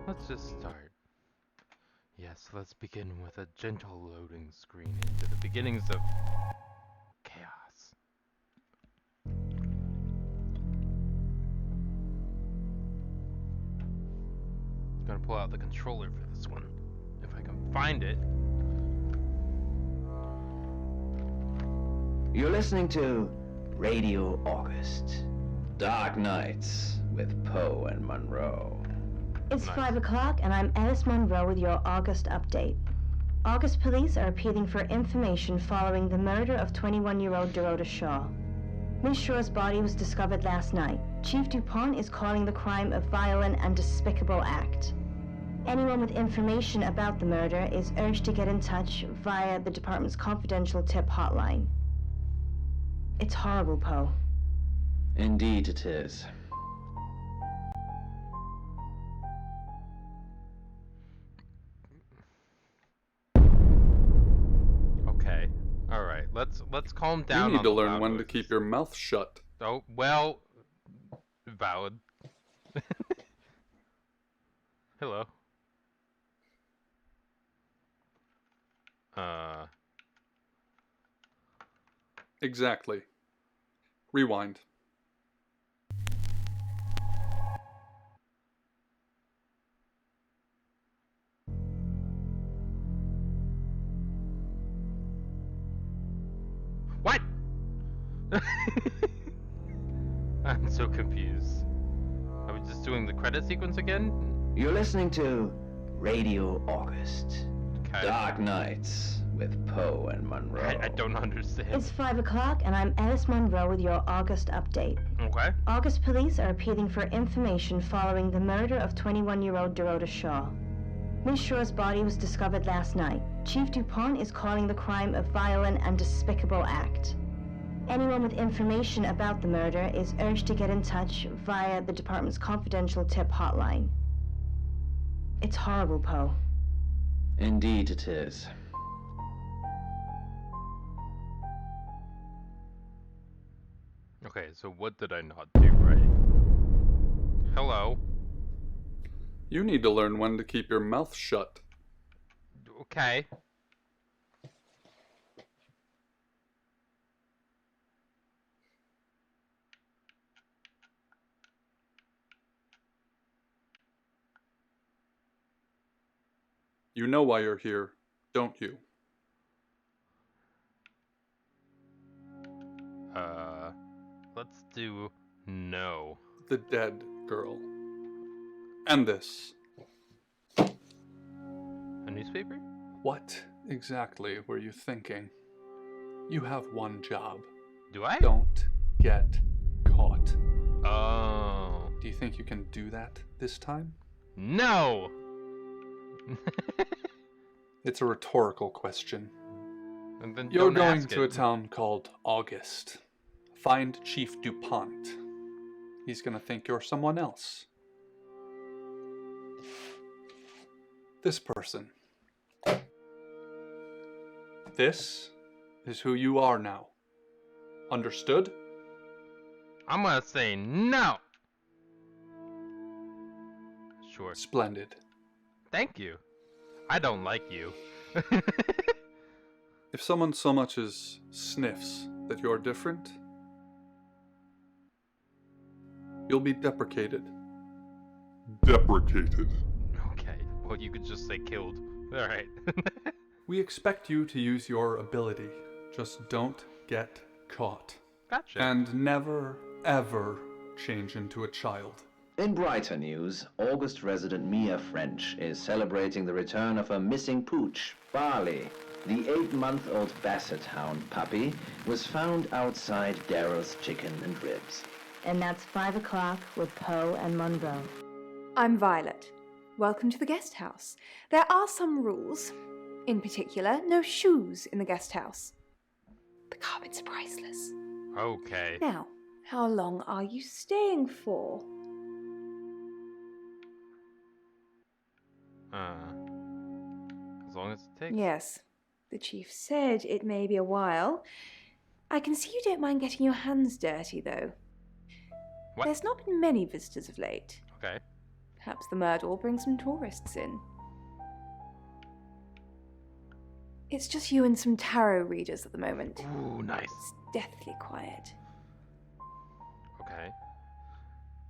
Let's just start. Yes, let's begin with a gentle loading screen into the beginnings of chaos. Gonna pull out the controller for this one, if I can find it. You're listening to Radio August. Dark Nights with Poe and Monroe. It's Nice. 5 o'clock, and I'm Alice Monroe with your August update. August police are appealing for information following the murder of 21-year-old Dorota Shaw. Miss Shaw's body was discovered last night. Chief DuPont is calling the crime a violent and despicable act. Anyone with information about the murder is urged to get in touch via the department's confidential tip hotline. It's horrible, Poe. Indeed it is. Okay. All right. Let's calm down. You need on to the learn loud when to noises. keep your mouth shut. Oh well. Valid. Hello. Exactly. Rewind. What? I'm so confused. Are we just doing the credit sequence again? You're listening to Radio August. Okay. Dark Nights with Poe and Monroe. I don't understand. It's 5 o'clock, and I'm Alice Monroe with your August update. Okay. August police are appealing for information following the murder of 21-year-old Dorota Shaw. Miss Shaw's body was discovered last night. Chief DuPont is calling the crime a violent and despicable act. Anyone with information about the murder is urged to get in touch via the department's confidential tip hotline. It's horrible, Poe. Indeed it is. Okay, so what did I not do right? Hello. You need to learn when to keep your mouth shut. Okay. You know why you're here, don't you? Let's do no. The dead girl. And this. A newspaper? What exactly were you thinking? You have one job. Do I? Don't get caught. Oh. Do you think you can do that this time? No! It's a rhetorical question. And then You're don't going ask to a it. town called August. Find Chief DuPont. He's gonna think you're someone else. This person. This is who you are now. Understood? I'm gonna say no! Sure. Splendid. Thank you. I don't like you. If someone so much as sniffs that you're different, you'll be deprecated. Deprecated. Okay, well you could just say killed. Alright. We expect you to use your ability. Just don't get caught. Gotcha. And never, ever change into a child. In brighter news, August resident Mia French is celebrating the return of her missing pooch, Barley. The 8-month-old Basset Hound puppy was found outside Daryl's Chicken and Ribs. And that's 5 o'clock with Poe and Monroe. I'm Violet. Welcome to the guest house. There are some rules. In particular, no shoes in the guest house. The carpets are priceless. Okay. Now, how long are you staying for? As long as it takes. Yes, the chief said it may be a while. I can see you don't mind getting your hands dirty, though. What? There's not been many visitors of late. Okay. Perhaps the murder will bring some tourists in. It's just you and some tarot readers at the moment. Ooh, nice. It's deathly quiet. Okay.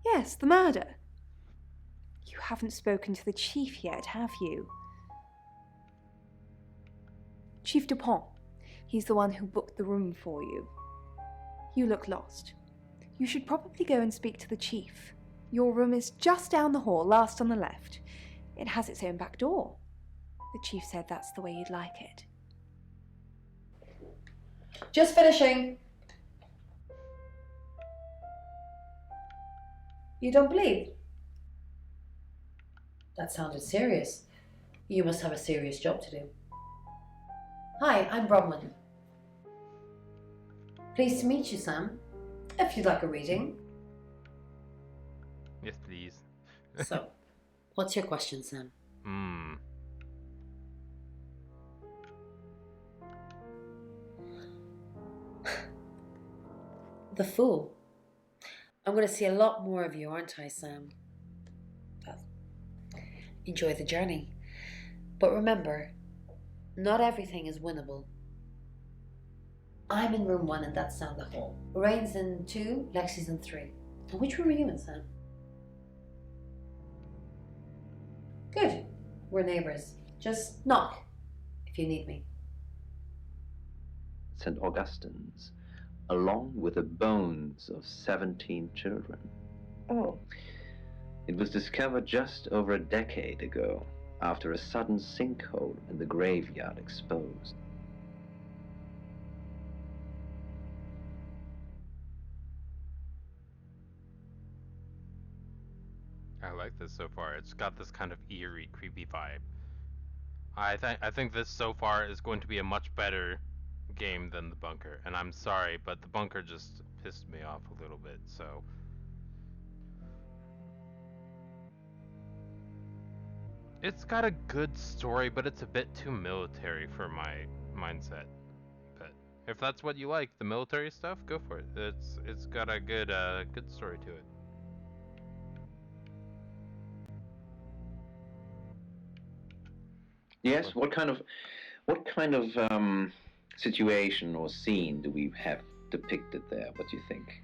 Yes, the murder. You haven't spoken to the chief yet, have you? Chief Dupont. He's the one who booked the room for you. You look lost. You should probably go and speak to the chief. Your room is just down the hall, last on the left. It has its own back door. The chief said that's the way you'd like it. Just finishing. You don't believe? That sounded serious. You must have a serious job to do. Hi, I'm Bronwyn. Pleased to meet you, Sam. If you'd like a reading. Yes, please. So, what's your question, Sam? The Fool. I'm going to see a lot more of you, aren't I, Sam? Well, enjoy the journey. But remember, not everything is winnable. I'm in room 1 and that's down the hall. Lorraine's in 2, Lexi's in 3. And which room are you in, Sam? Good. We're neighbours. Just knock if you need me. St. Augustine's, along with the bones of 17 children. Oh. It was discovered just over a decade ago, after a sudden sinkhole in the graveyard exposed. I like this so far. It's got this kind of eerie, creepy vibe. I think this so far is going to be a much better game than the bunker, and I'm sorry, but the bunker just pissed me off a little bit. So it's got a good story, but it's a bit too military for my mindset. But if that's what you like, the military stuff, go for it. It's got a good good story to it. Yes, what kind of situation or scene do we have depicted there? What do you think?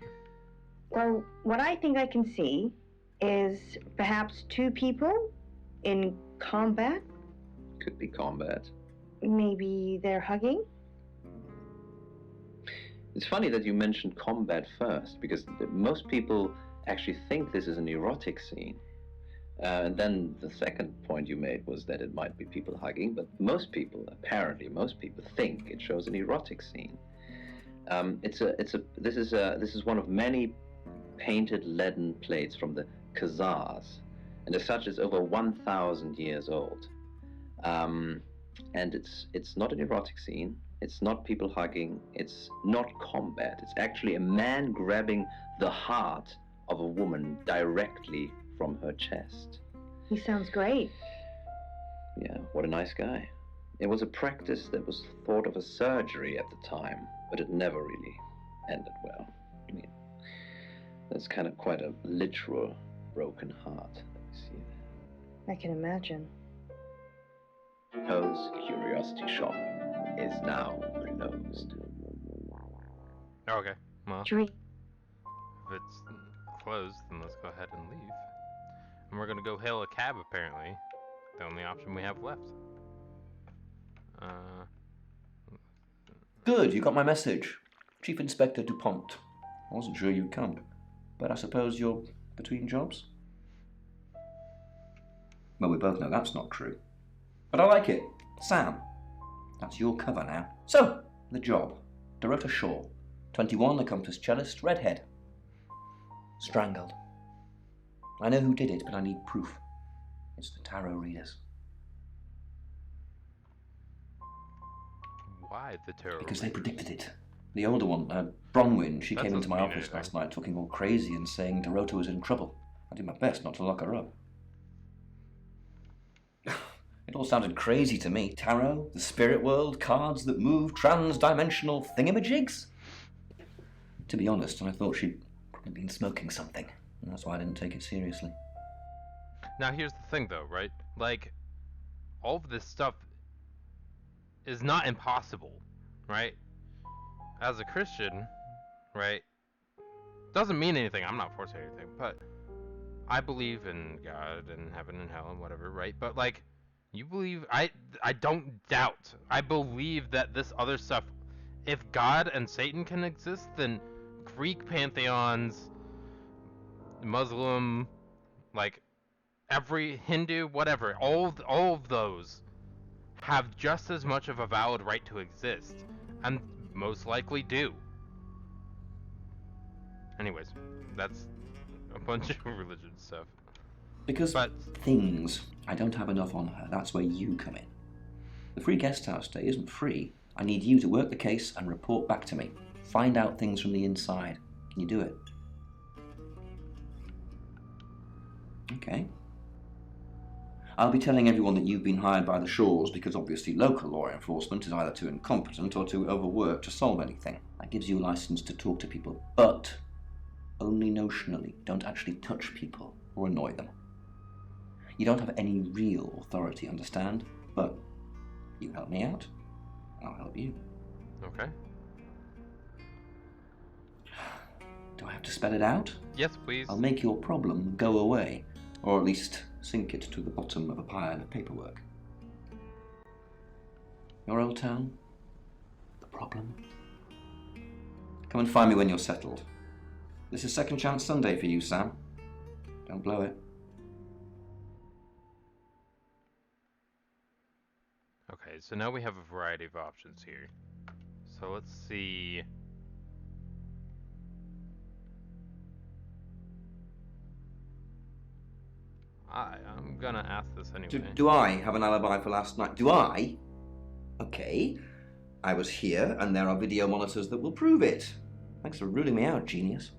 Well, what I think I can see is perhaps 2 people in combat. Could be combat. Maybe they're hugging. It's funny that you mentioned combat first, because most people actually think this is an erotic scene. And then the second point you made was that it might be people hugging, but apparently most people think it shows an erotic scene. This is one of many painted leaden plates from the Khazars, and as such it's over 1,000 years old. And it's not an erotic scene, it's not people hugging, it's not combat, it's actually a man grabbing the heart of a woman directly from her chest. He sounds great. Yeah, what a nice guy. It was a practice that was thought of as surgery at the time, but it never really ended well. I mean, that's kind of quite a literal broken heart that we see there. I can imagine. Poe's Curiosity Shop is now closed. Okay, well, Dream. if it's closed, then let's go ahead and leave. And we're gonna go hail a cab, apparently. The only option we have left. Good, you got my message. Chief Inspector Dupont. I wasn't sure you'd come, but I suppose you're between jobs? Well, we both know that's not true. But I like it. Sam, that's your cover now. So, the job. Dorota Shaw, 21, accomplished cellist, redhead. Strangled. I know who did it, but I need proof. It's the tarot readers. Why the tarot? Because they predicted it. The older one, Bronwyn, she That came into doesn't my mean office anything. last night talking all crazy and saying Dorota was in trouble. I did my best not to lock her up. It all sounded crazy to me. Tarot, the spirit world, cards that move, trans-dimensional thingamajigs. To be honest, I thought she'd probably been smoking something, and that's why I didn't take it seriously. Now here's the thing though, right? Like, all of this stuff is not impossible, right? As a Christian, right? Doesn't mean anything, I'm not forcing anything, but I believe in God and heaven and hell and whatever, right? But like, you believe, I don't doubt. I believe that this other stuff, if God and Satan can exist, then Greek pantheons, Muslim, like every Hindu, whatever, all of those have just as much of a valid right to exist, and most likely do. Anyways, that's a bunch of religion stuff. Because But things, I don't have enough on her. That's where you come in. The free guest house stay isn't free. I need you to work the case and report back to me. Find out things from the inside. Can you do it? Okay. I'll be telling everyone that you've been hired by the Shores because obviously local law enforcement is either too incompetent or too overworked to solve anything. That gives you a license to talk to people, but only notionally. Don't actually touch people or annoy them. You don't have any real authority, understand? But you help me out, I'll help you. okay. Do I have to spell it out? Yes, please. I'll make your problem go away, or at least sink it to the bottom of a pile of paperwork. Your old town? The problem? Come and find me when you're settled. This is Second Chance Sunday for you, Sam. Don't blow it. Okay, so now we have a variety of options here. So let's see. I'm gonna ask this anyway. Do I have an alibi for last night? Do I? Okay. I was here, and there are video monitors that will prove it. Thanks for ruling me out, genius.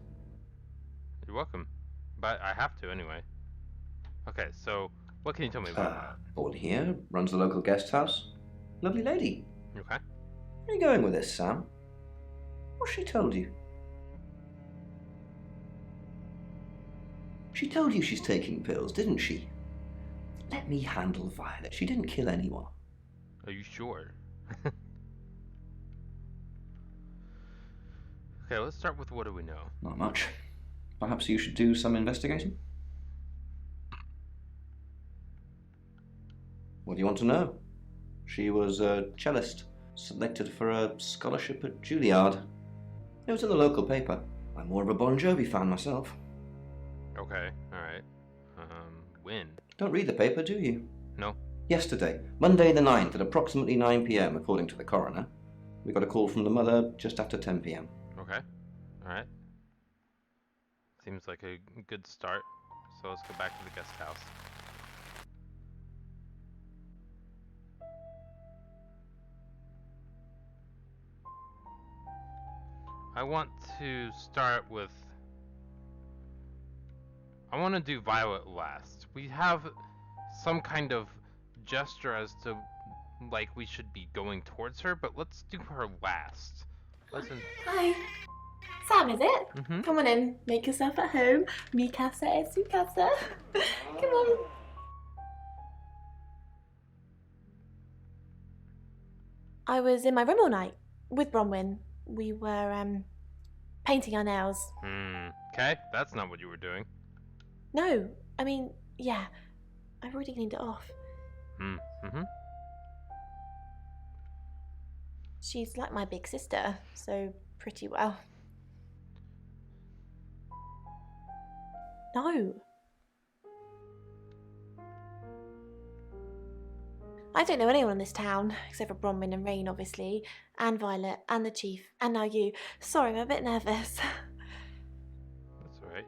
You're welcome. But I have to anyway. Okay, so what can you tell me about Born here, runs the local guest house. Lovely lady. that? Okay. Where are you going with this, Sam? What's she told you? She told you she's taking pills, didn't she? Let me handle Violet. She didn't kill anyone. Are you sure? Okay, let's start with what do we know? Not much. Perhaps you should do some investigating? What do you want to know? She was a cellist, selected for a scholarship at Juilliard. It was in the local paper. I'm more of a Bon Jovi fan myself. Okay, alright. When? Don't read the paper, do you? No. Yesterday, Monday the 9th at approximately 9 p.m, according to the coroner. We got a call from the mother just after 10 p.m. Okay. Alright. Seems like a good start. So let's go back to the guest house. I want to start with... I want to do Violet last. We have some kind of gesture as to, like, we should be going towards her, but let's do her last. Listen. Hi. Sam, is it? Mm-hmm. Come on in. Make yourself at home. Mi casa es su casa. Come on. I was in my room all night with Bronwyn. We were, painting our nails. Okay, that's not what you were doing. No, I mean, yeah. I've already cleaned it off. Mm-hmm. She's like my big sister, so pretty well. No. I don't know anyone in this town, except for Bronwyn and Rain, obviously, and Violet, and the Chief, and now you. Sorry, I'm a bit nervous. That's alright.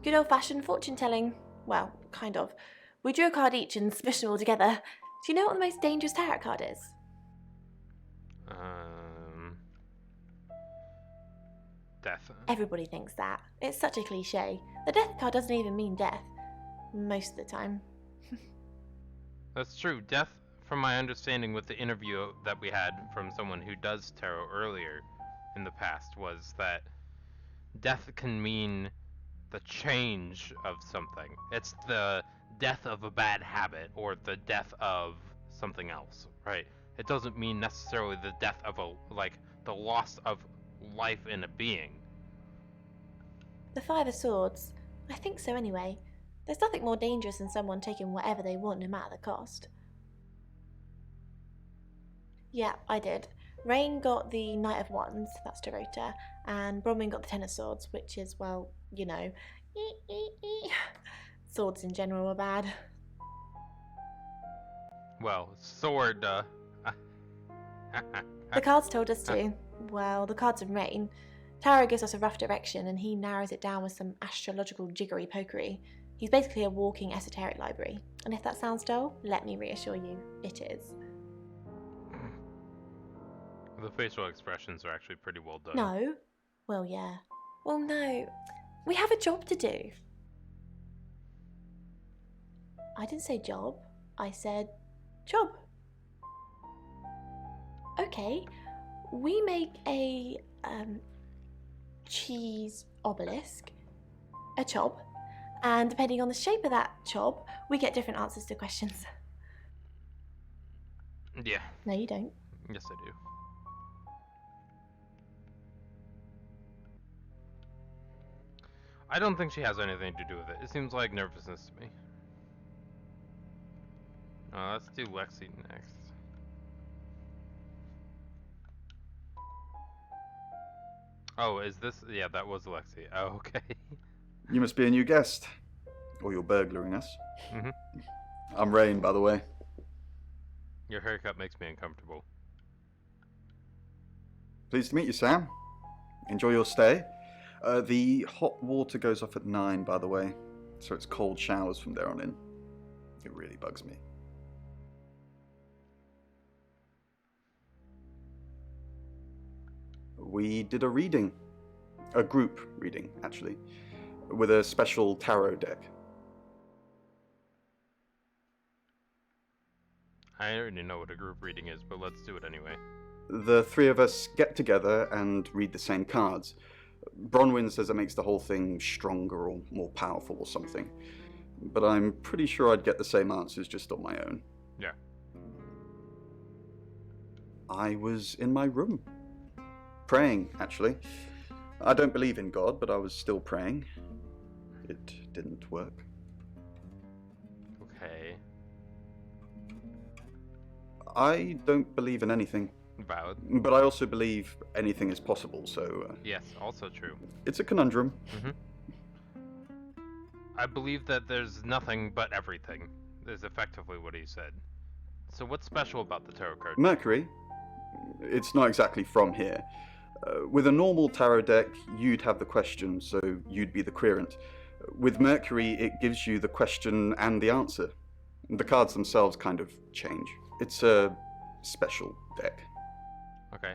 Good old-fashioned fortune-telling. Well, kind of. We drew a card each and smushed them all together. Do you know what the most dangerous tarot card is? Death. Everybody thinks that. It's such a cliche. The death card doesn't even mean death. Most of the time. That's true. Death, from my understanding with the interview that we had from someone who does tarot earlier in the past, was that death can mean the change of something. It's the death of a bad habit or the death of something else, right? It doesn't mean necessarily the death of the loss of life in a being. The Five of Swords. I think so anyway. There's nothing more dangerous than someone taking whatever they want, no matter the cost. Yeah, I did. Rain got the Knight of Wands, that's Dorota, and Bronwyn got the Ten of Swords, which is, well, you know, swords in general are bad. Well, sword, The cards told us to. Well, the cards of Rain. Tarot gives us a rough direction, and he narrows it down with some astrological jiggery pokery. He's basically a walking esoteric library. And if that sounds dull, let me reassure you, it is. The facial expressions are actually pretty well done. No. Well, yeah. Well, no. We have a job to do. I didn't say job. I said job. Okay. We make a cheese obelisk, a chob, and depending on the shape of that chob, we get different answers to questions. Yeah. No, you don't. Yes, I do. I don't think she has anything to do with it. It seems like nervousness to me. Let's do Lexi next. Oh, is this? Yeah, that was Lexi. Oh, okay. You must be a new guest. Or you're burglaring us. Mhm. I'm Rain, by the way. Your haircut makes me uncomfortable. Pleased to meet you, Sam. Enjoy your stay. The hot water goes off at 9, by the way. So it's cold showers from there on in. It really bugs me. We did a reading. A group reading, actually. With a special tarot deck. I already know what a group reading is, but let's do it anyway. The three of us get together and read the same cards. Bronwyn says it makes the whole thing stronger or more powerful or something. But I'm pretty sure I'd get the same answers just on my own. Yeah. I was in my room. Praying, actually. I don't believe in God, but I was still praying. It didn't work. Okay. I don't believe in anything. Valid. But I also believe anything is possible, so... Yes, also true. It's a conundrum. Mm-hmm. I believe that there's nothing but everything, is effectively what he said. So what's special about the tarot card? Mercury? It's not exactly from here. With a normal tarot deck, you'd have the question, so you'd be the querent. With Mercury, it gives you the question and the answer. The cards themselves kind of change. It's a special deck. Okay.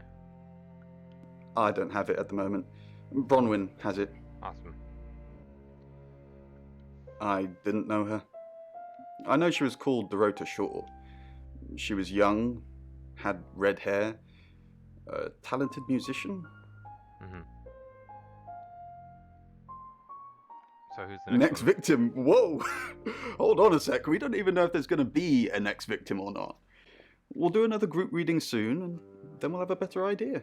I don't have it at the moment. Bronwyn has it. Awesome. I didn't know her. I know she was called Dorota Shaw. She was young, had red hair, a talented musician. Mm-hmm. So who's the Next one? victim? Whoa! Hold on a sec, we don't even know if there's going to be a next victim or not. We'll do another group reading soon, and then we'll have a better idea.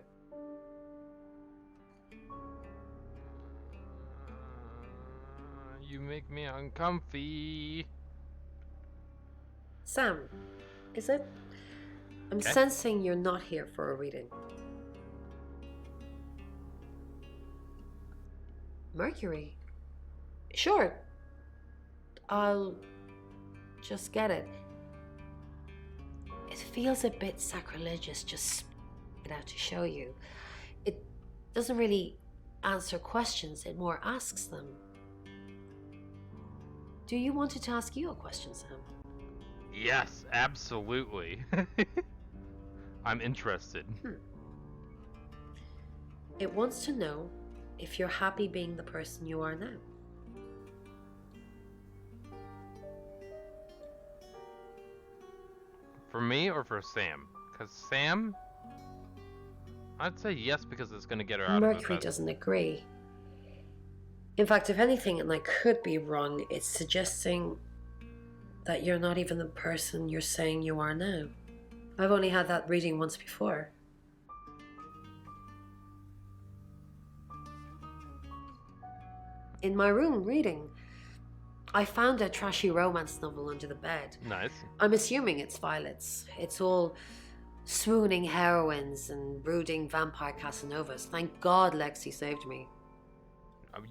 You make me uncomfy. Sam, is it? I'm Okay. sensing you're not here for a reading. Mercury? Sure. I'll just get it. It feels a bit sacrilegious just it out to show you. It doesn't really answer questions, it more asks them. Do you want it to ask you a question, Sam? Yes, absolutely. I'm interested. It wants to know if you're happy being the person you are now. For me or for Sam? Because Sam, I'd say yes because it's going to get her out of Mercury it. doesn't agree. In fact, if anything, and I could be wrong, it's suggesting that you're not even the person you're saying you are now. I've only had that reading once before. In my room, reading, I found a trashy romance novel under the bed. Nice. I'm assuming it's Violet's. It's all swooning heroines and brooding vampire Casanovas. Thank God Lexi saved me.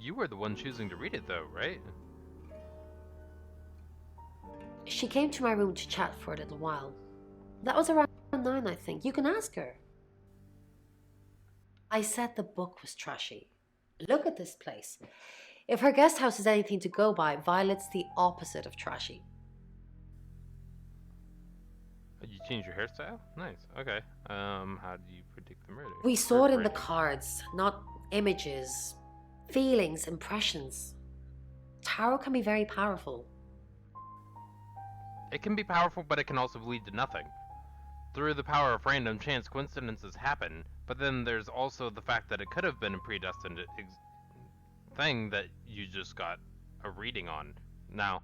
You were the one choosing to read it, though, right? She came to my room to chat for a little while. That was around 9, I think. You can ask her. I said the book was trashy. Look at this place. If her guest house is anything to go by, Violet's the opposite of trashy. You changed your hairstyle? Nice. Okay. How do you predict the murder? We saw it in the Rating. cards, not images, feelings, impressions. Tarot can be very powerful. It can be powerful, but it can also lead to nothing. Through the power of random chance, coincidences happen, but then there's also the fact that it could have been a predestined thing that you just got a reading on. Now,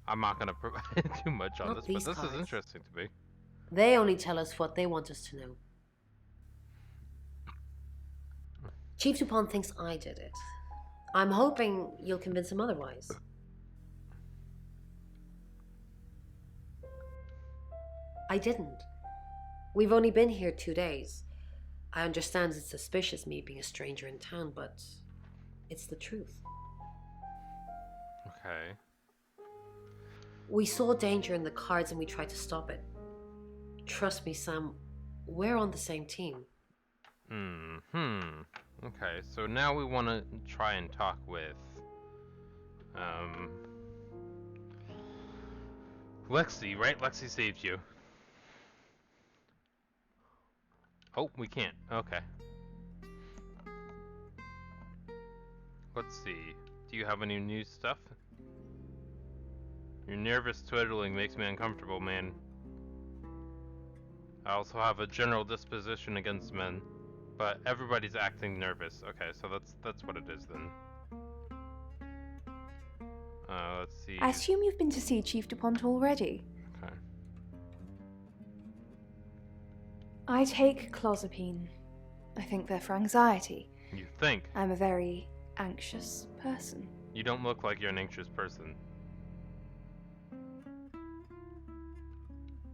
I'm not going to provide too much on Not this, but these this is cards. interesting to me. They only tell us what they want us to know. Chief Dupont thinks I did it. I'm hoping you'll convince him otherwise. I didn't. We've only been here 2 days. I understand it's suspicious me being a stranger in town, but it's the truth. Okay. We saw danger in the cards and we tried to stop it. Trust me, Sam, we're on the same team. Okay, so now we want to try and talk with, Lexi, right? Lexi saved you. Oh, we can't. Okay. Let's see. Do you have any new stuff? Your nervous twiddling makes me uncomfortable, man. I also have a general disposition against men, but everybody's acting nervous. Okay, so that's what it is then. Let's see. I assume you've been to see Chief Dupont already. Okay. I take clozapine. I think they're for anxiety. You think? I'm a very anxious person. You don't look like you're an anxious person.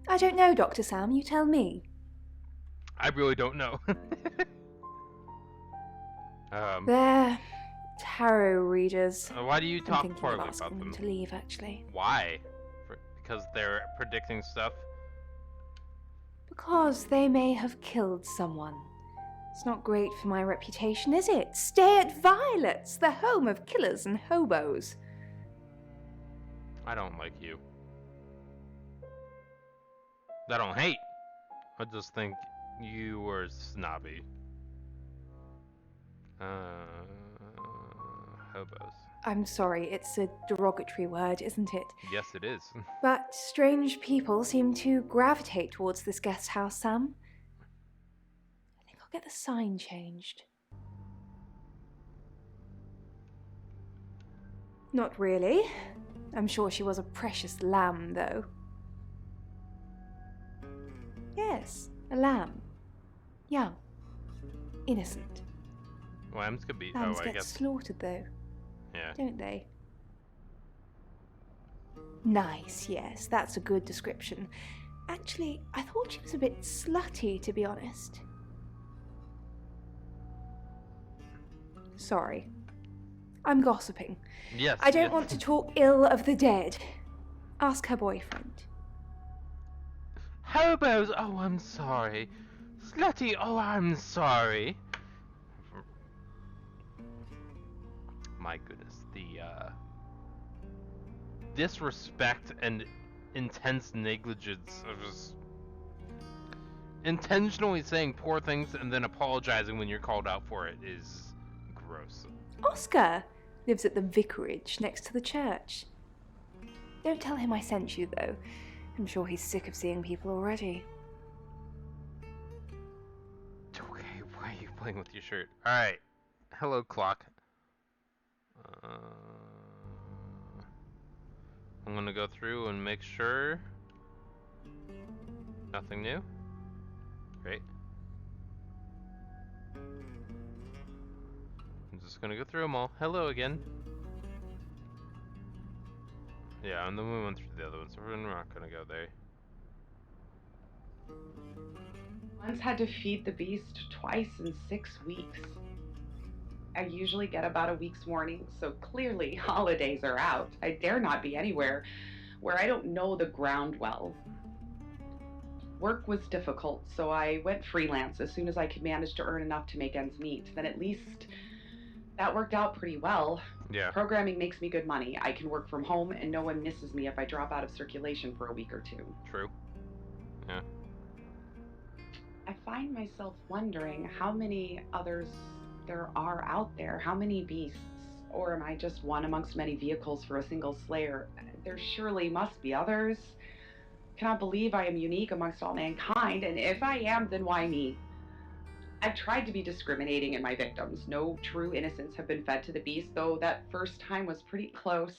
I don't know, Dr. Sam, you tell me. I really don't know. They're tarot readers. Why do you I'm talk thinking poorly of asking about them? them to leave, actually. Why? Because they're predicting stuff? Because they may have killed someone. It's not great for my reputation, is it? Stay at Violet's, the home of killers and hobos. I don't like you. I don't hate. I just think you were snobby. Hobos. I'm sorry, it's a derogatory word, isn't it? Yes, it is. But strange people seem to gravitate towards this guest house, Sam. I think I'll get the sign changed. Not really. I'm sure she was a precious lamb, though. Yes, a lamb. Young. Innocent. Lambs could be. Lambs I get guess. slaughtered, though, Yeah. don't they? Nice, yes, that's a good description. Actually, I thought she was a bit slutty, to be honest. Sorry. I'm gossiping. Yes. I don't yes. want to talk ill of the dead. Ask her boyfriend. Hobos. Oh, I'm sorry. Slutty. Oh, I'm sorry. My goodness, the disrespect and intense negligence of just intentionally saying poor things and then apologizing when you're called out for it is gross. Oscar lives at the vicarage next to the church. Don't tell him I sent you, though. I'm sure he's sick of seeing people already. Okay, why are you playing with your shirt? Alright. Hello, clock. I'm gonna go through and make sure. Nothing new. Great. I'm just gonna go through them all. Hello again. Yeah, and then we went through the other ones, so we're not gonna go there. Once had to feed the beast twice in 6 weeks. I usually get about a week's warning, so clearly holidays are out. I dare not be anywhere where I don't know the ground well. Work was difficult, so I went freelance as soon as I could manage to earn enough to make ends meet. Then at least that worked out pretty well. Yeah. Programming makes me good money. I can work from home and no one misses me if I drop out of circulation for a week or two. True. Yeah. I find myself wondering how many others there are out there. How many beasts? Or am I just one amongst many vehicles for a single slayer? There surely must be others. Cannot believe I am unique amongst all mankind, and if I am, then why me? I've tried to be discriminating in my victims. No true innocents have been fed to the beast, though that first time was pretty close.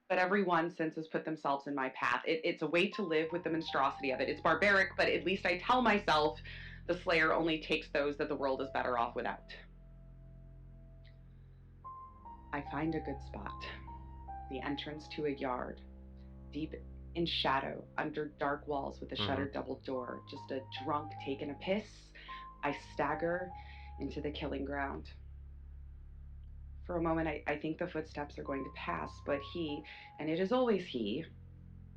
But everyone since has put themselves in my path. It's a way to live with the monstrosity of it. It's barbaric, but at least I tell myself the Slayer only takes those that the world is better off without. I find a good spot. The entrance to a yard, deep in shadow, under dark walls with a shuttered double door. Just a drunk taking a piss. I stagger into the killing ground. For a moment, I think the footsteps are going to pass, but he, and it is always he,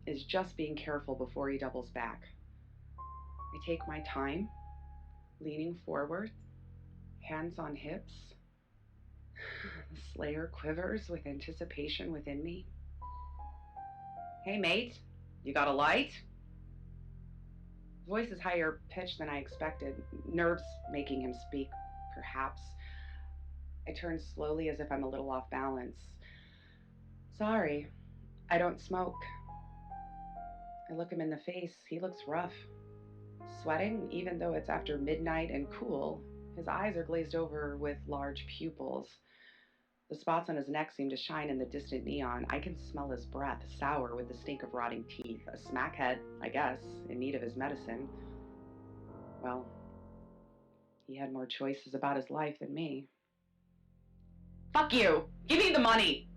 is just being careful before he doubles back. I take my time, leaning forward, hands on hips. The Slayer quivers with anticipation within me. Hey, mate, you got a light? His voice is higher pitched than I expected, nerves making him speak, perhaps. I turn slowly as if I'm a little off balance. Sorry, I don't smoke. I look him in the face. He looks rough. Sweating, even though it's after midnight and cool. His eyes are glazed over with large pupils. The spots on his neck seem to shine in the distant neon. I can smell his breath, sour with the stink of rotting teeth. A smackhead, I guess, in need of his medicine. Well, he had more choices about his life than me. Fuck you! Give me the money!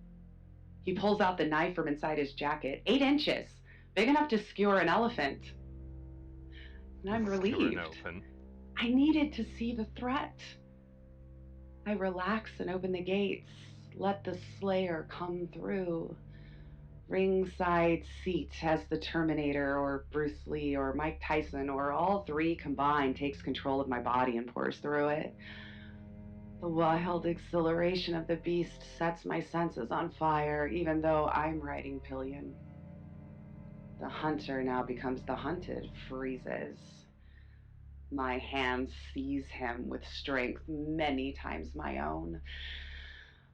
He pulls out the knife from inside his jacket, 8 inches, big enough to skewer an elephant. And I'm relieved. I needed to see the threat. I relax and open the gates, let the Slayer come through. Ringside seat as the Terminator or Bruce Lee or Mike Tyson or all three combined takes control of my body and pours through it. The wild exhilaration of the beast sets my senses on fire, even though I'm riding pillion. The hunter now becomes the hunted, freezes. My hands seize him with strength many times my own.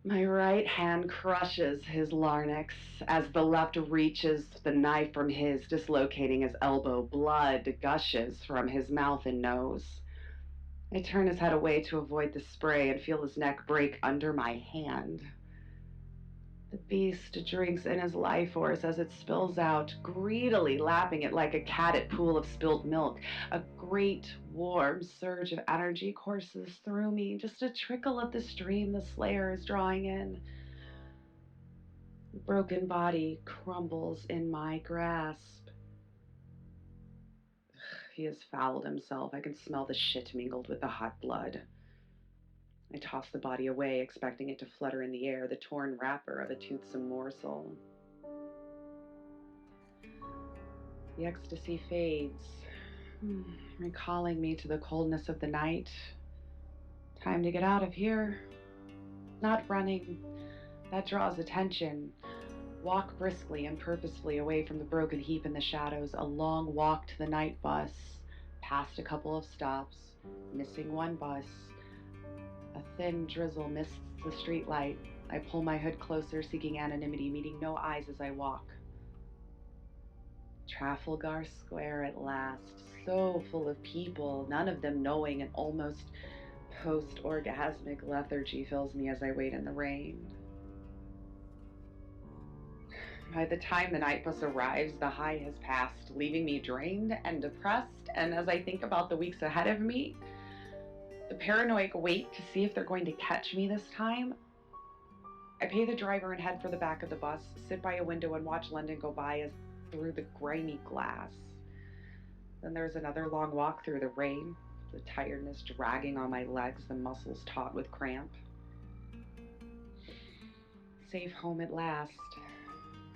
My right hand crushes his larynx as the left reaches the knife from his, dislocating his elbow. Blood gushes from his mouth and nose. I turn his head away to avoid the spray and feel his neck break under my hand. The beast drinks in his life force as it spills out, greedily lapping it like a cat at pool of spilt milk. A great warm surge of energy courses through me, just a trickle of the stream the Slayer is drawing in. The broken body crumbles in my grasp. He has fouled himself. I can smell the shit mingled with the hot blood. I toss the body away, expecting it to flutter in the air, the torn wrapper of a toothsome morsel. The ecstasy fades, recalling me to the coldness of the night. Time to get out of here. Not running. That draws attention. Walk briskly and purposefully away from the broken heap in the shadows. A long walk to the night bus. Past a couple of stops. Missing one bus. A thin drizzle mists the streetlight. I pull my hood closer, seeking anonymity, meeting no eyes as I walk. Trafalgar Square at last, so full of people, none of them knowing. An almost post-orgasmic lethargy fills me as I wait in the rain. By the time the night bus arrives, the high has passed, leaving me drained and depressed. And as I think about the weeks ahead of me, the paranoid wait to see if they're going to catch me this time, I pay the driver and head for the back of the bus, sit by a window and watch London go by as through the grimy glass. Then there's another long walk through the rain, the tiredness dragging on my legs, the muscles taut with cramp. Safe home at last.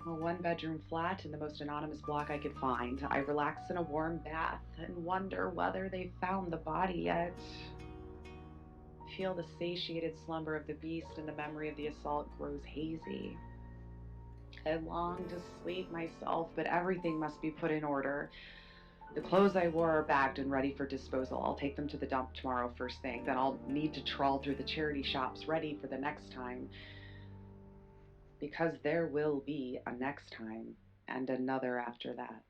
A one-bedroom flat in the most anonymous block I could find. I relax in a warm bath and wonder whether they've found the body yet. Feel the satiated slumber of the beast, and the memory of the assault grows hazy. I long to sleep myself, but everything must be put in order. The clothes I wore are bagged and ready for disposal. I'll take them to the dump tomorrow first thing. Then I'll need to trawl through the charity shops ready for the next time. Because there will be a next time, and another after that.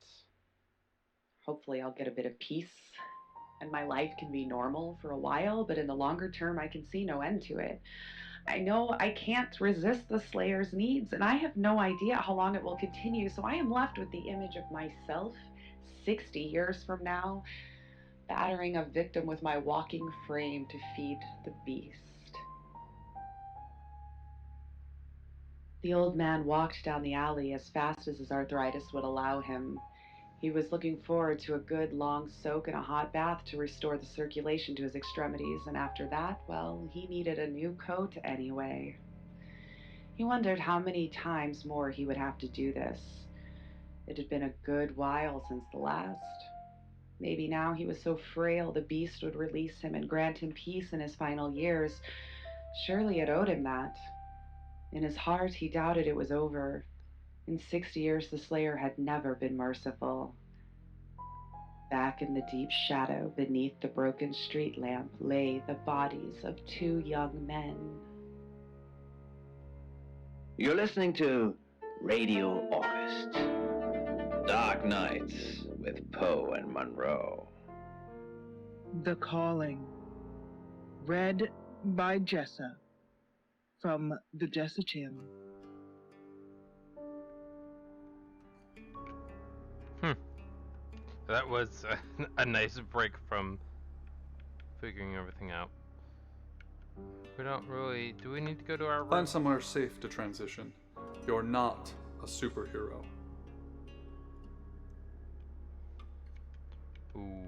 Hopefully I'll get a bit of peace, and my life can be normal for a while, but in the longer term I can see no end to it. I know I can't resist the Slayer's needs, and I have no idea how long it will continue, so I am left with the image of myself 60 years from now, battering a victim with my walking frame to feed the beast. The old man walked down the alley as fast as his arthritis would allow him. He was looking forward to a good long soak in a hot bath to restore the circulation to his extremities, and after that, well, he needed a new coat anyway. He wondered how many times more he would have to do this. It had been a good while since the last. Maybe now he was so frail the beast would release him and grant him peace in his final years. Surely it owed him that. In his heart, he doubted it was over. In 60 years, the Slayer had never been merciful. Back in the deep shadow, beneath the broken street lamp, lay the bodies of 2 young men. You're listening to Radio August. Dark Nights with Poe and Monroe. The Calling. Read by Jessa from the Jessa Channel. That was a nice break from figuring everything out. We don't really... Do we need to go to our room? Find somewhere safe to transition. You're not a superhero. Ooh.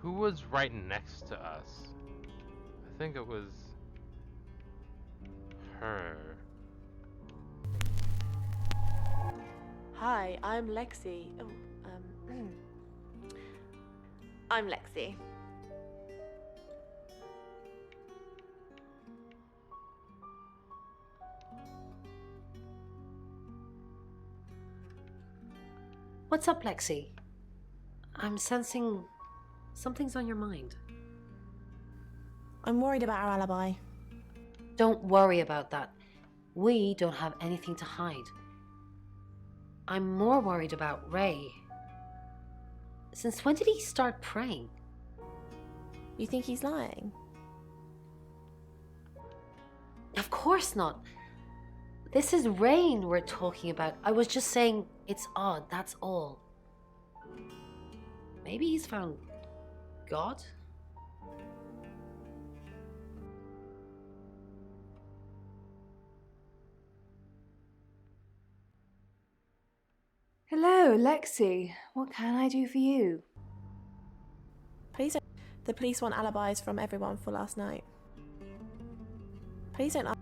Who was right next to us? I think it was her. Hi, I'm Lexi. I'm Lexi. What's up, Lexi? I'm sensing something's on your mind. I'm worried about our alibi. Don't worry about that. We don't have anything to hide. I'm more worried about Ray. Since when did he start praying? You think he's lying? Of course not. This is Rain we're talking about. I was just saying it's odd, that's all. Maybe he's found God? Hello, Lexi. What can I do for you? Please don't. The police want alibis from everyone for last night. Please don't.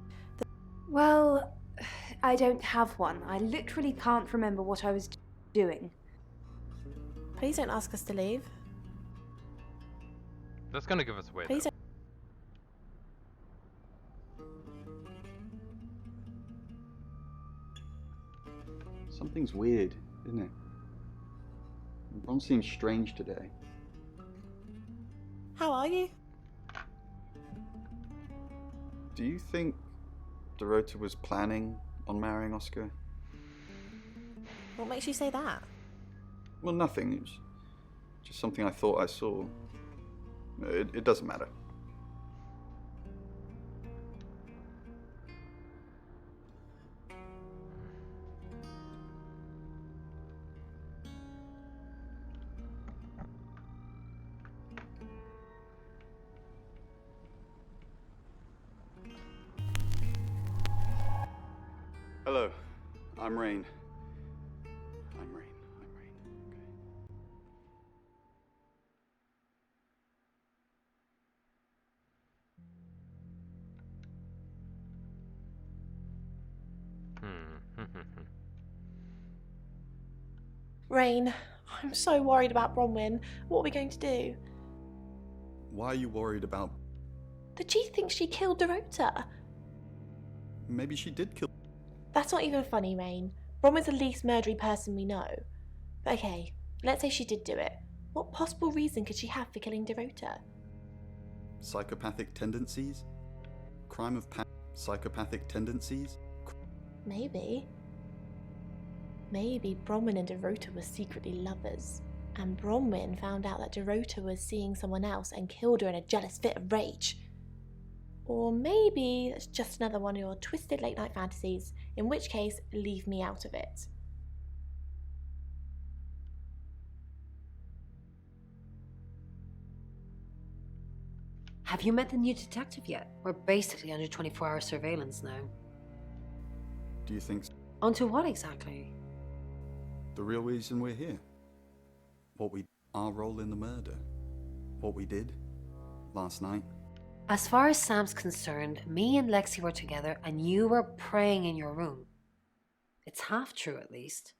Well, I don't have one. I literally can't remember what I was doing. Please don't ask us to leave. That's gonna give us away. Please don't. Something's weird, isn't it? Everyone seems strange today. How are you? Do you think Dorota was planning on marrying Oscar? What makes you say that? Well, nothing. It was just something I thought I saw. It doesn't matter. Hello, I'm Rain. I'm Rain. Rain, I'm so worried about Bronwyn. What are we going to do? Why are you worried about... The chief thinks she killed Dorota. Maybe she did kill... That's not even funny, Rain. Bronwyn's the least murdery person we know. But okay, let's say she did do it. What possible reason could she have for killing Dorota? Psychopathic tendencies? Crime of psychopathic tendencies? Maybe. Maybe Bronwyn and Dorota were secretly lovers. And Bronwyn found out that Dorota was seeing someone else and killed her in a jealous fit of rage. Or maybe that's just another one of your twisted late night fantasies, in which case, leave me out of it. Have you met the new detective yet? We're basically under 24-hour surveillance now. Do you think... Onto what exactly? The real reason we're here. Our role in the murder. What we did last night. As far as Sam's concerned, me and Lexi were together and you were praying in your room. It's half true, at least.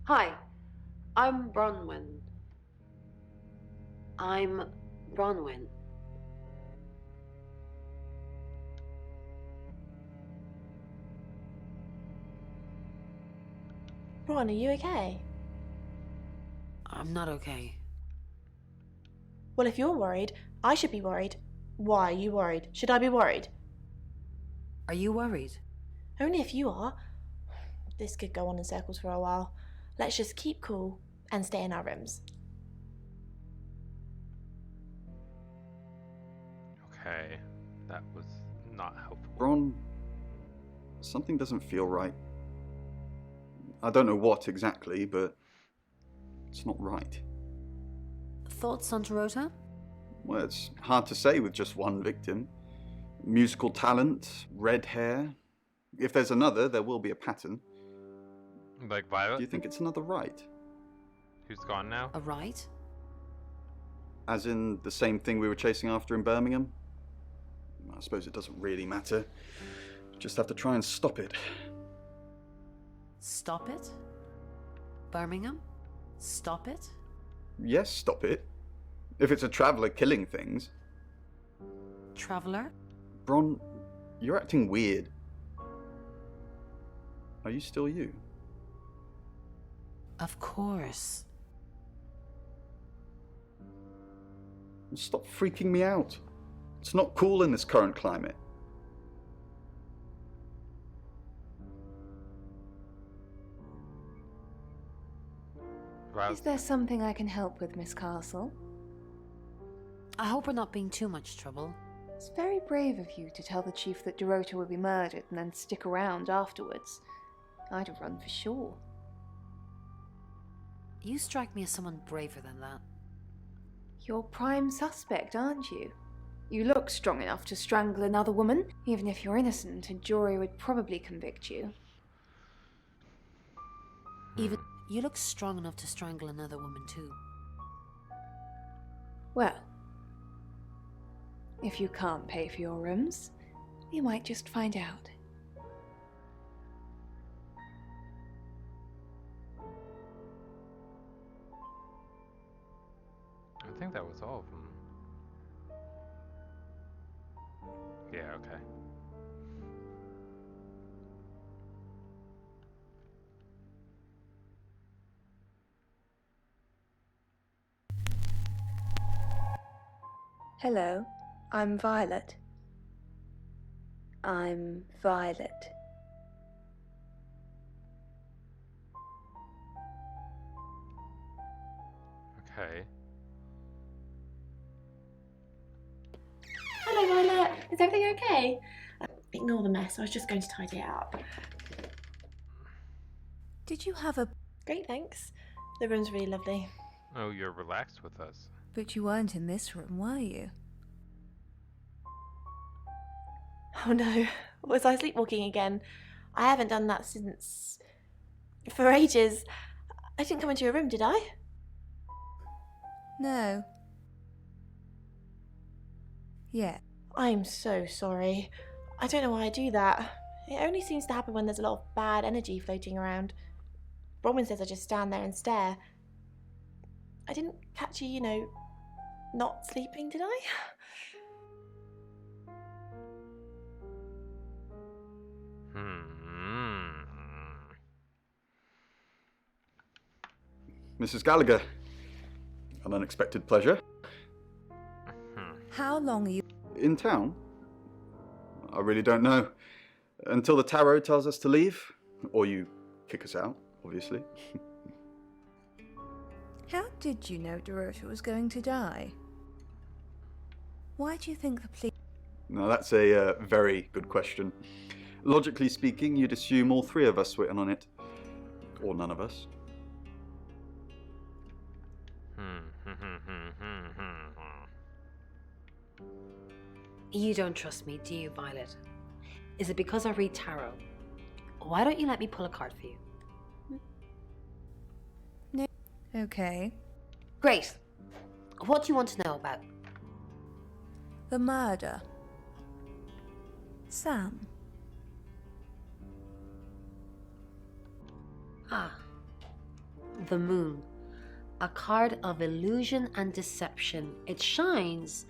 Hi, I'm Bronwyn. I'm Bronwyn. Bron, are you okay? I'm not okay. Well, if you're worried, I should be worried. Why are you worried? Should I be worried? Are you worried? Only if you are. This could go on in circles for a while. Let's just keep cool and stay in our rooms. Okay, that was not helpful. Bron, something doesn't feel right. I don't know what exactly, but it's not right. Thoughts on Dorota? Well, it's hard to say with just one victim. Musical talent, red hair. If there's another, there will be a pattern. Like Violet? Do you think it's another right? Who's gone now? A right? As in the same thing we were chasing after in Birmingham? I suppose it doesn't really matter. Just have to try and stop it. Stop it? Birmingham? Stop it? Yes, stop it. If it's a traveller killing things. Traveller? Bron, you're acting weird. Are you still you? Of course. Stop freaking me out. It's not cool in this current climate. Is there something I can help with, Miss Castle? I hope we're not being too much trouble. It's very brave of you to tell the chief that Dorota will be murdered and then stick around afterwards. I'd have run for sure. You strike me as someone braver than that. You're prime suspect, aren't you? You look strong enough to strangle another woman. Even if you're innocent, a jury would probably convict you. Even you look strong enough to strangle another woman too. Well, if you can't pay for your rooms, you might just find out. I think that was all of them. Yeah, okay. Hello, I'm Violet. I'm Violet. Okay. Hello, Violet. Is everything okay? Ignore the mess. I was just going to tidy it up. Did you have a... Great, thanks. The room's really lovely. Oh, you're relaxed with us. But you weren't in this room, were you? Oh no, was I sleepwalking again? I haven't done that since... for ages. I didn't come into your room, did I? No. Yeah. I'm so sorry. I don't know why I do that. It only seems to happen when there's a lot of bad energy floating around. Bronwyn says I just stand there and stare. I didn't catch you, not sleeping, did I? Mrs. Gallagher, an unexpected pleasure. How long are you... In town? I really don't know. Until the tarot tells us to leave. Or you kick us out, obviously. How did you know Dorota was going to die? Why do you think the police... Now that's a very good question. Logically speaking, you'd assume all three of us were in on it. Or none of us. You don't trust me, do you, Violet? Is it because I read tarot? Why don't you let me pull a card for you? No. Okay. Great. What do you want to know about? The murder. Sam. Ah. The moon. A card of illusion and deception. It shines,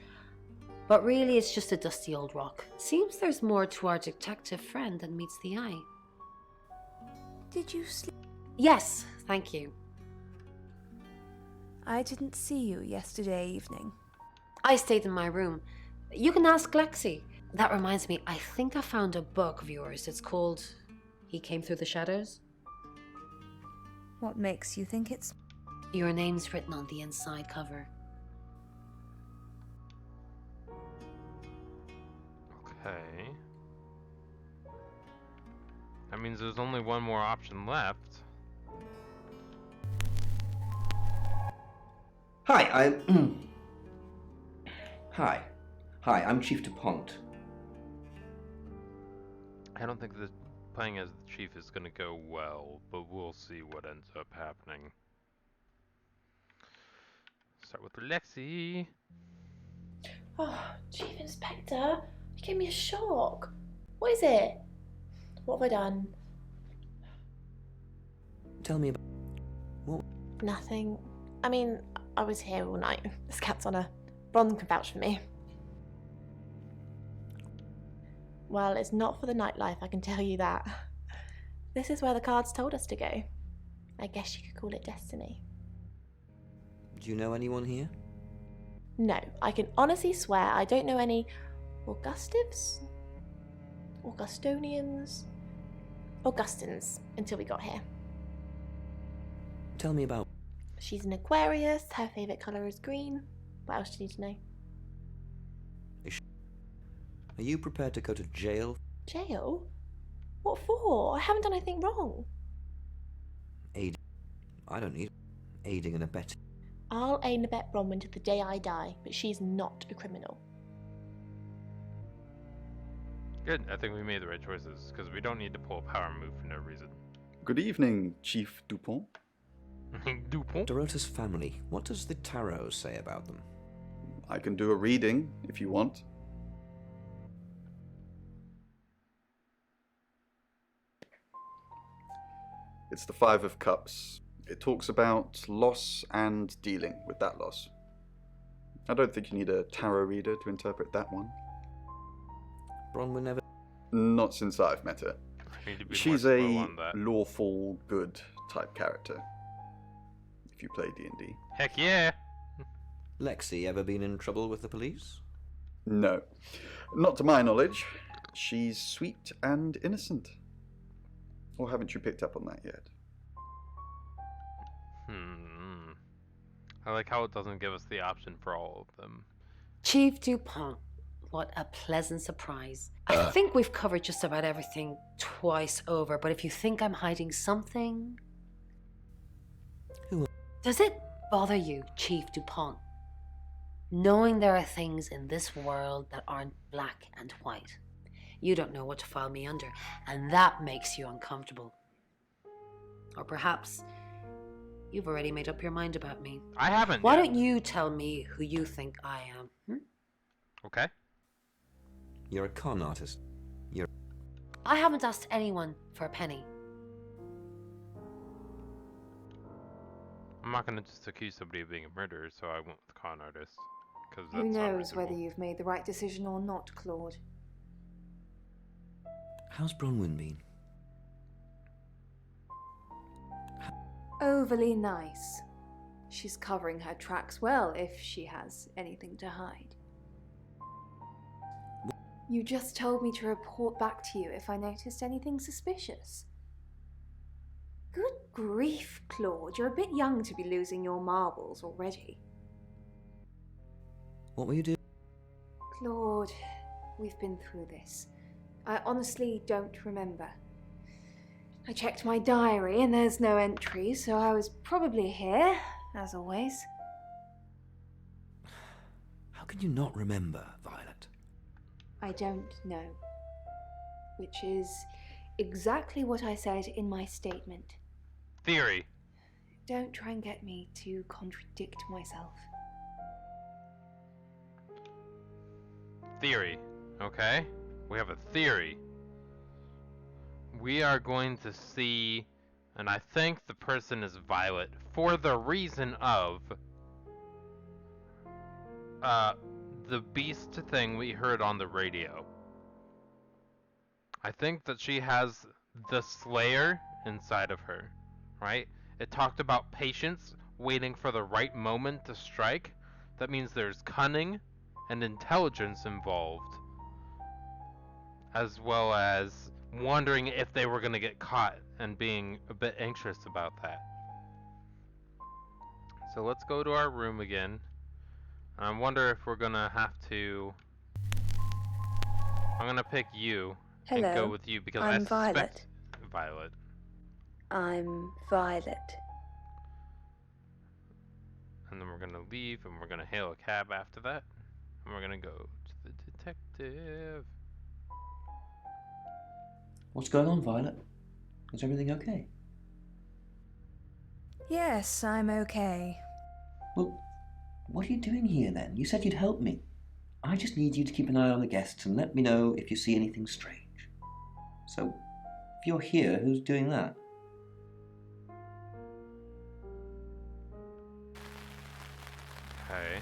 but really it's just a dusty old rock. Seems there's more to our detective friend than meets the eye. Did you sleep? Yes, thank you. I didn't see you yesterday evening. I stayed in my room. You can ask Lexi. That reminds me, I think I found a book of yours. It's called He Came Through the Shadows. What makes you think it's... Your name's written on the inside cover. Okay. That means there's only one more option left. Hi, Hi. Hi, I'm Chief DuPont. I don't think that playing as the chief is going to go well, but we'll see what ends up happening. Start with Lexi. Oh, Chief Inspector, you gave me a shock. What is it? What have I done? Tell me about... What? Nothing. I mean, I was here all night. This cat's on a... Bron can vouch for me. Well, it's not for the nightlife, I can tell you that. This is where the cards told us to go. I guess you could call it destiny. Do you know anyone here? No, I can honestly swear I don't know any Augustives? Augustonians? Augustins until we got here. Tell me about... She's an Aquarius, her favourite colour is green. What else do you need to know? Are you prepared to go to jail? Jail? What for? I haven't done anything wrong. Aid... I don't need... Aiding and abetting. I'll aid and abet Bronwyn to the day I die, but she's not a criminal. Good, I think we made the right choices, because we don't need to pull a power move for no reason. Good evening, Chief DuPont. DuPont? Dorota's family, what does the tarot say about them? I can do a reading, if you want. It's the Five of Cups. It talks about loss and dealing with that loss. I don't think you need a tarot reader to interpret that one. Bronwyn ever... Not since I've met her. I need to be She's more slow a on that. lawful good type character. If you play D&D. Heck yeah! Lexi ever been in trouble with the police? No. Not to my knowledge. She's sweet and innocent. Or haven't you picked up on that yet? I like how it doesn't give us the option for all of them. Chief Dupont, what a pleasant surprise. I think we've covered just about everything twice over, but if you think I'm hiding something... Who? Does it bother you, Chief Dupont, knowing there are things in this world that aren't black and white? You don't know what to file me under, and that makes you uncomfortable. Or perhaps you've already made up your mind about me. I haven't Why yet. don't you tell me who you think I am? Okay. You're a con artist. I haven't asked anyone for a penny. I'm not gonna just accuse somebody of being a murderer, so I went with con artist. Because that's Who not knows reasonable. whether you've made the right decision or not, Claude? How's Bronwyn been? Overly nice. She's covering her tracks well if she has anything to hide. You just told me to report back to you if I noticed anything suspicious. Good grief, Claude. You're a bit young to be losing your marbles already. What were you doing? Claude, we've been through this. I honestly don't remember. I checked my diary and there's no entry, so I was probably here, as always. How can you not remember, Violet? I don't know. Which is exactly what I said in my statement. Theory. Don't try and get me to contradict myself. Theory. Okay? We have a theory. We are going to see, and I think the person is Violet, for the reason of the beast thing we heard on the radio. I think that she has the Slayer inside of her, right? It talked about patience, waiting for the right moment to strike. That means there's cunning and intelligence involved, as well as wondering if they were going to get caught and being a bit anxious about that. So let's go to our room again. I wonder if we're going to have to... I'm going to pick you and go with you because I I'm suspect... Violet. I'm Violet. And then we're going to leave and we're going to hail a cab after that. And we're going to go to the detective. What's going on, Violet? Is everything okay? Yes, I'm okay. Well, what are you doing here then? You said you'd help me. I just need you to keep an eye on the guests and let me know if you see anything strange. So, if you're here, who's doing that? Okay.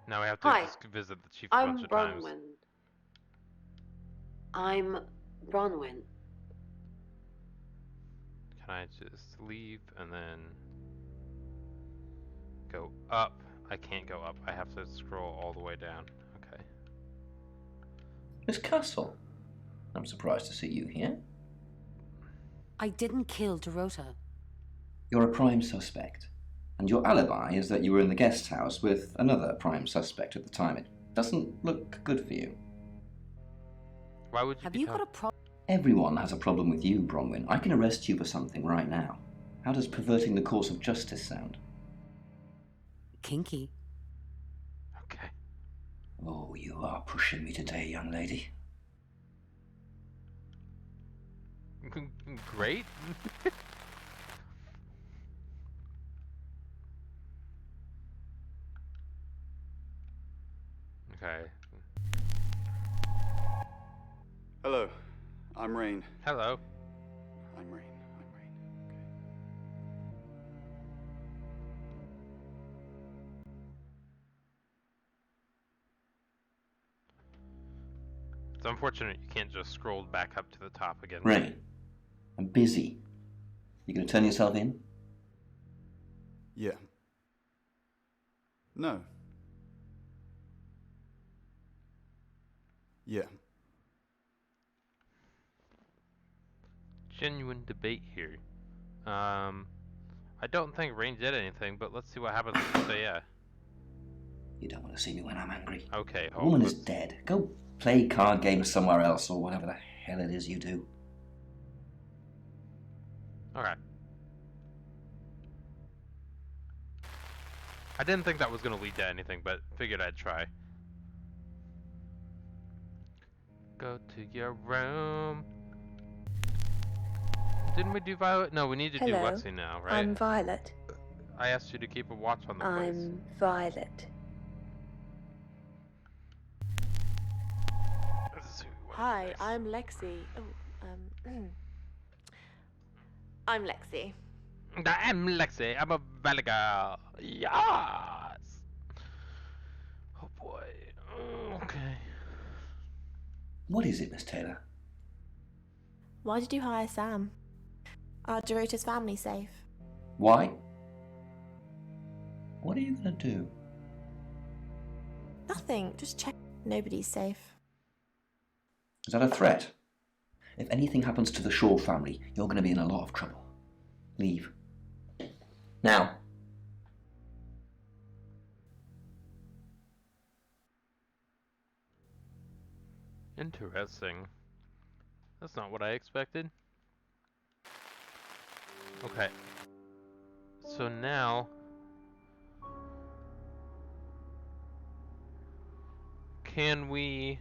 Now we have to Hi, just visit the chief a I'm bunch of times. Bronwyn. I'm Bronwyn. Can I just leave and then go up? I can't go up. I have to scroll all the way down. Okay. Miss Castle. I'm surprised to see you here. I didn't kill Dorota. You're a prime suspect, and your alibi is that you were in the guest house with another prime suspect at the time. It doesn't look good for you. Why would you Have be you got a problem? Everyone has a problem with you, Bronwyn. I can arrest you for something right now. How does perverting the course of justice sound? Kinky. Okay. Oh, you are pushing me today, young lady. Great. Okay. Hello, I'm Rain. Hello. It's unfortunate you can't just scroll back up to the top again. Rain, I'm busy. You gonna turn yourself in? Yeah. No. Yeah. Genuine debate here. I don't think Rain did anything, but let's see what happens if you say yeah. You don't want to see me when I'm angry. Okay, The woman is dead. Go play card games somewhere else or whatever the hell it is you do. Alright. I didn't think that was going to lead to anything, but figured I'd try. Go to your room. Didn't we do Violet? No, we need to do Hello, Lexi now, right? I'm Violet. I asked you to keep a watch on the place. I'm Violet. Hi, I'm Lexi. I'm Lexi. I'm Lexi. I'm a valley girl. Yes. Oh boy. Okay. What is it, Miss Taylor? Why did you hire Sam? Are Dorota's family safe? Why? What are you gonna do? Nothing, just check. Nobody's safe. Is that a threat? If anything happens to the Shaw family, you're gonna be in a lot of trouble. Leave. Now. Interesting. That's not what I expected. Okay. So now... can we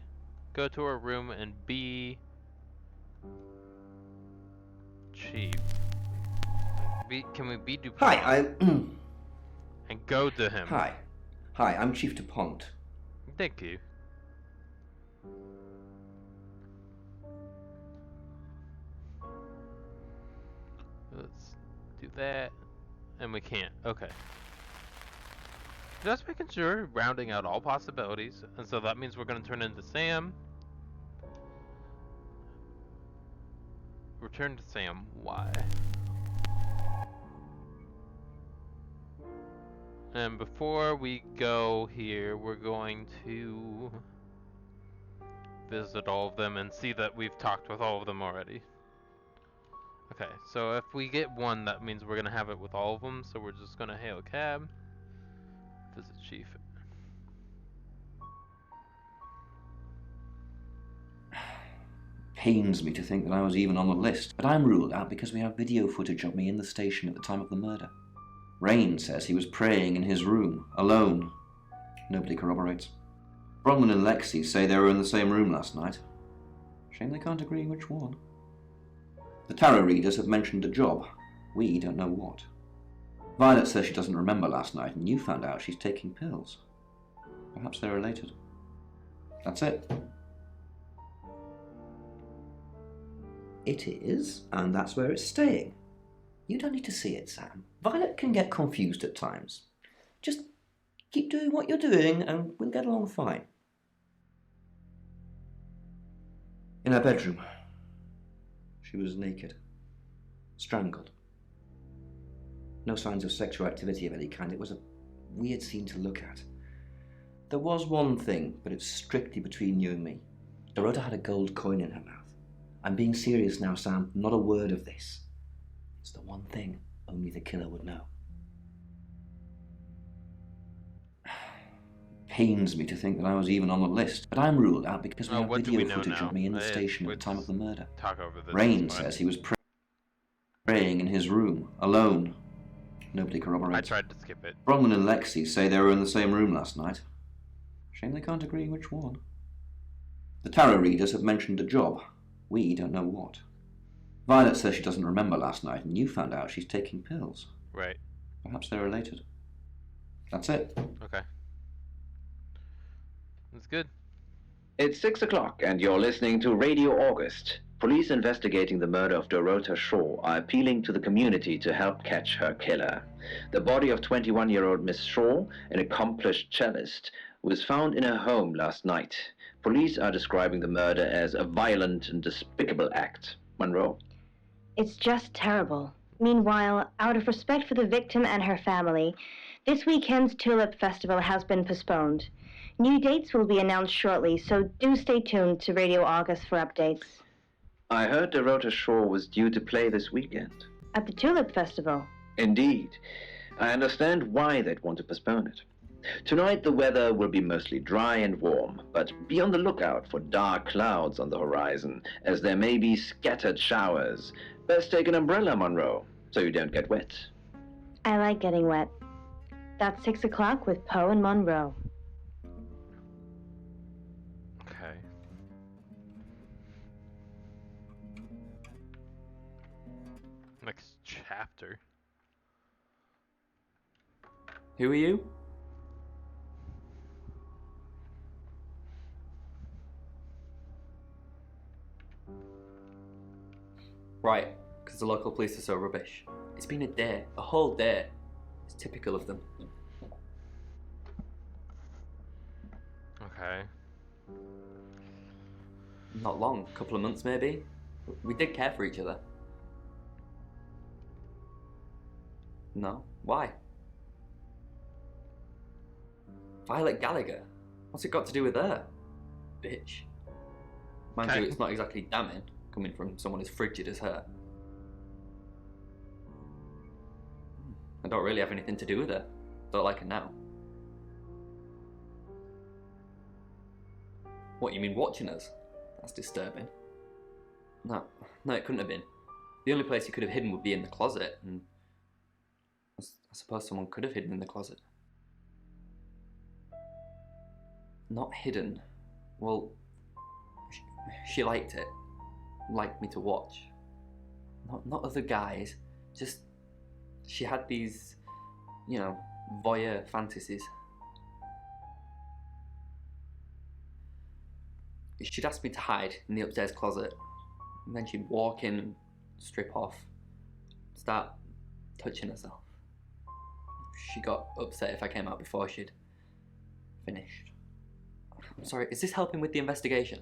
go to our room and be... Chief? Can we be DuPont? Hi, and go to him. Hi. Hi, I'm Chief DuPont. Thank you. Let's do that. And we can't. Okay. Just making sure, rounding out all possibilities. And so that means we're going to turn into Sam. Return to Sam. Why? And before we go here, we're going to visit all of them and see that we've talked with all of them already. Okay, so if we get one, that means we're gonna have it with all of them, so we're just gonna hail a cab. Visit Chief. Pains me to think that I was even on the list, but I'm ruled out because we have video footage of me in the station at the time of the murder. Rain says he was praying in his room, alone. Nobody corroborates. Bronwyn and Lexi say they were in the same room last night. Shame they can't agree which one. The tarot readers have mentioned a job. We don't know what. Violet says she doesn't remember last night, and you found out she's taking pills. Perhaps they're related. That's it. It is, and that's where it's staying. You don't need to see it, Sam. Violet can get confused at times. Just keep doing what you're doing, and we'll get along fine. In her bedroom, she was naked, strangled. No signs of sexual activity of any kind. It was a weird scene to look at. There was one thing, but it's strictly between you and me. Dorota had a gold coin in her mouth. I'm being serious now, Sam. Not a word of this. It's the one thing only the killer would know. Pains me to think that I was even on the list, but I'm ruled out because we have video footage of me in the station at the time of the murder. Talk over this. Rain says he was praying in his room, alone. Nobody corroborates. I tried to skip it. Bronwyn and Lexi say they were in the same room last night. Shame they can't agree which one. The tarot readers have mentioned a job. We don't know what. Violet says she doesn't remember last night, and you found out she's taking pills. Right. Perhaps they're related. That's it. Okay. That's good. It's 6 o'clock, and you're listening to Radio August. Police investigating the murder of Dorota Shaw are appealing to the community to help catch her killer. The body of 21-year-old Miss Shaw, an accomplished cellist, was found in her home last night. Police are describing the murder as a violent and despicable act. Monroe? It's just terrible. Meanwhile, out of respect for the victim and her family, this weekend's Tulip Festival has been postponed. New dates will be announced shortly, so do stay tuned to Radio August for updates. I heard Dorota Shore was due to play this weekend. At the Tulip Festival? Indeed. I understand why they'd want to postpone it. Tonight the weather will be mostly dry and warm, but be on the lookout for dark clouds on the horizon, as there may be scattered showers. Best take an umbrella, Monroe, so you don't get wet. I like getting wet. That's 6 o'clock with Poe and Monroe. Okay. Next chapter. Who are you? Right, because the local police are so rubbish. It's been a day, a whole day. It's typical of them. Okay. Not long, a couple of months maybe. We did care for each other. No? Why? Violet Gallagher? What's it got to do with her? Bitch. Mind you, it's not exactly damning, coming from someone as frigid as her. I don't really have anything to do with her. Don't like her now. What, you mean watching us? That's disturbing. No, it couldn't have been. The only place he could have hidden would be in the closet, and I suppose someone could have hidden in the closet. Not hidden. Well, she liked it. Liked me to watch. Not other guys. Just, she had these, you know, voyeur fantasies. She'd ask me to hide in the upstairs closet, and then she'd walk in and strip off, start touching herself. She got upset if I came out before she'd finished. I'm sorry, is this helping with the investigation?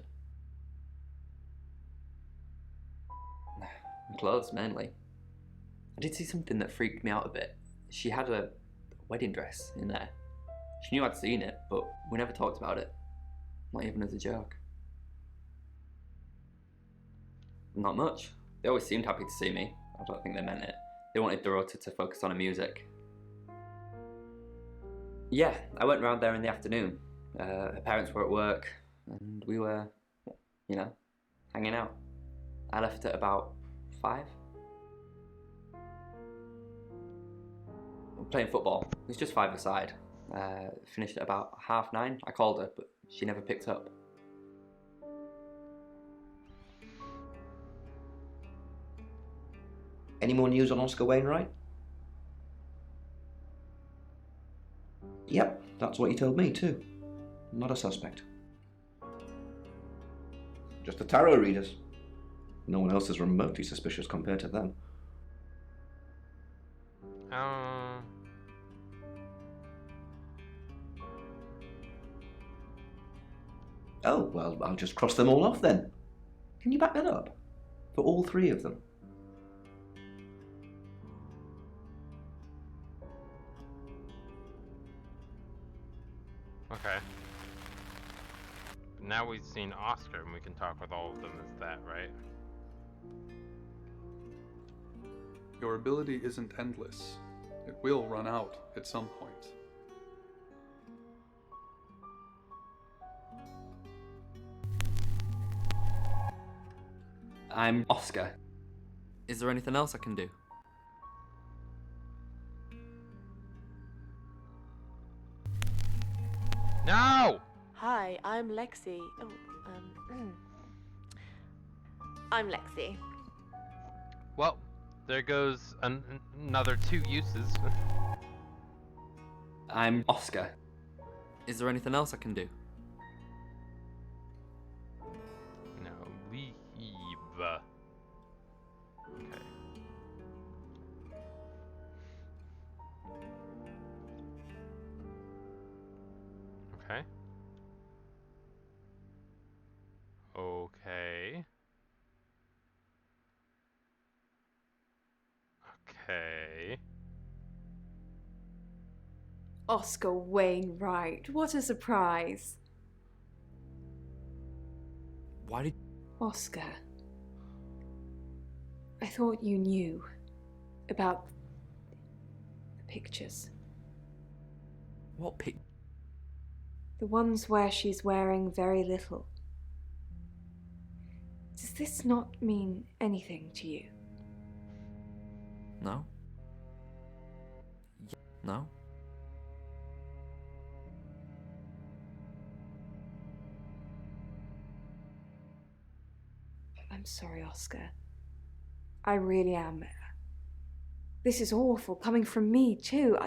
Clothes, mainly. I did see something that freaked me out a bit. She had a wedding dress in there. She knew I'd seen it, but we never talked about it. Not even as a joke. Not much. They always seemed happy to see me. I don't think they meant it. They wanted Dorota to focus on her music. Yeah, I went round there in the afternoon. Her parents were at work, and we were, you know, hanging out. I left at about 5. Playing football. It was just 5-a-side. Finished at about 9:30. I called her, but she never picked up. Any more news on Oscar Wainwright? Yep, that's what he told me too. Not a suspect. Just the tarot readers. No one else is remotely suspicious compared to them. Oh, well, I'll just cross them all off then. Can you back that up? For all 3 of them? Okay. Now we've seen Oscar and we can talk with all of them as that, right? Your ability isn't endless. It will run out at some point. I'm Oscar. Is there anything else I can do? No! Hi, I'm Lexi. Oh, I'm Lexi. Well, there goes another 2 uses. I'm Oscar. Is there anything else I can do? No, leave. Okay. Okay. Okay. Okay. Oscar Wainwright, what a surprise. Why did... Oscar, I thought you knew about the pictures. What pic... The ones where she's wearing very little. Does this not mean anything to you? No? No? I'm sorry, Oscar. I really am. This is awful, coming from me too.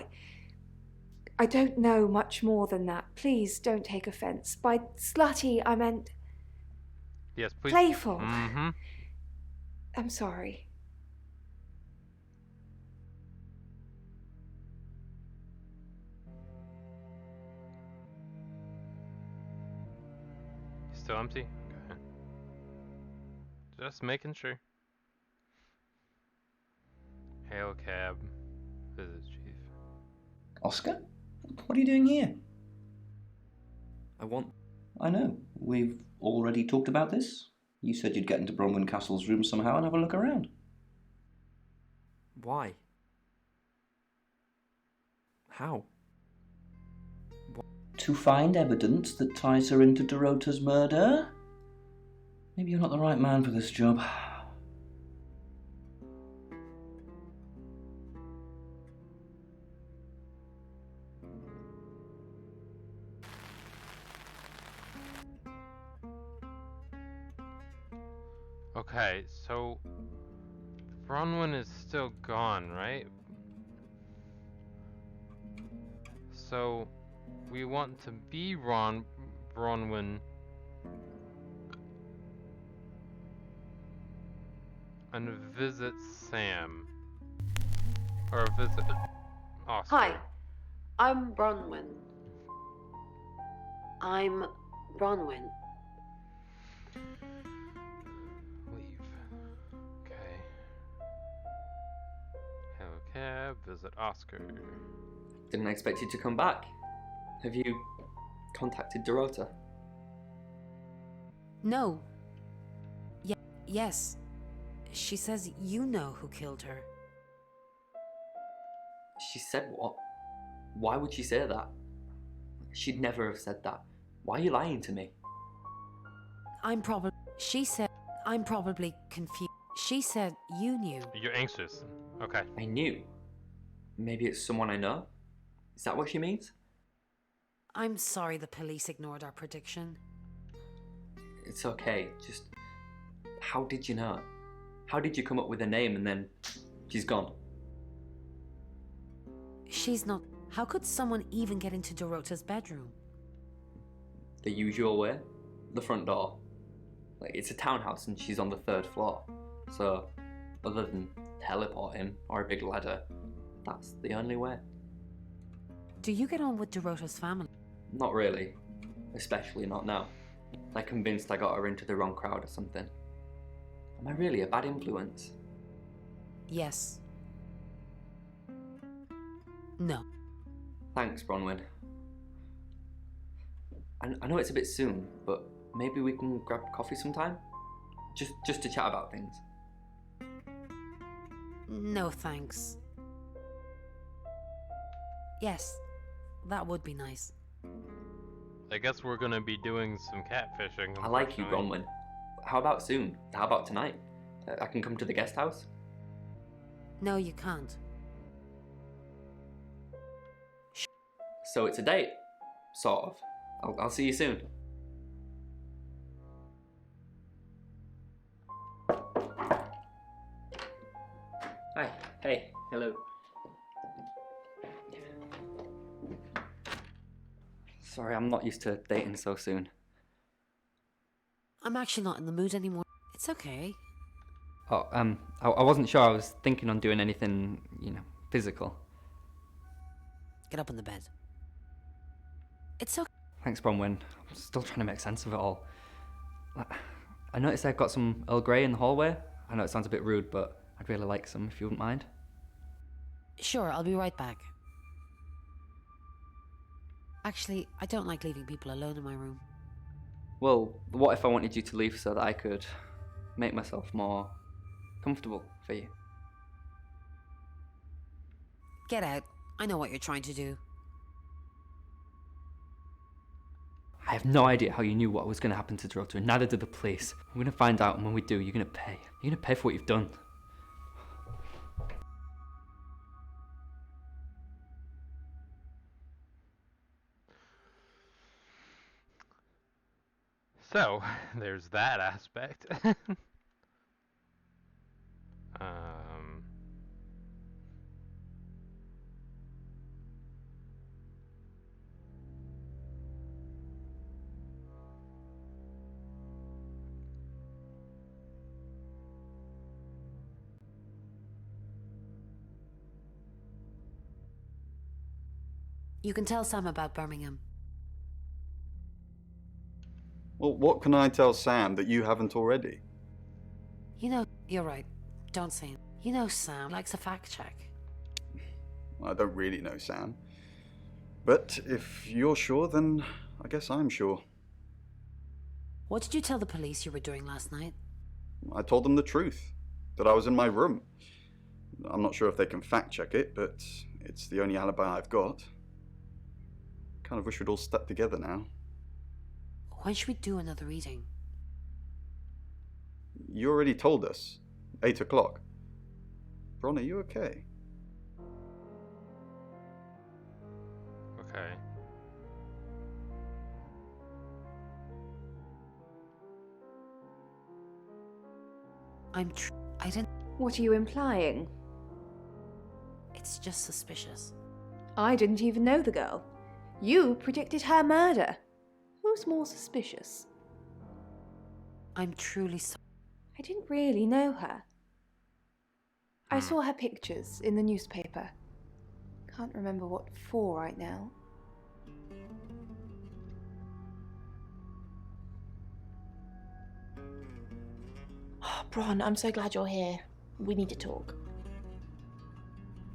I don't know much more than that. Please don't take offense. By slutty, I meant Yes, please. playful. Mm-hmm. I'm sorry. Still empty? Okay. Just making sure. Hail cab. Visit chief. Oscar? What are you doing here? I want... I know. We've already talked about this. You said you'd get into Bronwyn Castle's room somehow and have a look around. Why? How? To find evidence that ties her into Dorota's murder? Maybe you're not the right man for this job. Okay, so Bronwyn is still gone, right? So we want to be Bronwyn and visit Sam. Or visit Oscar. Hi, I'm Bronwyn. I'm Bronwyn. Leave. Okay. Hail cab, visit Oscar. Didn't expect you to come back. Have you contacted Dorota? No. Yes. She says you know who killed her. She said what? Why would she say that? She'd never have said that. Why are you lying to me? She said I'm probably confused. She said you knew. You're anxious. Okay. I knew. Maybe it's someone I know? Is that what she means? I'm sorry the police ignored our prediction. It's okay, just... How did you know? How did you come up with a name and then she's gone? She's not... How could someone even get into Dorota's bedroom? The usual way? The front door. Like, it's a townhouse and she's on the 3rd floor. So, other than teleporting or a big ladder, that's the only way. Do you get on with Dorota's family? Not really. Especially not now. I'm convinced I got her into the wrong crowd or something. Am I really a bad influence? Yes. No. Thanks, Bronwyn. I know it's a bit soon, but maybe we can grab coffee sometime? Just to chat about things. No thanks. Yes, that would be nice. I guess we're gonna be doing some catfishing. I like you, unfortunately. Bronwyn. How about soon? How about tonight? I can come to the guest house? No, you can't. So it's a date? Sort of. I'll see you soon. Hi. Hey. Hello. Sorry, I'm not used to dating so soon. I'm actually not in the mood anymore. It's okay. Oh, I wasn't sure. I was thinking on doing anything, physical. Get up in the bed. It's okay. Thanks, Bronwyn. I'm still trying to make sense of it all. I noticed I've got some Earl Grey in the hallway. I know it sounds a bit rude, but I'd really like some if you wouldn't mind. Sure, I'll be right back. Actually, I don't like leaving people alone in my room. Well, what if I wanted you to leave so that I could make myself more comfortable for you? Get out. I know what you're trying to do. I have no idea how you knew what was going to happen to Dorota, and neither did the police. We're going to find out, and when we do, you're going to pay. You're going to pay for what you've done. So, there's that aspect. um, You can tell Sam about Birmingham. Well, what can I tell Sam that you haven't already? You know, you're right. Don't say it. You know Sam likes a fact check. I don't really know Sam. But if you're sure, then I guess I'm sure. What did you tell the police you were doing last night? I told them the truth, that I was in my room. I'm not sure if they can fact check it, but it's the only alibi I've got. Kind of wish we'd all stuck together now. When should we do another reading? You already told us. 8 o'clock. Bron, are you okay? okay. I didn't. What are you implying? It's just suspicious. I didn't even know the girl. You predicted her murder. Who's more suspicious? I'm truly sorry. I didn't really know her. I saw her pictures in the newspaper. Can't remember what for right now. Oh, Bron, I'm so glad you're here. We need to talk.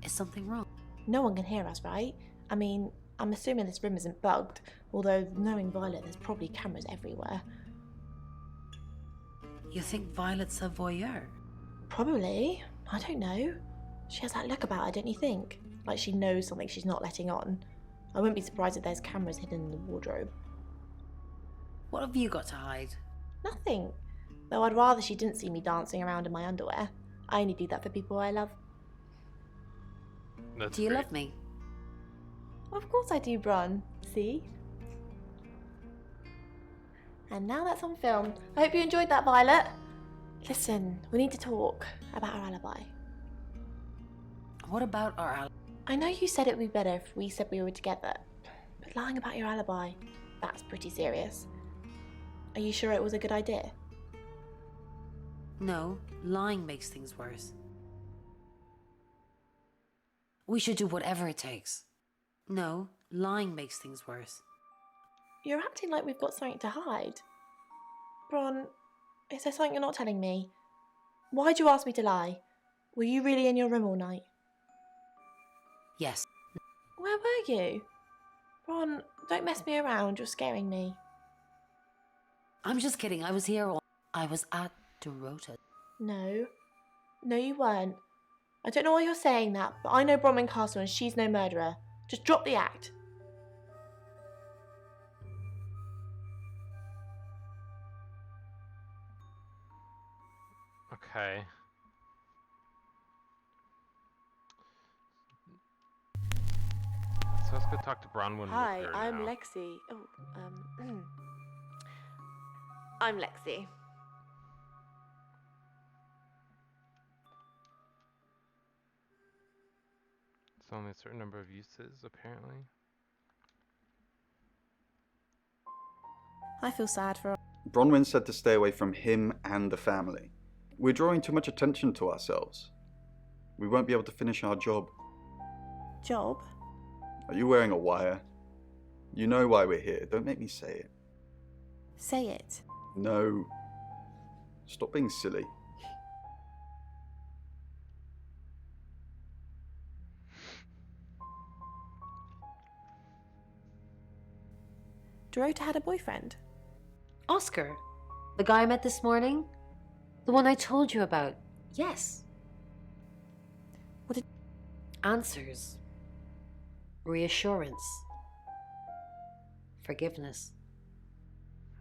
Is something wrong? No one can hear us, right? I mean, I'm assuming this room isn't bugged, although knowing Violet, there's probably cameras everywhere. You think Violet's a voyeur? Probably. I don't know. She has that look about her, don't you think? Like she knows something she's not letting on. I wouldn't be surprised if there's cameras hidden in the wardrobe. What have you got to hide? Nothing. Though I'd rather she didn't see me dancing around in my underwear. I only do that for people I love. That's Do you great. love me? Of course I do, Bron. See? And now that's on film. I hope you enjoyed that, Violet. Listen, we need to talk about our alibi. What about our alibi? I know you said it would be better if we said we were together, but lying about your alibi, that's pretty serious. Are you sure it was a good idea? No, lying makes things worse. We should do whatever it takes. No, lying makes things worse. You're acting like we've got something to hide. Bron, is there something you're not telling me? Why'd you ask me to lie? Were you really in your room all night? Yes. Where were you? Bron, don't mess me around, you're scaring me. I'm just kidding, I was here all... I was at Dorota. No. No, you weren't. I don't know why you're saying that, but I know Bronwyn Castle and she's no murderer. Just drop the act. Okay. So let's go talk to Bronwyn. Hi, with her I'm now. Lexi. I'm Lexi. It's only a certain number of uses, apparently. I feel sad for... Bronwyn said to stay away from him and the family. We're drawing too much attention to ourselves. We won't be able to finish our job. Job? Are you wearing a wire? You know why we're here. Don't make me say it. Say it. No. Stop being silly. Dorota had a boyfriend. Oscar, the guy I met this morning, the one I told you about. Yes. What did... Answers. Reassurance. Forgiveness.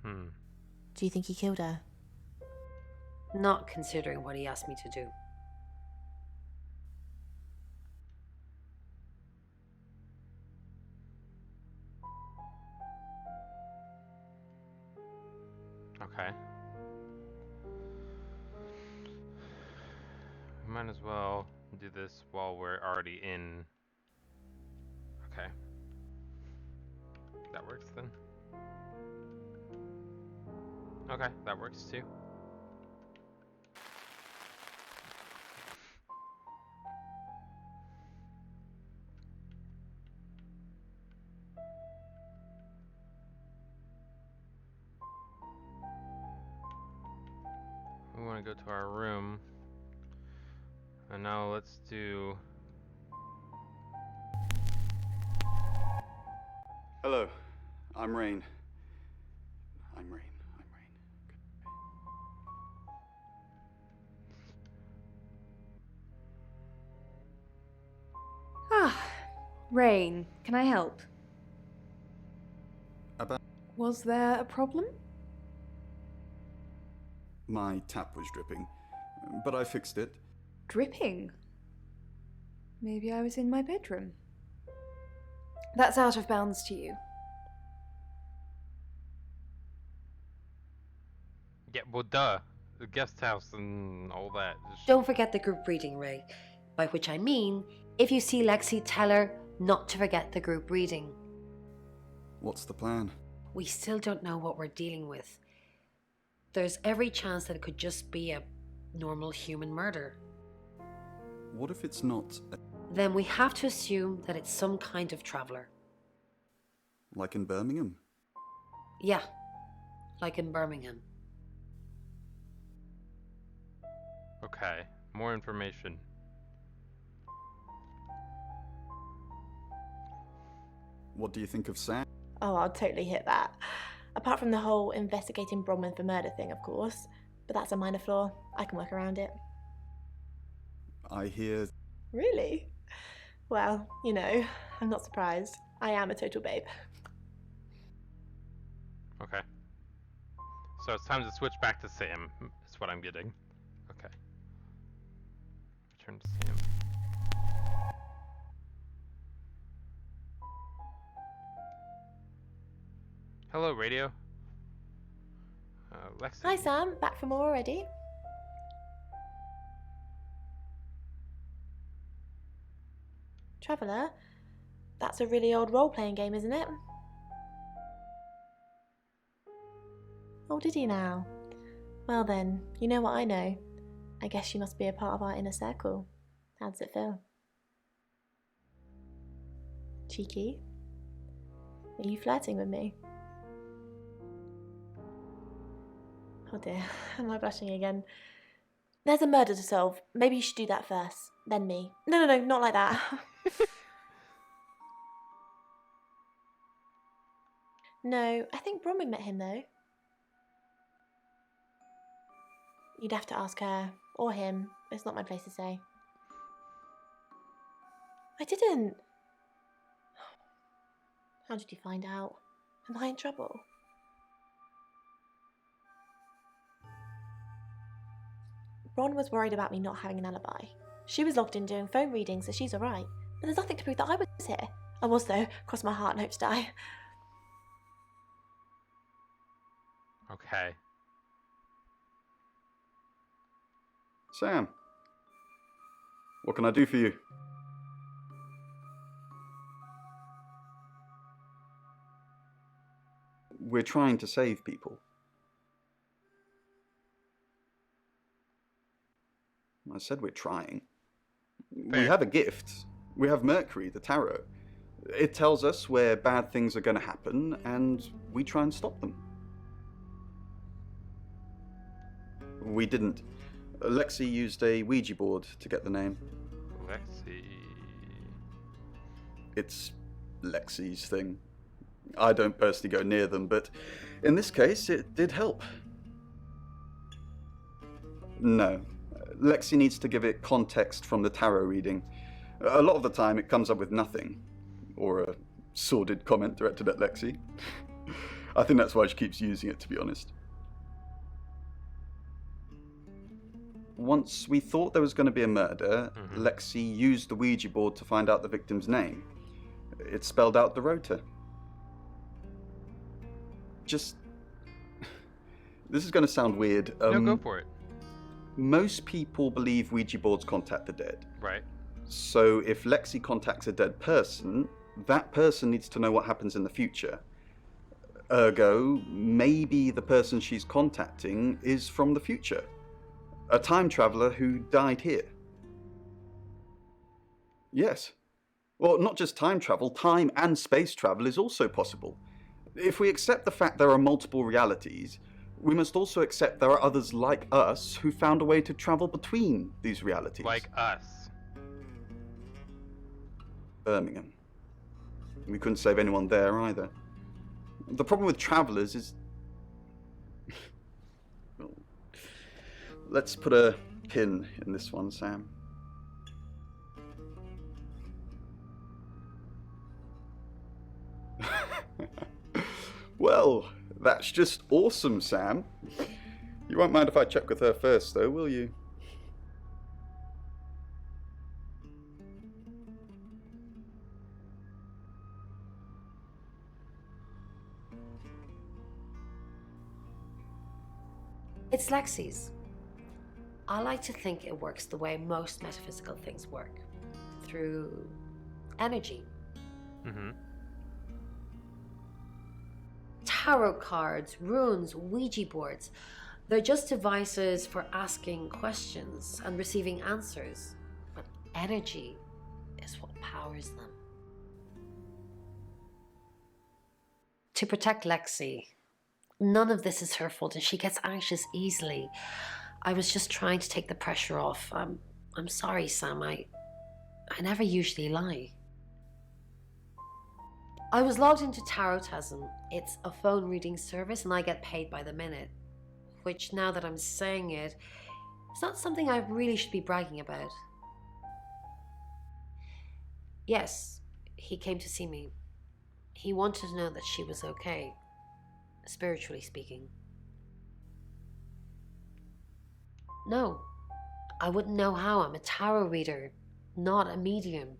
Do you think he killed her? Not considering what he asked me to do. Okay. We might as well do this while we're already in. Okay. That works then. Okay, that works too. We want to go to our room. And now let's do... Hello, I'm Rain. I'm Rain. Ah, Rain, can I help? About Was there a problem? my tap was dripping, but I fixed it. Dripping? Maybe I was in my bedroom. That's out of bounds to you. Yeah, well, duh. The guest house and all that. Don't forget the group reading, Ray. By which I mean, if you see Lexi, tell her not to forget the group reading. What's the plan? We still don't know what we're dealing with. There's every chance that it could just be a normal human murder. What if it's not Then we have to assume that it's some kind of traveller. like in Birmingham? Yeah, like in Birmingham. Okay, more information. What do you think of Sam? Oh, I'll totally hit that. Apart from the whole investigating Bronwyn for murder thing, of course. But that's a minor flaw. I can work around it. I hear... Really? Well, you know, I'm not surprised. I am a total babe. Okay. So it's time to switch back to Sam, is what I'm getting. Okay. Return to Sam. Hello, radio. Lexi. Hi, Sam. Back from war already? Traveller? That's a really old role-playing game, isn't it? Oh, did you now? Well then, you know what I know. I guess you must be a part of our inner circle. How does it feel? Cheeky? Are you flirting with me? Oh dear, am I blushing again? There's a murder to solve. Maybe you should do that first, then me. No, not like that. No, I think Bronwyn met him though. You'd have to ask her, or him. It's not my place to say. I didn't. How did you find out? Am I in trouble? Ron was worried about me not having an alibi. She was logged in doing phone readings, so she's alright. But there's nothing to prove that I was here. I was though, cross my heart and hope to die. Okay. Sam, what can I do for you? We're trying to save people. I said we're trying. Fair. We have a gift. We have Mercury, the tarot. It tells us where bad things are going to happen, and we try and stop them. we didn't. Lexi used a Ouija board to get the name. Lexi. It's Lexi's thing. I don't personally go near them, but in this case, it did help. No. Lexi needs to give it context from the tarot reading. A lot of the time, it comes up with nothing. Or a sordid comment directed at Lexi. I think that's why she keeps using it, to be honest. Once we thought there was going to be a murder, Lexi used the Ouija board to find out the victim's name. It spelled out Dorota. Just... This is going to sound weird. No, go for it. Most people believe Ouija boards contact the dead. Right. So if Lexi contacts a dead person, that person needs to know what happens in the future. Ergo, maybe the person she's contacting is from the future. A time traveler who died here. Yes. Well, not just time travel, time and space travel is also possible. If we accept the fact there are multiple realities, we must also accept there are others like us who found a way to travel between these realities. Like us. Birmingham. We couldn't save anyone there either. The problem with travelers is... Well, let's put a pin in this one, Sam. Well, that's just awesome, Sam. You won't mind if I check with her first, though, will you? It's Lexi's. I like to think it works the way most metaphysical things work. Through energy. Mm-hmm. Tarot cards, runes, Ouija boards. They're just devices for asking questions and receiving answers. But energy is what powers them. To protect Lexi, none of this is her fault and she gets anxious easily. I was just trying to take the pressure off. I'm sorry, Sam. I never usually lie. I was logged into Tarotasm. It's a phone reading service and I get paid by the minute. Which, now that I'm saying it, it's not something I really should be bragging about. Yes, he came to see me. He wanted to know that she was okay, spiritually speaking. No, I wouldn't know how. I'm a tarot reader, not a medium.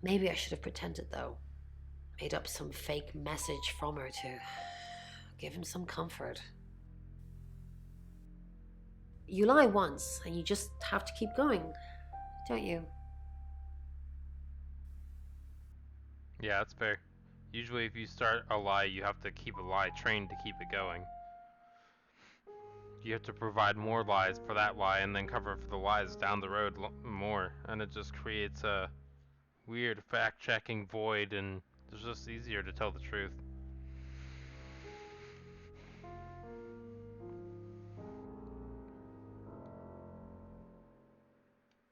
Maybe I should have pretended, though. Made up some fake message from her to give him some comfort. You lie once, and you just have to keep going, don't you? Yeah, that's fair. Usually if you start a lie, you have to keep a lie trained to keep it going. You have to provide more lies for that lie and then cover for the lies down the road more. And it just creates a weird fact-checking void, and it's just easier to tell the truth.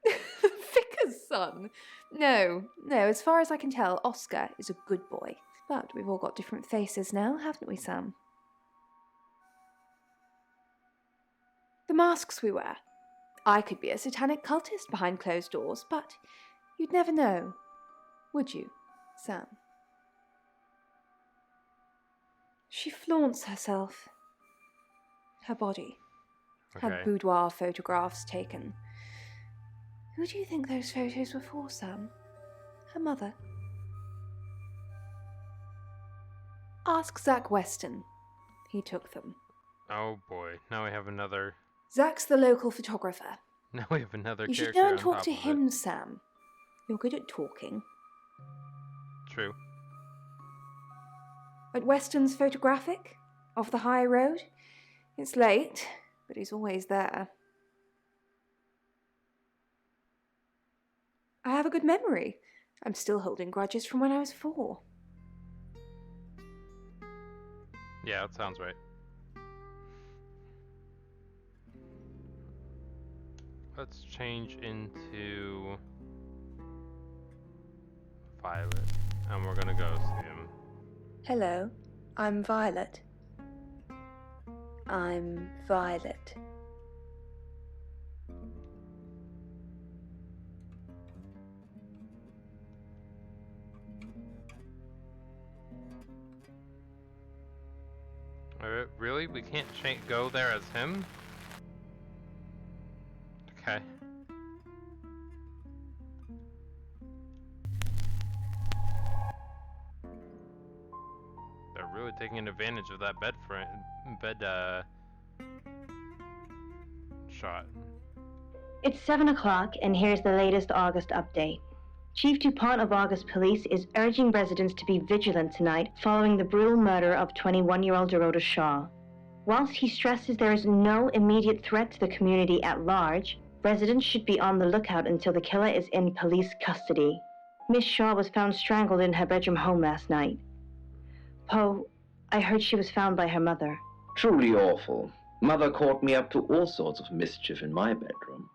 Vicar's son? No, as far as I can tell, Oscar is a good boy. But we've all got different faces now, haven't we, Sam? The masks we wear. I could be a satanic cultist behind closed doors, but you'd never know. Would you, Sam? She flaunts herself. Her body. Had Okay. boudoir photographs taken. Who do you think those photos were for, Sam? Her mother? Ask Zach Weston. He took them. Oh boy, now we have another. Zach's the local photographer. Now we have another You should character go and on talk top to of him, Sam. You're good at talking. it. True. At Weston's photographic? Off the high road? It's late, but he's always there. I have a good memory. I'm still holding grudges from when I was 4. Yeah, that sounds right. Let's change into Violet, and we're gonna go see him. Hello, I'm Violet. I'm Violet. Really? We can't go there as him? Okay. They're really taking advantage of that bed shot. It's 7 o'clock, and here's the latest August update. Chief DuPont of August Police is urging residents to be vigilant tonight following the brutal murder of 21-year-old Dorota Shaw. Whilst he stresses there is no immediate threat to the community at large, residents should be on the lookout until the killer is in police custody. Miss Shaw was found strangled in her bedroom home last night. Poe, I heard she was found by her mother. Truly awful. Mother caught me up to all sorts of mischief in my bedroom.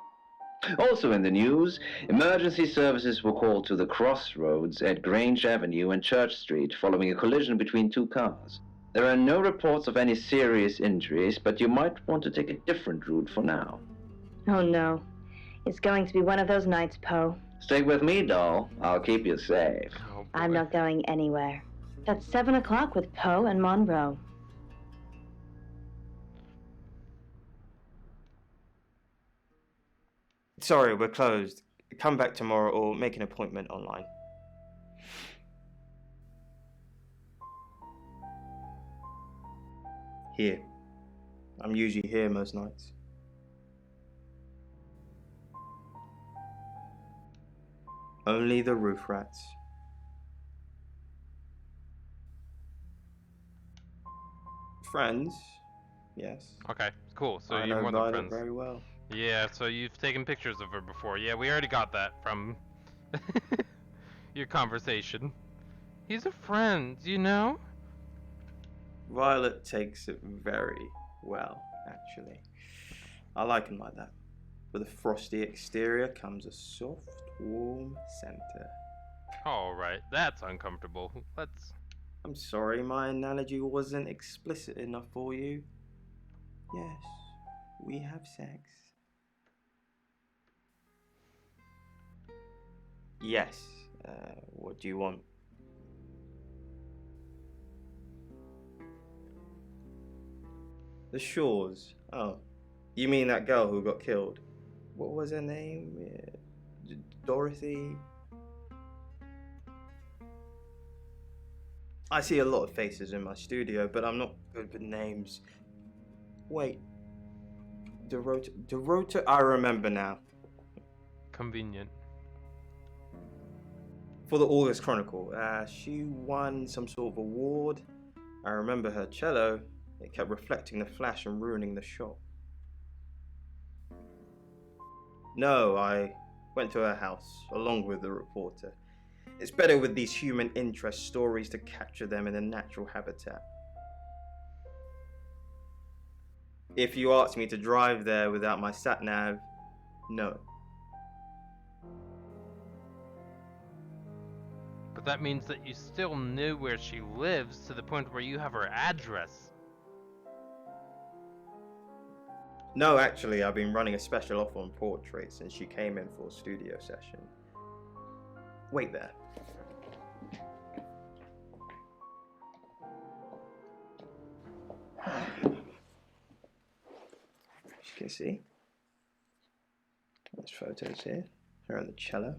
Also in the news, emergency services were called to the crossroads at Grange Avenue and Church Street following a collision between two cars. There are no reports of any serious injuries, but you might want to take a different route for now. Oh no. It's going to be one of those nights, Poe. Stick with me, doll. I'll keep you safe. Oh, boy. I'm not going anywhere. That's 7 o'clock with Poe and Monroe. Sorry, we're closed. Come back tomorrow or make an appointment online. Here. I'm usually here most nights. Only the roof rats. Friends, yes. Okay, cool. So I you're know more than Violet friends. very well. Yeah, so you've taken pictures of her before. Yeah, we already got that from your conversation. He's a friend, you know? Violet takes it very well, actually. I like him like that. With a frosty exterior comes a soft, warm center. Alright, that's uncomfortable. Let's... I'm sorry my analogy wasn't explicit enough for you. Yes, we have sex. Yes, what do you want? The Shores. Oh, you mean that girl who got killed? What was her name? Dorothy? I see a lot of faces in my studio, but I'm not good with names. Wait. Dorota, I remember now. Convenient. For the August Chronicle, she won some sort of award. I remember her cello. It kept reflecting the flash and ruining the shot. No, I went to her house, along with the reporter. It's better with these human interest stories to capture them in a natural habitat. If you asked me to drive there without my sat-nav, no. But that means that you still knew where she lives to the point where you have her address. No, actually, I've been running a special offer on portraits since she came in for a studio session. Wait there. As you can see, there's photos here. Her on the cello.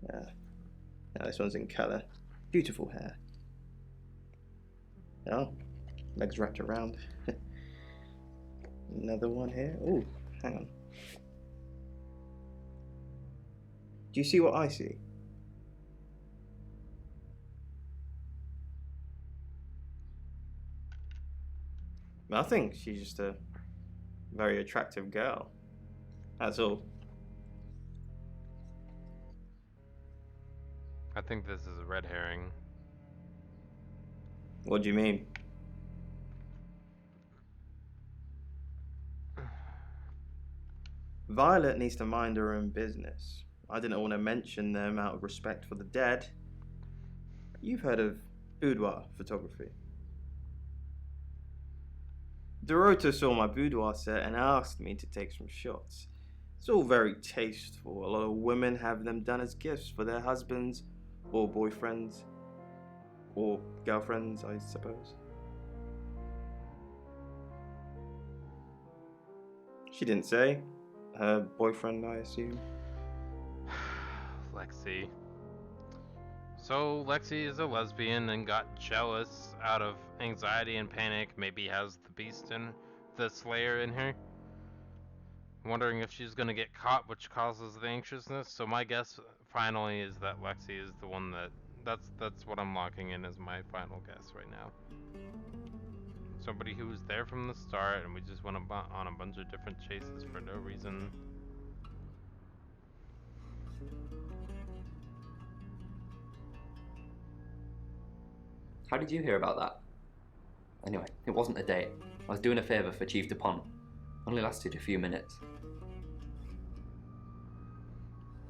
Now this one's in colour. Beautiful hair. Oh, legs wrapped around. Another one here. Oh, hang on. Do you see what I see? Nothing. She's just a very attractive girl. That's all. I think this is a red herring. What do you mean? Violet needs to mind her own business. I didn't want to mention them out of respect for the dead. You've heard of boudoir photography. Dorota saw my boudoir set and asked me to take some shots. It's all very tasteful. A lot of women have them done as gifts for their husbands or boyfriends or girlfriends, I suppose. She didn't say. Her boyfriend, I assume. Lexi. So Lexi is a lesbian and got jealous out of anxiety and panic. Maybe has the beast in the Slayer in her. Wondering if she's gonna get caught, which causes the anxiousness. So my guess finally is that Lexi is the one that's what I'm locking in as my final guess right now. Somebody who was there from the start, and we just went on a bunch of different chases for no reason. How did you hear about that? Anyway, it wasn't a date. I was doing a favour for Chief DuPont. Only lasted a few minutes.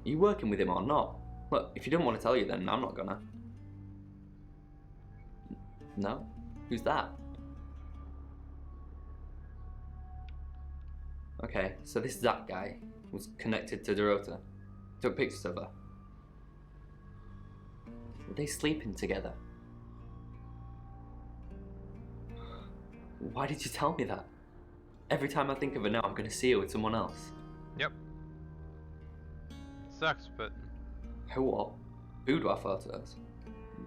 Are you working with him or not? Look, if you don't want to tell you, then I'm not gonna. No? Who's that? Okay, so this Zach guy was connected to Dorota. Took pictures of her. Were they sleeping together? Why did you tell me that? Every time I think of her now, I'm gonna see her with someone else. Yep. Sucks, but... Who what? Boudoir photos?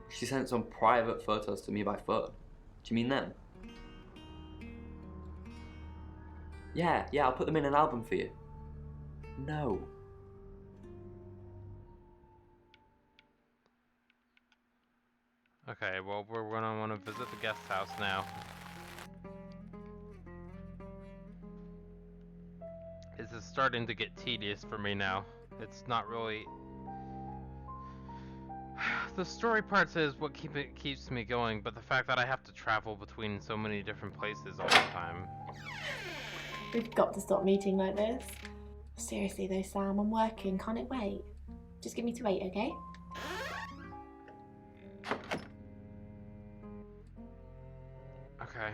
She sent some private photos to me by phone. Do you mean them? Yeah, I'll put them in an album for you. No. Okay, well, we're gonna want to visit the guest house now. This is starting to get tedious for me now. It's not really... The story parts is what keeps me going, but the fact that I have to travel between so many different places all the time. We've got to stop meeting like this. Seriously though, Sam, I'm working. Can't it wait? Just give me to 8, okay? Okay.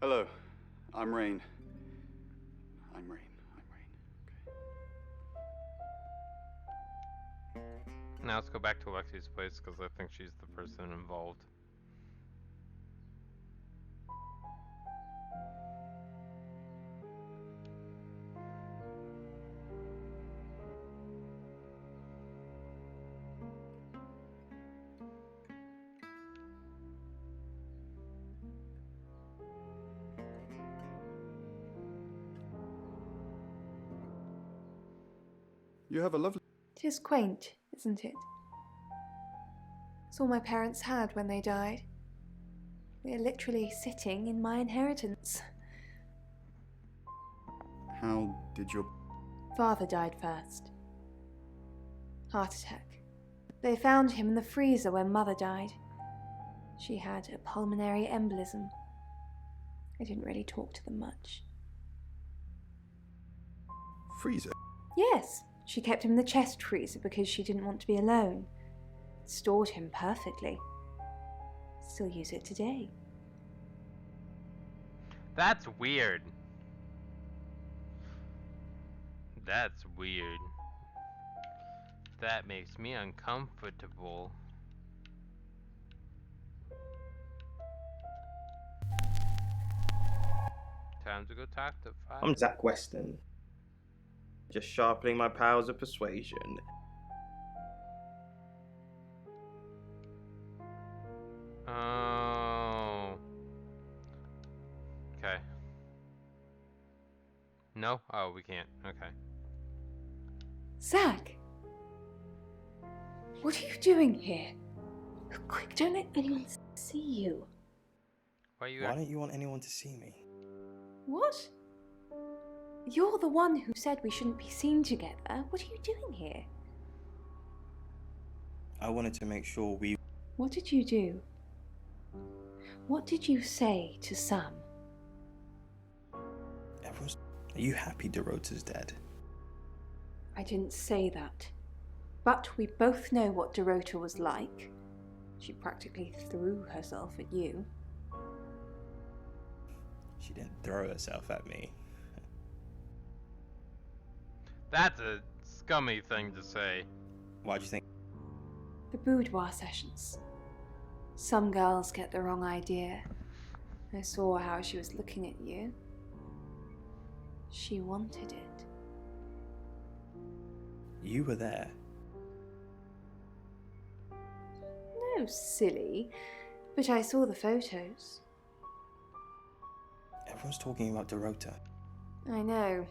Hello, I'm Rain. I'm Rain. Now let's go back to Lexi's place, because I think she's the person involved. You have a lovely... It is quaint, isn't it? It's all my parents had when they died. We're literally sitting in my inheritance. How did your... Father died first. Heart attack. They found him in the freezer when Mother died. She had a pulmonary embolism. I didn't really talk to them much. Freezer? Yes, she kept him in the chest freezer because she didn't want to be alone. Stored him perfectly. Still use it today. That's weird. That's weird. That makes me uncomfortable. Time to go talk to Father. I'm Zach Weston. Just sharpening my powers of persuasion. Oh. Okay. No? Oh, we can't. Okay. Zach! What are you doing here? Quick, don't let anyone see you. Why don't you want anyone to see me? What? You're the one who said we shouldn't be seen together. What are you doing here? I wanted to make sure we... What did you do? What did you say to Sam? Everyone's... Are you happy Dorota's dead? I didn't say that. But we both know what Dorota was like. She practically threw herself at you. She didn't throw herself at me. That's a scummy thing to say. Why'd you think? The boudoir sessions. Some girls get the wrong idea. I saw how she was looking at you. She wanted it. You were there. No, silly. But I saw the photos. Everyone's talking about Dorota. I know.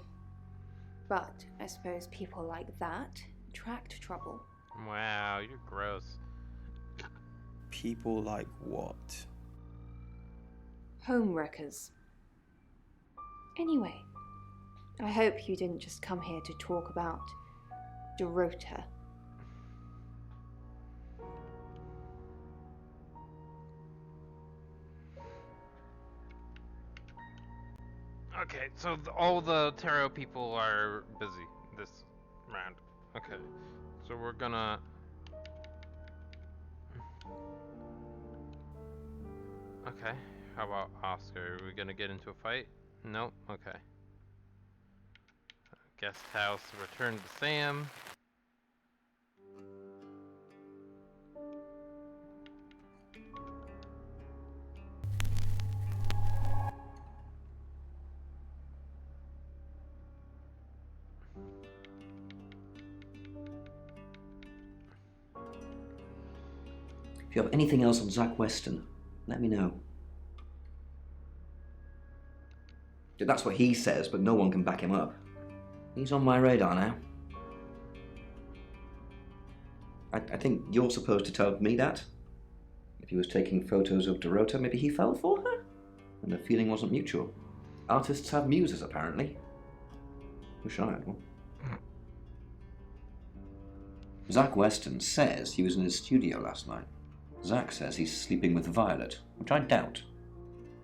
But I suppose people like that attract trouble. Wow, you're gross. People like what? Homewreckers. Anyway, I hope you didn't just come here to talk about Dorota. Okay, so all the tarot people are busy this round. Okay, so we're gonna... Okay, how about Oscar? Are we gonna get into a fight? Nope, okay. Guest house, return to Sam. If you have anything else on Zach Weston, let me know. That's what he says, but no one can back him up. He's on my radar now. I think you're supposed to tell me that. If he was taking photos of Dorota, maybe he fell for her? And the feeling wasn't mutual. Artists have muses, apparently. Wish I had one. Zach Weston says he was in his studio last night. Zach says he's sleeping with Violet, which I doubt.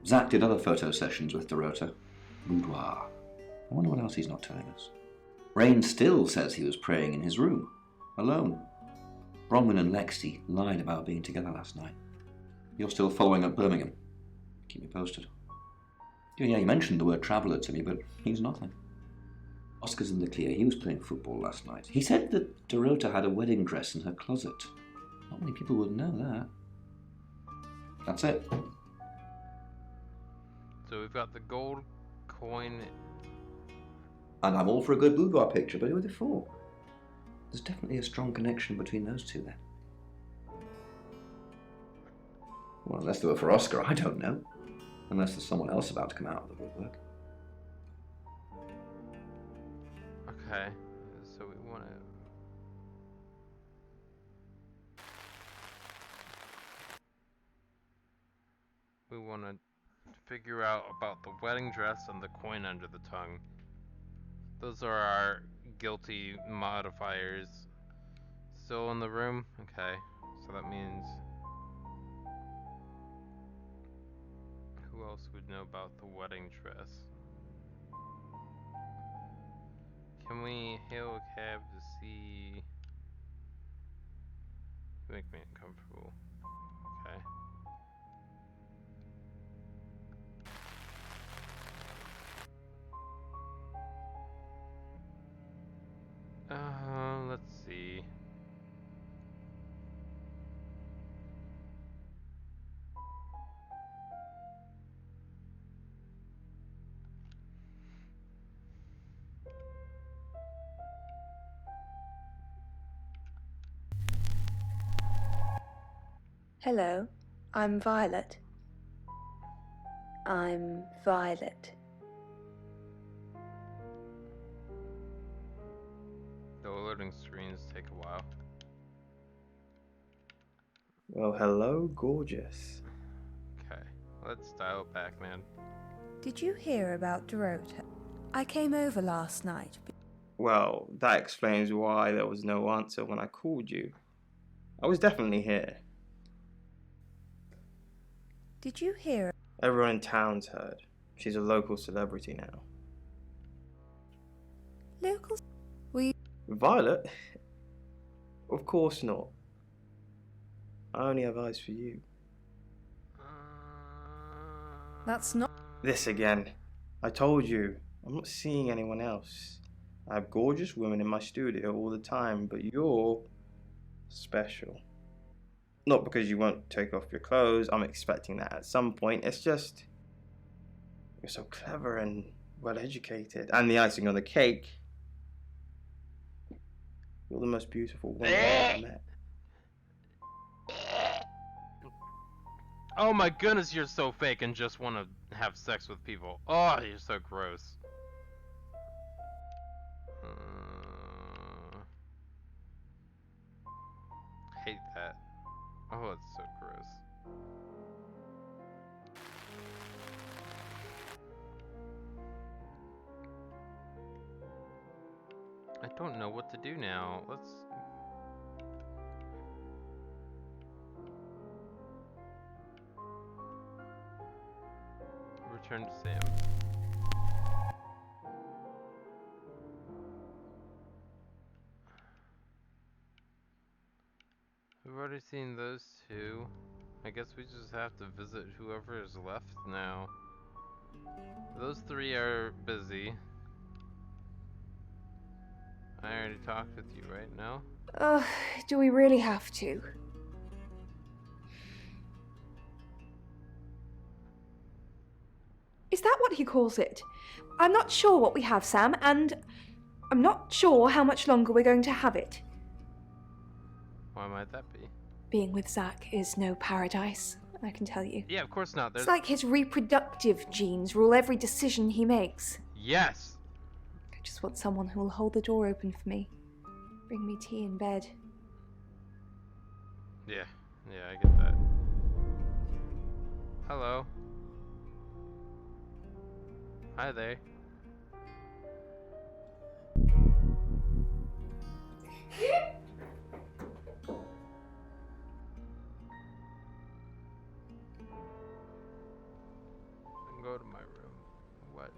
Zach did other photo sessions with Dorota. Boudoir. I wonder what else he's not telling us. Rain still says he was praying in his room, alone. Bronwyn and Lexi lied about being together last night. You're still following up Birmingham. Keep me posted. Yeah, you mentioned the word traveller to me, but he's nothing. Oscar's in the clear. He was playing football last night. He said that Dorota had a wedding dress in her closet. Not many people would know that. That's it. So we've got the gold coin. And I'm all for a good boudoir picture, but who are they for? There's definitely a strong connection between those two then. Well, unless they were for Oscar, I don't know. Unless there's someone else about to come out of the woodwork. Okay, so we want to... We want to figure out about the wedding dress and the coin under the tongue. Those are our guilty modifiers. Still in the room? Okay, so that means... Who else would know about the wedding dress? Can we hail a cab to see... Make me uncomfortable. Okay. Let's see. Hello, I'm Violet. I'm Violet. The loading screens take a while. Well, hello, gorgeous. Okay, let's dial it back, man. Did you hear about Dorota? I came over last night. Well, that explains why there was no answer when I called you. I was definitely here. Did you hear? Everyone in town's heard. She's a local celebrity now. Locals? We. Violet? Of course not. I only have eyes for you. That's not. This again. I told you, I'm not seeing anyone else. I have gorgeous women in my studio all the time, but you're special. Not because you won't take off your clothes, I'm expecting that at some point. It's just, you're so clever and well educated. And the icing on the cake, you're the most beautiful woman I've ever met. Oh my goodness, you're so fake and just want to have sex with people. Oh, you're so gross. Hate that. Oh, it's so gross. I don't know what to do now. Let's... return to Sam. We've already seen those two. I guess we just have to visit whoever is left now. Those three are busy. I already talked with you, right? No? Do we really have to? Is that what he calls it? I'm not sure what we have, Sam, and I'm not sure how much longer we're going to have it. Why might that be? Being with Zach is no paradise, I can tell you. Yeah, of course not. It's like his reproductive genes rule every decision he makes. Yes! I just want someone who will hold the door open for me. Bring me tea in bed. Yeah, I get that. Hello. Hi there. Go to my room. What?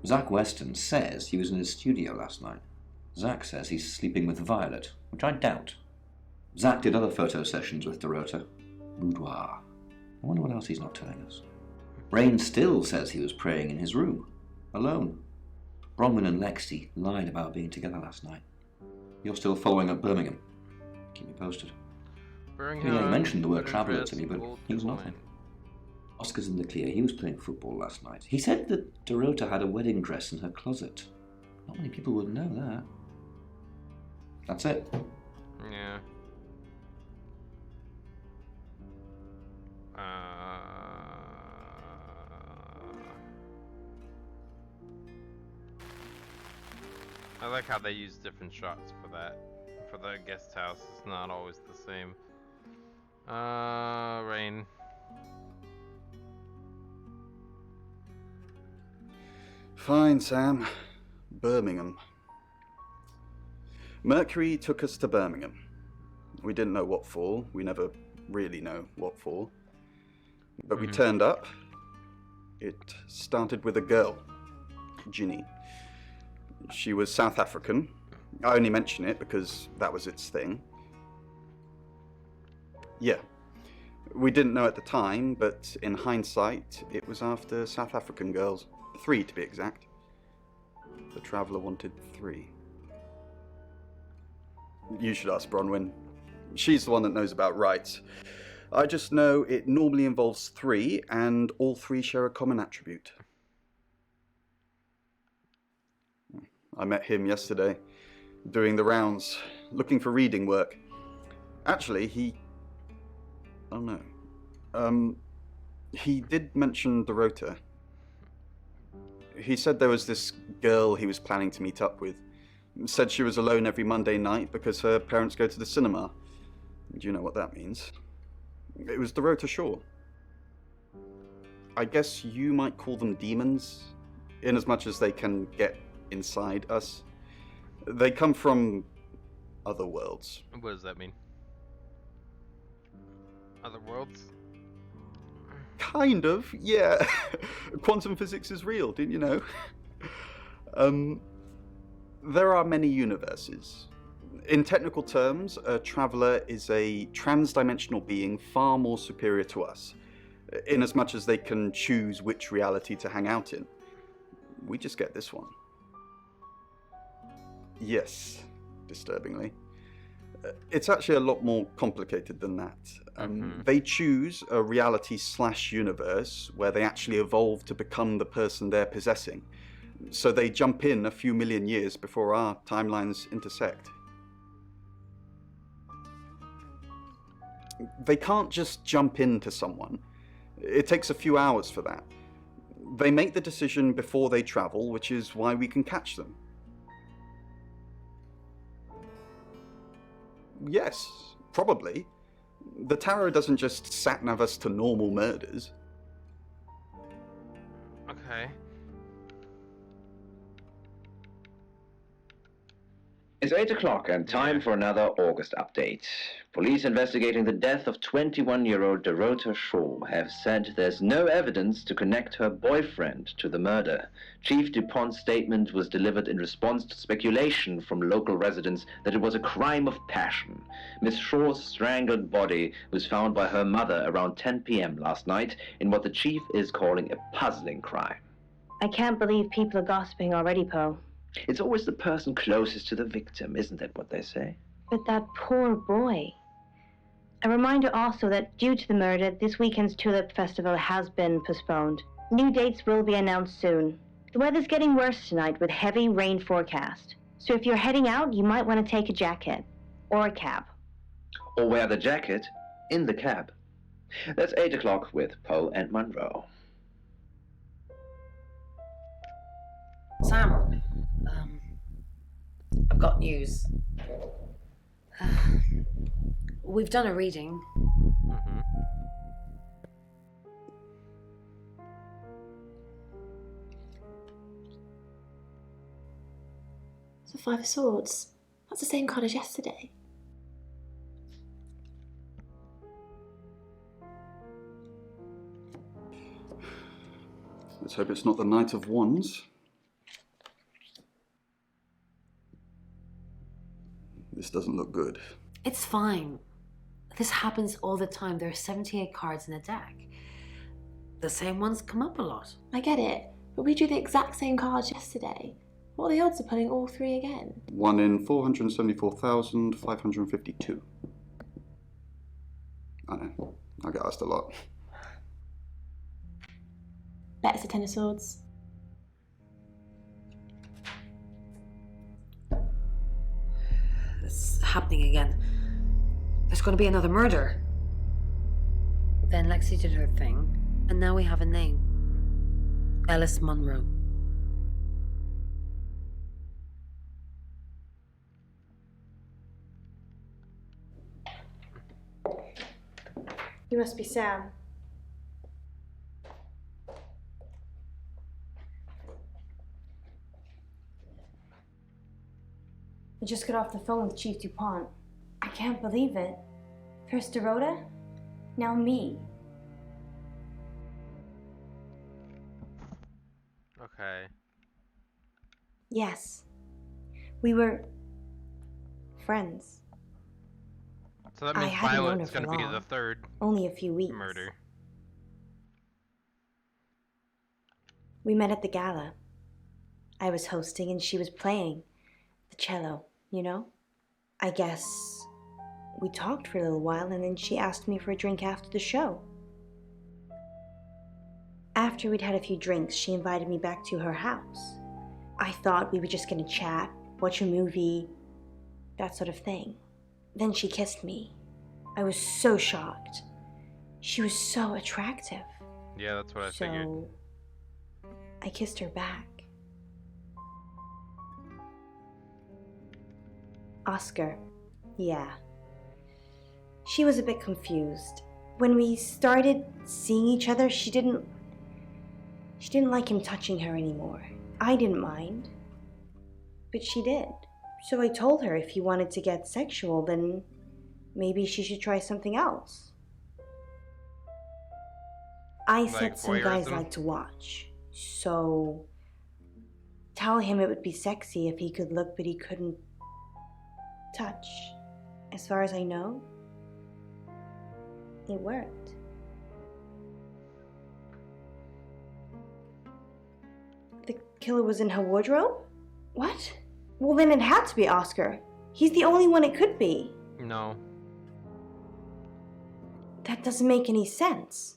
Zach Weston says he was in his studio last night. Zach says he's sleeping with Violet, which I doubt. Zach did other photo sessions with Dorota. Boudoir. I wonder what else he's not telling us. Rain still says he was praying in his room, alone. Bronwyn and Lexi lied about being together last night. You're still following up Birmingham. Keep me posted. He only mentioned the word traveller to me, but he was nothing. Oscar's in the clear. He was playing football last night. He said that Dorota had a wedding dress in her closet. Not many people would know that. That's it. Yeah. I like how they use different shots for that. For the guest house, it's not always the same. Rain. Fine, Sam. Birmingham. Mercury took us to Birmingham. We didn't know what for. We never really know what for. But we turned up. It started with a girl, Ginny. She was South African. I only mention it because that was its thing. Yeah. We didn't know at the time, but in hindsight, it was after South African girls. 3 to be exact. The Traveller wanted 3. You should ask Bronwyn. She's the one that knows about rights. I just know it normally involves 3, and all 3 share a common attribute. I met him yesterday, doing the rounds, looking for reading work. Actually, he did mention Dorota. He said there was this girl he was planning to meet up with. Said she was alone every Monday night because her parents go to the cinema. Do you know what that means? It was Dorota Shaw. I guess you might call them demons, in as much as they can get inside us. They come from other worlds. What does that mean? Other worlds? Kind of, yeah. Quantum physics is real, didn't you know? There are many universes. In technical terms, a traveler is a trans-dimensional being far more superior to us, in as much as they can choose which reality to hang out in. We just get this one. Yes, disturbingly. It's actually a lot more complicated than that. They choose a reality/universe where they actually evolve to become the person they're possessing. So they jump in a few million years before our timelines intersect. They can't just jump into someone. It takes a few hours for that. They make the decision before they travel, which is why we can catch them. Yes, probably. The tarot doesn't just sat-nav us to normal murders. Okay. It's 8 o'clock and time for another August update. Police investigating the death of 21-year-old Dorota Shaw have said there's no evidence to connect her boyfriend to the murder. Chief DuPont's statement was delivered in response to speculation from local residents that it was a crime of passion. Miss Shaw's strangled body was found by her mother around 10 p.m. last night in what the chief is calling a puzzling crime. I can't believe people are gossiping already, Poe. It's always the person closest to the victim, isn't that what they say? But that poor boy. A reminder also that due to the murder, this weekend's Tulip Festival has been postponed. New dates will be announced soon. The weather's getting worse tonight with heavy rain forecast. So if you're heading out, you might want to take a jacket. Or a cab. Or wear the jacket in the cab. That's 8 o'clock with Poe and Monroe. Sam, I've got news. We've done a reading. The Five of Swords. That's the same card as yesterday. Let's hope it's not the Knight of Wands. This doesn't look good. It's fine. This happens all the time. There are 78 cards in a deck. The same ones come up a lot. I get it, but we drew the exact same cards yesterday. What are the odds of pulling all three again? 1 in 474,552. I know. I get asked a lot. Bet it's a Ten of Swords. It's happening again. There's going to be another murder. Then Lexi did her thing, and now we have a name. Alice Munro. You must be Sam. I just got off the phone with Chief DuPont. I can't believe it. First Dorota, now me. Okay. Yes. We were friends. So that I means hadn't known her Violet's for going to be long. the third Only a few weeks. murder. We met at the gala. I was hosting and she was playing the cello, you know? I guess we talked for a little while and then she asked me for a drink after the show. After we'd had a few drinks, she invited me back to her house. I thought we were just gonna chat, watch a movie, that sort of thing. Then she kissed me. I was so shocked. She was so attractive. Yeah, that's what I figured. So I kissed her back. Oscar. Yeah. She was a bit confused. When we started seeing each other, she didn't like him touching her anymore. I didn't mind. But she did. So I told her if he wanted to get sexual, then maybe she should try something else. I said Like some guys voyeurism? like to watch. So tell him it would be sexy if he could look but he couldn't touch. As far as I know, it worked. The killer was in her wardrobe? What? Well, then it had to be Oscar. He's the only one it could be. No. That doesn't make any sense.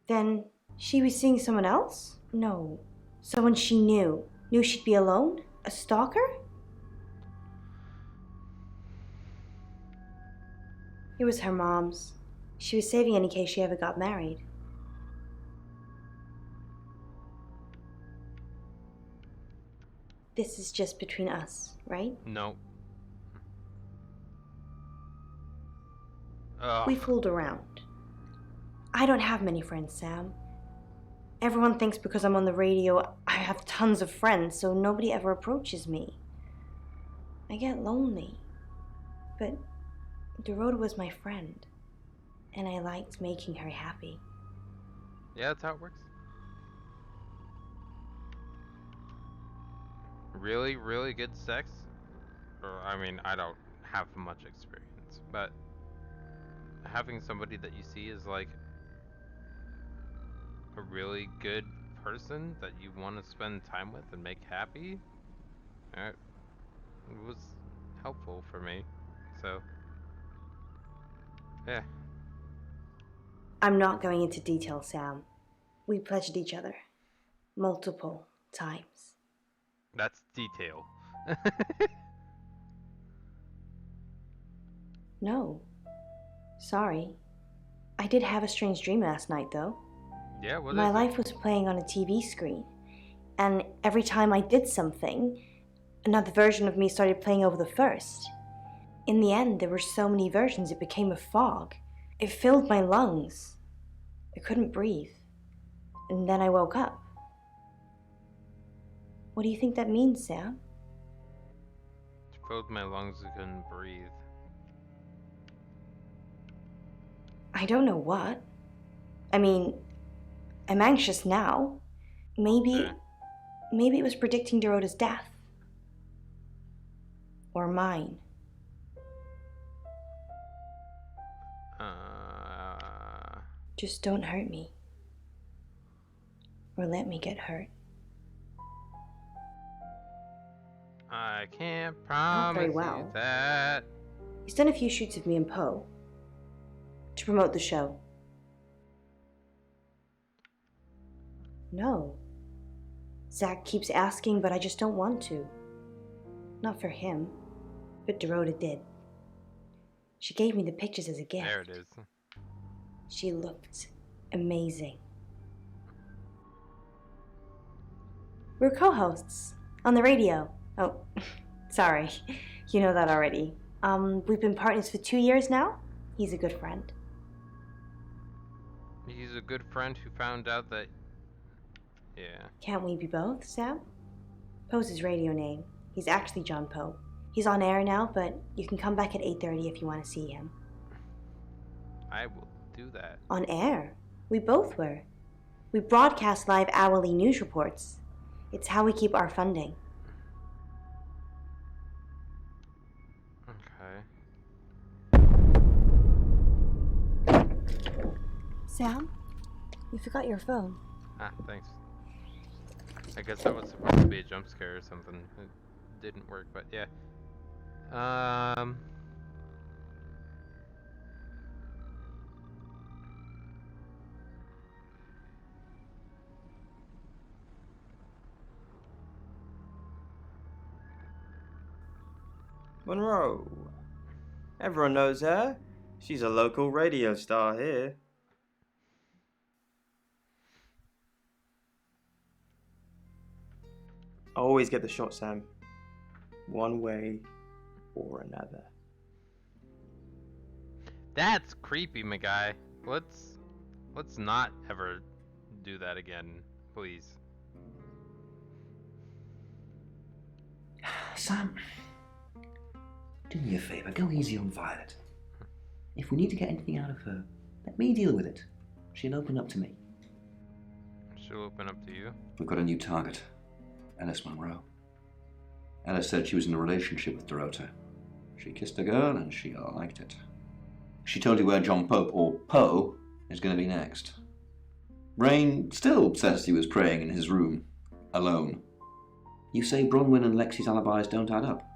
Then she was seeing someone else? No. Someone she knew. Knew she'd be alone? A stalker? It was her mom's. She was saving in case she ever got married. This is just between us, right? No. We fooled around. I don't have many friends, Sam. Everyone thinks because I'm on the radio, I have tons of friends, so nobody ever approaches me. I get lonely. But Dorota was my friend, and I liked making her happy. Yeah, that's how it works. Really, really good sex? Or, I mean, I don't have much experience, but having somebody that you see is like a really good person that you want to spend time with and make happy, it was helpful for me. So, yeah. I'm not going into detail, Sam. We pledged each other. Multiple times. That's detail. No. Sorry. I did have a strange dream last night, though. Yeah, what My is it? life was playing on a TV screen. And every time I did something, another version of me started playing over the first. In the end, there were so many versions it became a fog. It filled my lungs. I couldn't breathe. And then I woke up. What do you think that means, Sam? It filled my lungs, I couldn't breathe. I don't know what. I mean, I'm anxious now. Maybe it was predicting Dorota's death. Or mine. Just don't hurt me. Or let me get hurt. I can't Not promise very you well. that. He's done a few shoots of me and Poe. To promote the show. No. Zach keeps asking, but I just don't want to. Not for him. But Dorota did. She gave me the pictures as a gift. There it is. She looked amazing. We're co-hosts on the radio. Oh, sorry. You know that already. We've been partners for 2 years now. He's a good friend. He's a good friend who found out that... Yeah. Can't we be both, Sam? Poe's his radio name. He's actually John Poe. He's on air now, but you can come back at 8:30 if you want to see him. I will do that. On air? We both were. We broadcast live hourly news reports. It's how we keep our funding. Okay. Sam? You forgot your phone. Ah, thanks. I guess that was supposed to be a jump scare or something. It didn't work, but yeah. Monroe. Everyone knows her. She's a local radio star here. I always get the shot, Sam. One way or another. That's creepy, my guy. Let's not ever do that again, please. Sam, do me a favour, go easy on Violet. If we need to get anything out of her, let me deal with it. She'll open up to me. She'll open up to you. We've got a new target, Ellis Monroe. Ellis said she was in a relationship with Dorota. She kissed a girl and she liked it. She told you where John Pope, or Poe, is going to be next. Rain still says he was praying in his room, alone. You say Bronwyn and Lexi's alibis don't add up.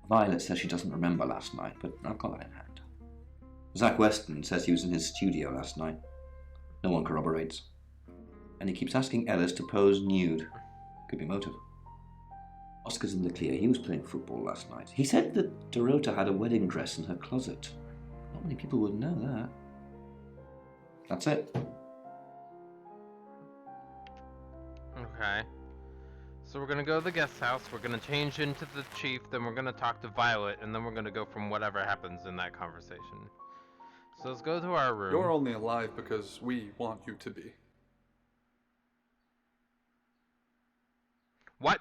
Violet says she doesn't remember last night, but I've got that in hand. Zach Weston says he was in his studio last night. No one corroborates. And he keeps asking Ellis to pose nude. Could be motive. Oscar's in the clear. He was playing football last night. He said that Dorota had a wedding dress in her closet. Not many people would know that. That's it. Okay. So we're gonna go to the guest house, we're gonna change into the chief, then we're gonna talk to Violet, and then we're gonna go from whatever happens in that conversation. So let's go to our room. You're only alive because we want you to be. What?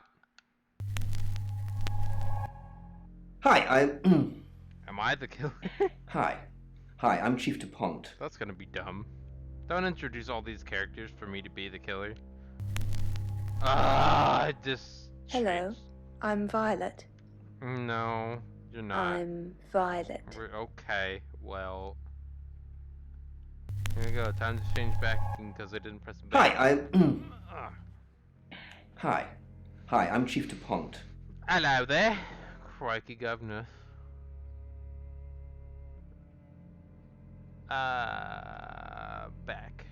Hi, Am I the killer? Hi, I'm Chief DuPont. That's gonna be dumb. Don't introduce all these characters for me to be the killer. Hello, I'm Violet. No, you're not. I'm Violet. Okay, well. Here we go, time to change back because I didn't press the button. Hi, I'm Chief DuPont. Hello there. Crikey, governor. Back.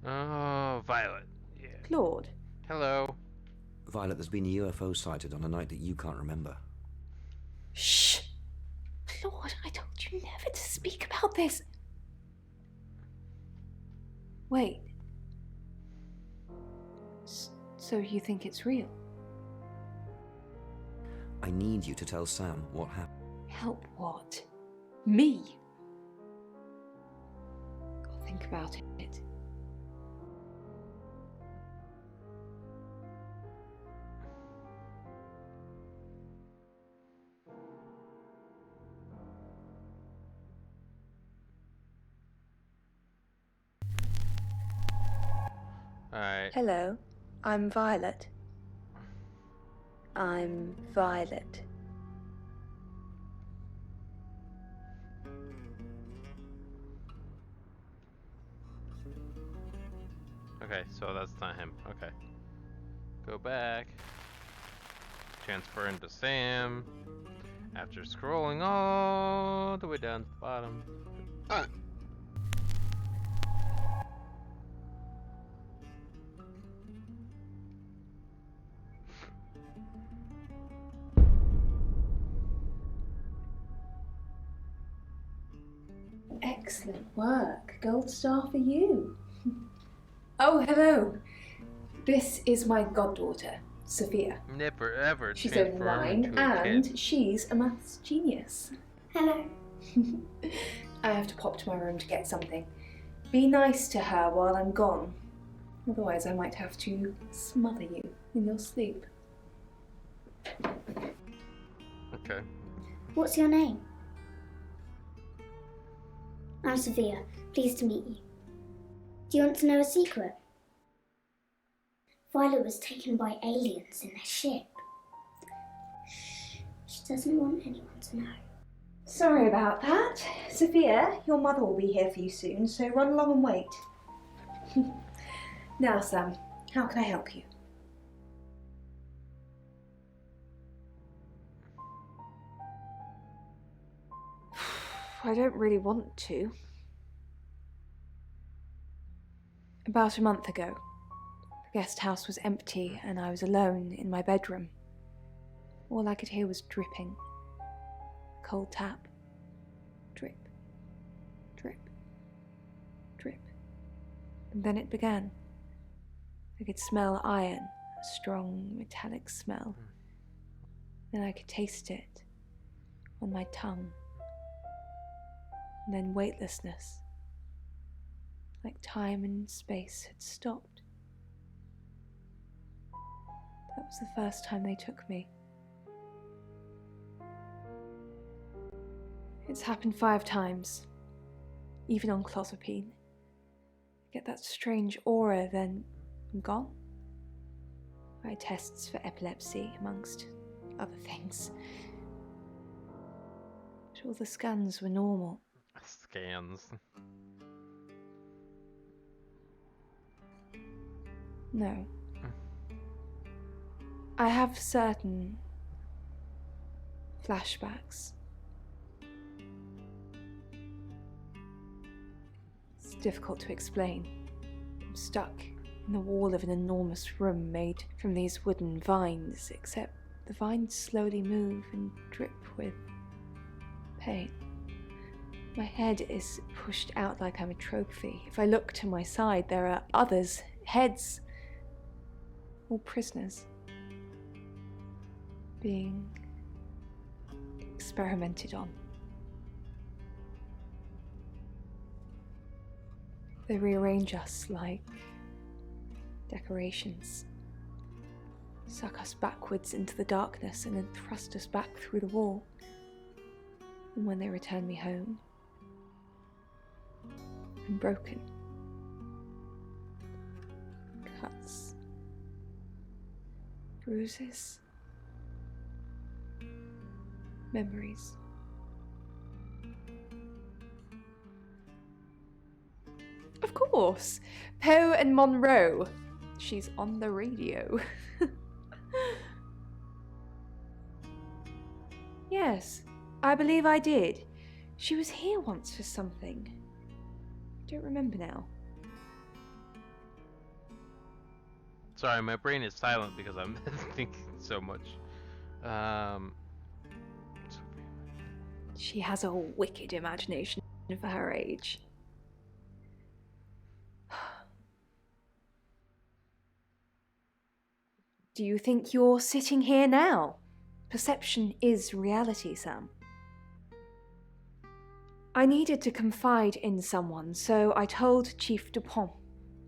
Oh, Violet. Yeah. Claude. Hello. Violet, there's been a UFO sighted on a night that you can't remember. Shh! Claude, I told you never to speak about this. Wait. So you think it's real? I need you to tell Sam what happened. Help what? Me? I'll think about it. Alright. Hello, I'm Violet. I'm Violet. Okay, so that's not him. Okay. Go back. Transfer into Sam. After scrolling all the way down to the bottom. Excellent work. Gold star for you. Oh, hello. This is my goddaughter, Sophia. Never ever She's only transform 9 into a and kid. she's a maths genius. Hello. I have to pop to my room to get something. Be nice to her while I'm gone. Otherwise, I might have to smother you in your sleep. Okay. What's your name? I'm Sophia. Pleased to meet you. Do you want to know a secret? Violet was taken by aliens in their ship. Shh. She doesn't want anyone to know. Sorry about that. Sophia, your mother will be here for you soon, so run along and wait. Now, Sam, how can I help you? I don't really want to. About a month ago, the guest house was empty and I was alone in my bedroom. All I could hear was dripping. Cold tap. Drip. Drip. Drip. And then it began. I could smell iron, a strong metallic smell. Then I could taste it on my tongue. And then weightlessness, like time and space had stopped. That was the first time they took me. It's happened 5 times, even on clozapine. I get that strange aura, then I'm gone. I had tests for epilepsy, amongst other things. But all the scans were normal. Scans. No. I have certain flashbacks. It's difficult to explain. I'm stuck in the wall of an enormous room made from these wooden vines, except the vines slowly move and drip with pain. My head is pushed out like I'm a trophy. If I look to my side, there are others, heads, all prisoners, being experimented on. They rearrange us like decorations, suck us backwards into the darkness and then thrust us back through the wall. And when they return me home, I'm broken. Cuts, bruises, memories. Of course! Poe and Monroe. She's on the radio. Yes, I believe I did. She was here once for something. I don't remember now. Sorry, my brain is silent because I'm thinking so much. She has a wicked imagination for her age. Do you think you're sitting here now? Perception is reality, Sam. I needed to confide in someone, so I told Chief Dupont.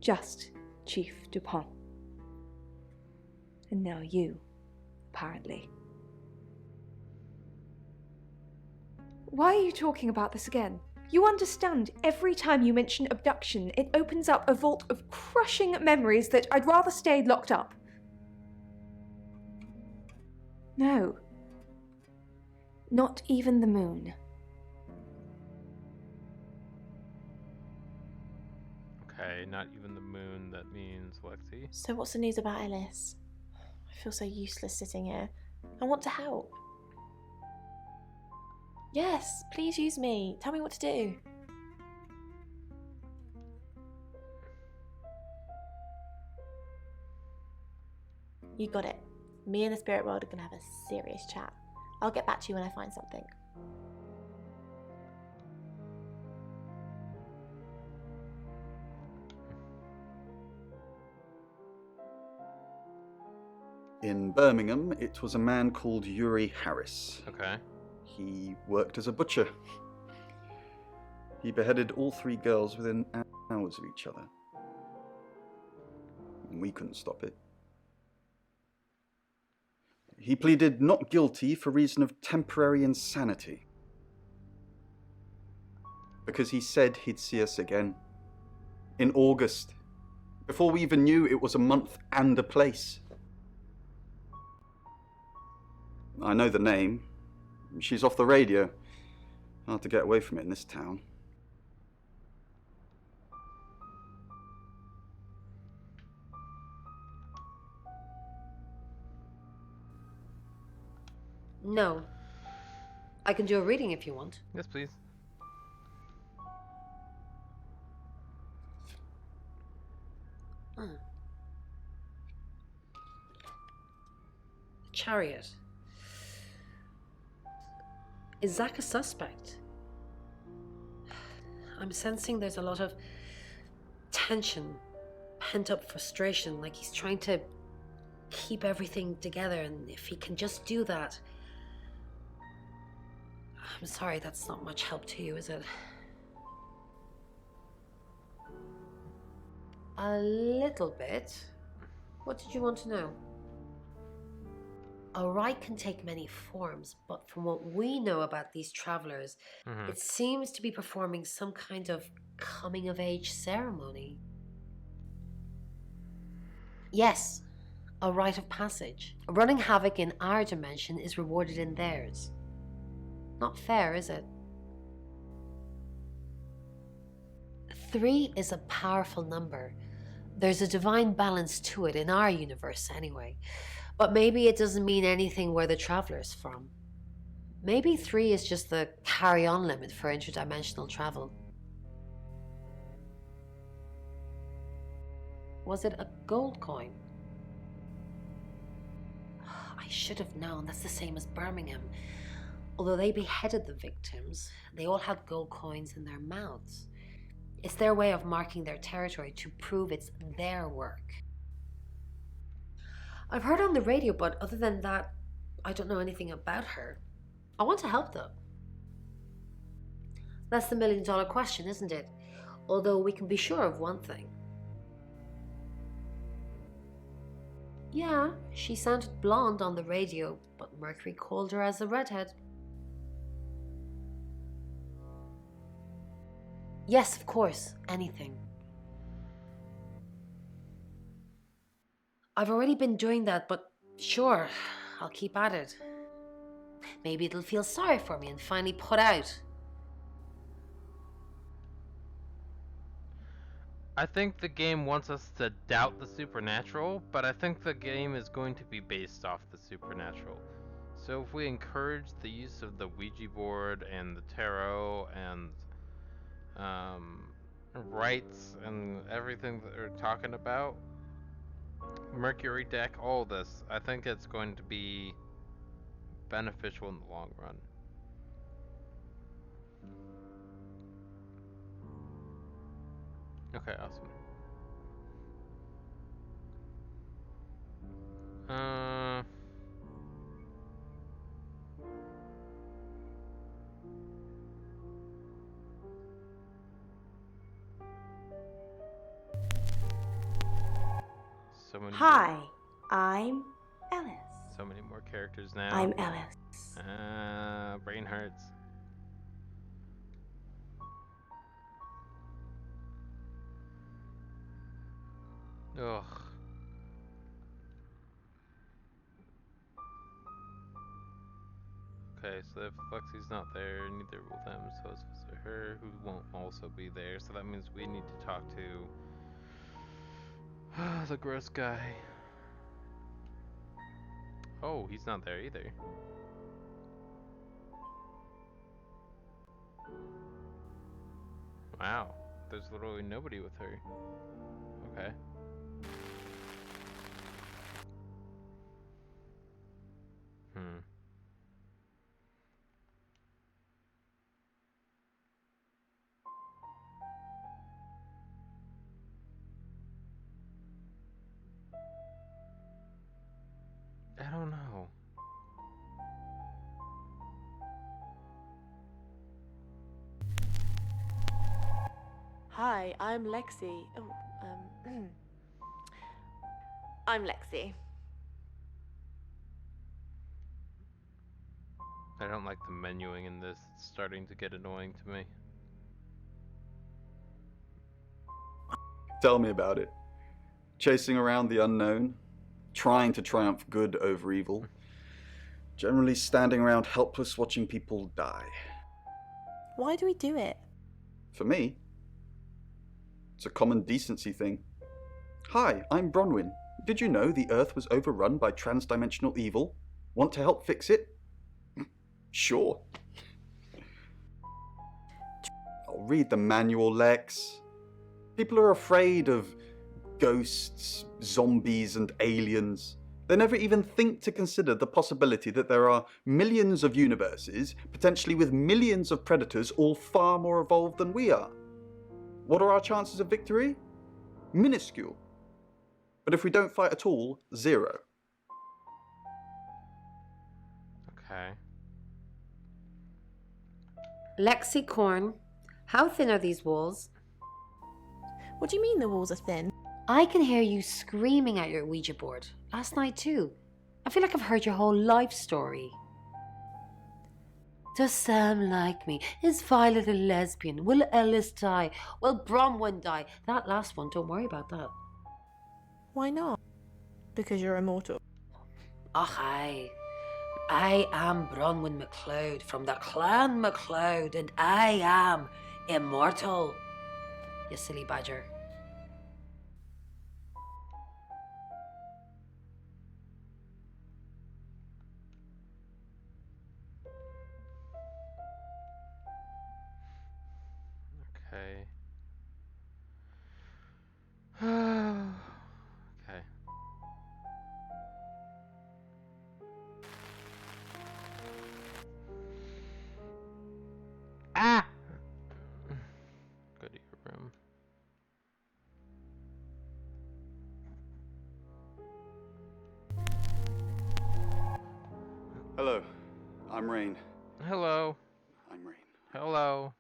Just Chief Dupont. And now you, apparently. Why are you talking about this again? You understand, every time you mention abduction, it opens up a vault of crushing memories that I'd rather stay locked up. No. Not even the moon. Okay, not even the moon, that means Lexi. So what's the news about Ellis? I feel so useless sitting here. I want to help. Yes, please use me. Tell me what to do. You got it. Me and the spirit world are going to have a serious chat. I'll get back to you when I find something. In Birmingham, it was a man called Yuri Harris. Okay. He worked as a butcher. He beheaded all 3 girls within hours of each other. And we couldn't stop it. He pleaded not guilty for reason of temporary insanity. Because he said he'd see us again. In August. Before we even knew it was a month and a place. I know the name. She's off the radio. Hard to get away from it in this town. No. I can do a reading if you want. Yes, please. Chariot. Is Zach a suspect? I'm sensing there's a lot of tension, pent up frustration, like he's trying to keep everything together, and if he can just do that. I'm sorry, that's not much help to you, is it? A little bit. What did you want to know? A rite can take many forms, but from what we know about these travelers, it seems to be performing some kind of coming-of-age ceremony. Yes, a rite of passage. Running havoc in our dimension is rewarded in theirs. Not fair, is it? 3 is a powerful number. There's a divine balance to it in our universe anyway. But maybe it doesn't mean anything where the traveler's from. Maybe 3 is just the carry-on limit for interdimensional travel. Was it a gold coin? I should have known. That's the same as Birmingham. Although they beheaded the victims, they all had gold coins in their mouths. It's their way of marking their territory to prove it's their work. I've heard on the radio, but other than that, I don't know anything about her. I want to help though. That's the million-dollar question, isn't it? Although we can be sure of one thing. Yeah, she sounded blonde on the radio, but Mercury called her as a redhead. Yes, of course, anything. I've already been doing that, but sure, I'll keep at it. Maybe it'll feel sorry for me and finally put out. I think the game wants us to doubt the supernatural, but I think the game is going to be based off the supernatural. So if we encourage the use of the Ouija board and the tarot and rites and everything that they're talking about, Mercury deck, all this, I think it's going to be beneficial in the long run. Okay, awesome. So many. Hi, I'm Ellis. So many more characters now. I'm Ellis. Brain hurts. Ugh. Okay, so if Lexi's not there, neither will them, so it's her who won't also be there, so that means we need to talk to the gross guy. Oh, he's not there either. Wow, there's literally nobody with her. Okay. I don't know. Hi, I'm Lexi. Oh, I'm Lexi. I don't like the menuing in this. It's starting to get annoying to me. Tell me about it. Chasing around the unknown, trying to triumph good over evil, generally standing around helpless watching people die. Why do we do it? For me, it's a common decency thing. Hi, I'm Bronwyn. Did you know the Earth was overrun by transdimensional evil? Want to help fix it? Sure. I'll read the manual, Lex. People are afraid of ghosts, zombies, and aliens. They never even think to consider the possibility that there are millions of universes, potentially with millions of predators, all far more evolved than we are. What are our chances of victory? minuscule. But if we don't fight at all, 0. Okay. Lexicorn, how thin are these walls? What do you mean the walls are thin? I can hear you screaming at your Ouija board. Last night too. I feel like I've heard your whole life story. Does Sam like me? Is Violet a lesbian? Will Ellis die? Will Bronwyn die? That last one, don't worry about that. Why not? Because you're immortal. Och, aye. I am Bronwyn MacLeod from the Clan MacLeod, and I am immortal. You silly badger. Okay. Okay. Ah! Go to your room. Hello, I'm Rain. Hello. I'm Rain. Hello.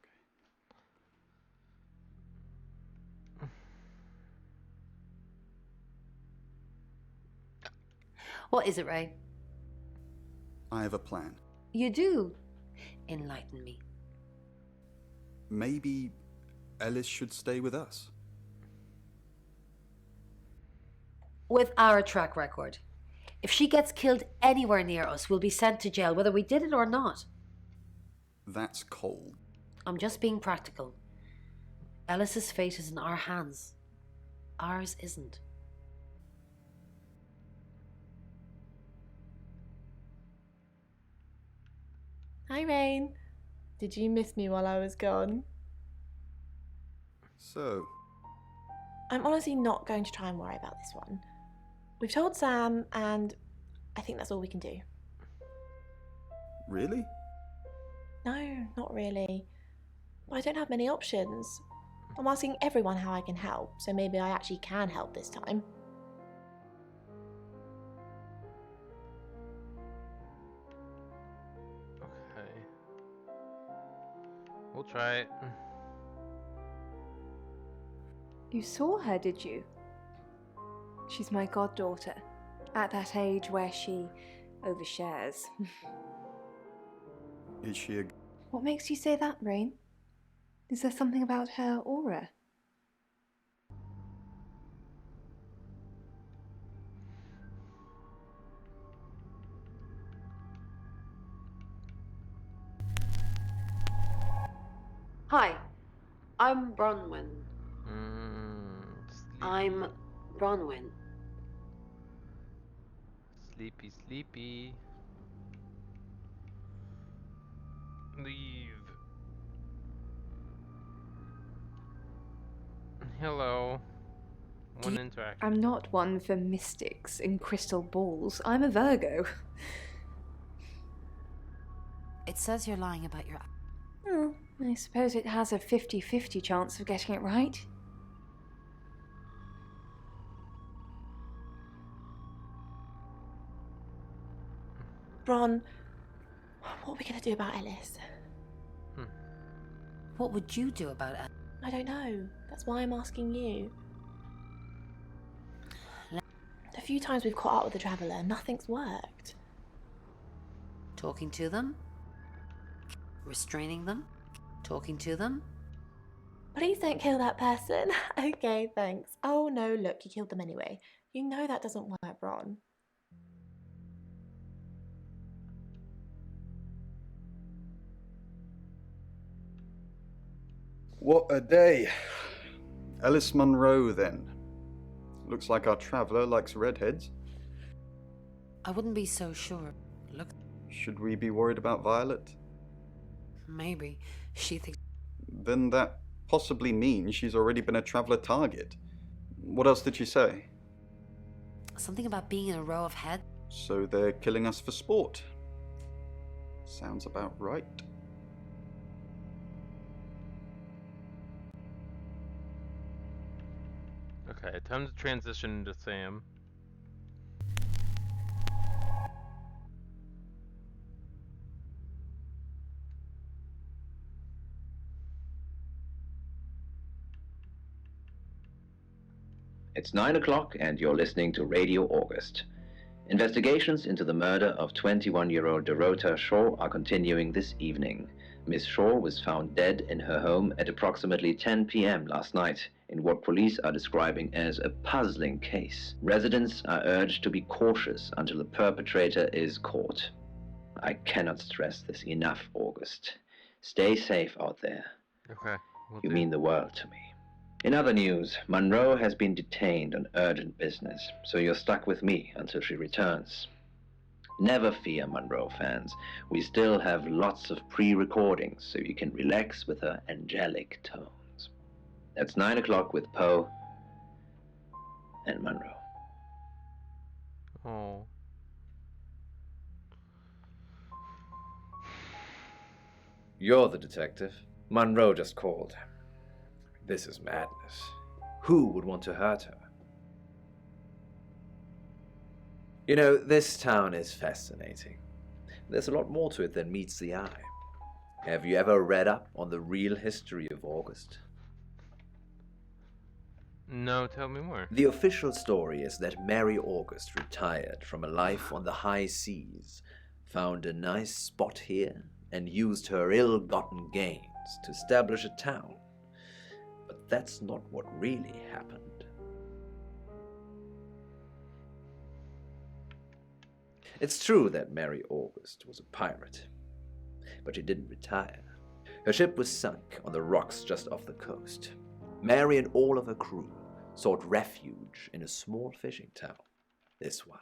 What is it, Ray? I have a plan. You do? Enlighten me. Maybe Ellis should stay with us. With our track record. If she gets killed anywhere near us, we'll be sent to jail, whether we did it or not. That's cold. I'm just being practical. Ellis's fate is in our hands. Ours isn't. Hi, Rain. Did you miss me while I was gone? So, I'm honestly not going to try and worry about this one. We've told Sam, and I think that's all we can do. really? No, not really. But I don't have many options. I'm asking everyone how I can help, so maybe I actually can help this time. Okay. We'll try it. You saw her, did you? She's my goddaughter, at that age where she overshares. Is she a... What makes you say that, Rain? Is there something about her aura? Hi, I'm Bronwyn. Sleepy. I'm Bronwyn. Sleepy, sleepy. Leave. Hello. One interaction. I'm not one for mystics and crystal balls. I'm a Virgo. It says you're lying about your... Oh, I suppose it has a 50-50 chance of getting it right. Bron, what are we going to do about Ellis? What would you do about it? I don't know. That's why I'm asking you. The few times we've caught up with the Traveller, nothing's worked. Talking to them? Restraining them? Talking to them? Please don't kill that person. Okay, thanks. Oh no, look, you killed them anyway. You know that doesn't work, Bron. What a day. Ellis Munro, then. Looks like our traveller likes redheads. I wouldn't be so sure. Look, Should we be worried about Violet? maybe. She thinks... Then that possibly means she's already been a traveller target. What else did she say? Something about being in a row of heads. So they're killing us for sport. Sounds about right. Okay, time to transition to Sam. It's 9 o'clock and you're listening to Radio August. Investigations into the murder of 21-year-old Dorota Shaw are continuing this evening. Miss Shaw was found dead in her home at approximately 10 p.m. last night in what police are describing as a puzzling case. Residents are urged to be cautious until the perpetrator is caught. I cannot stress this enough, August. Stay safe out there. Okay. You mean the world to me. In other news, Monroe has been detained on urgent business, so you're stuck with me until she returns. Never fear, Monroe fans. We still have lots of pre-recordings, so you can relax with her angelic tones. That's 9 o'clock with Poe and Monroe. Oh. You're the detective. Monroe just called. This is madness. Who would want to hurt her? You know, this town is fascinating. There's a lot more to it than meets the eye. Have you ever read up on the real history of August? No, tell me more. The official story is that Mary August retired from a life on the high seas, found a nice spot here, and used her ill-gotten gains to establish a town. But that's not what really happened. It's true that Mary August was a pirate, but she didn't retire. Her ship was sunk on the rocks just off the coast. Mary and all of her crew sought refuge in a small fishing town, this one.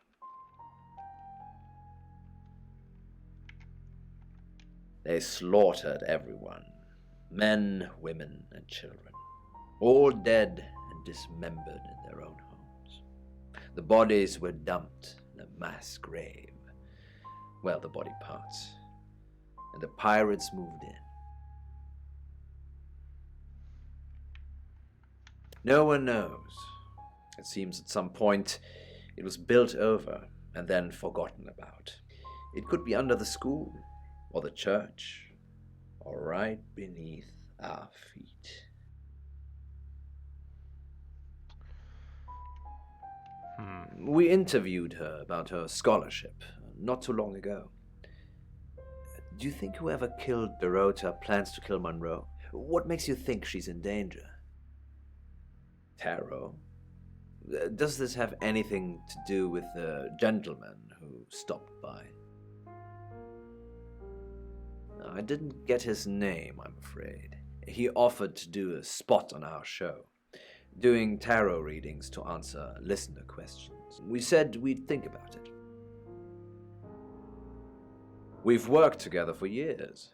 They slaughtered everyone, men, women, and children, all dead and dismembered in their own homes. The bodies were dumped in a mass grave. Well, the body parts. And the pirates moved in. No one knows. It seems at some point it was built over and then forgotten about. It could be under the school, or the church, or right beneath our feet. We interviewed her about her scholarship not too long ago. Do you think whoever killed Dorota plans to kill Monroe? What makes you think she's in danger? Tarot? Does this have anything to do with the gentleman who stopped by? I didn't get his name, I'm afraid. He offered to do a spot on our show, doing tarot readings to answer listener questions. We said we'd think about it. We've worked together for years.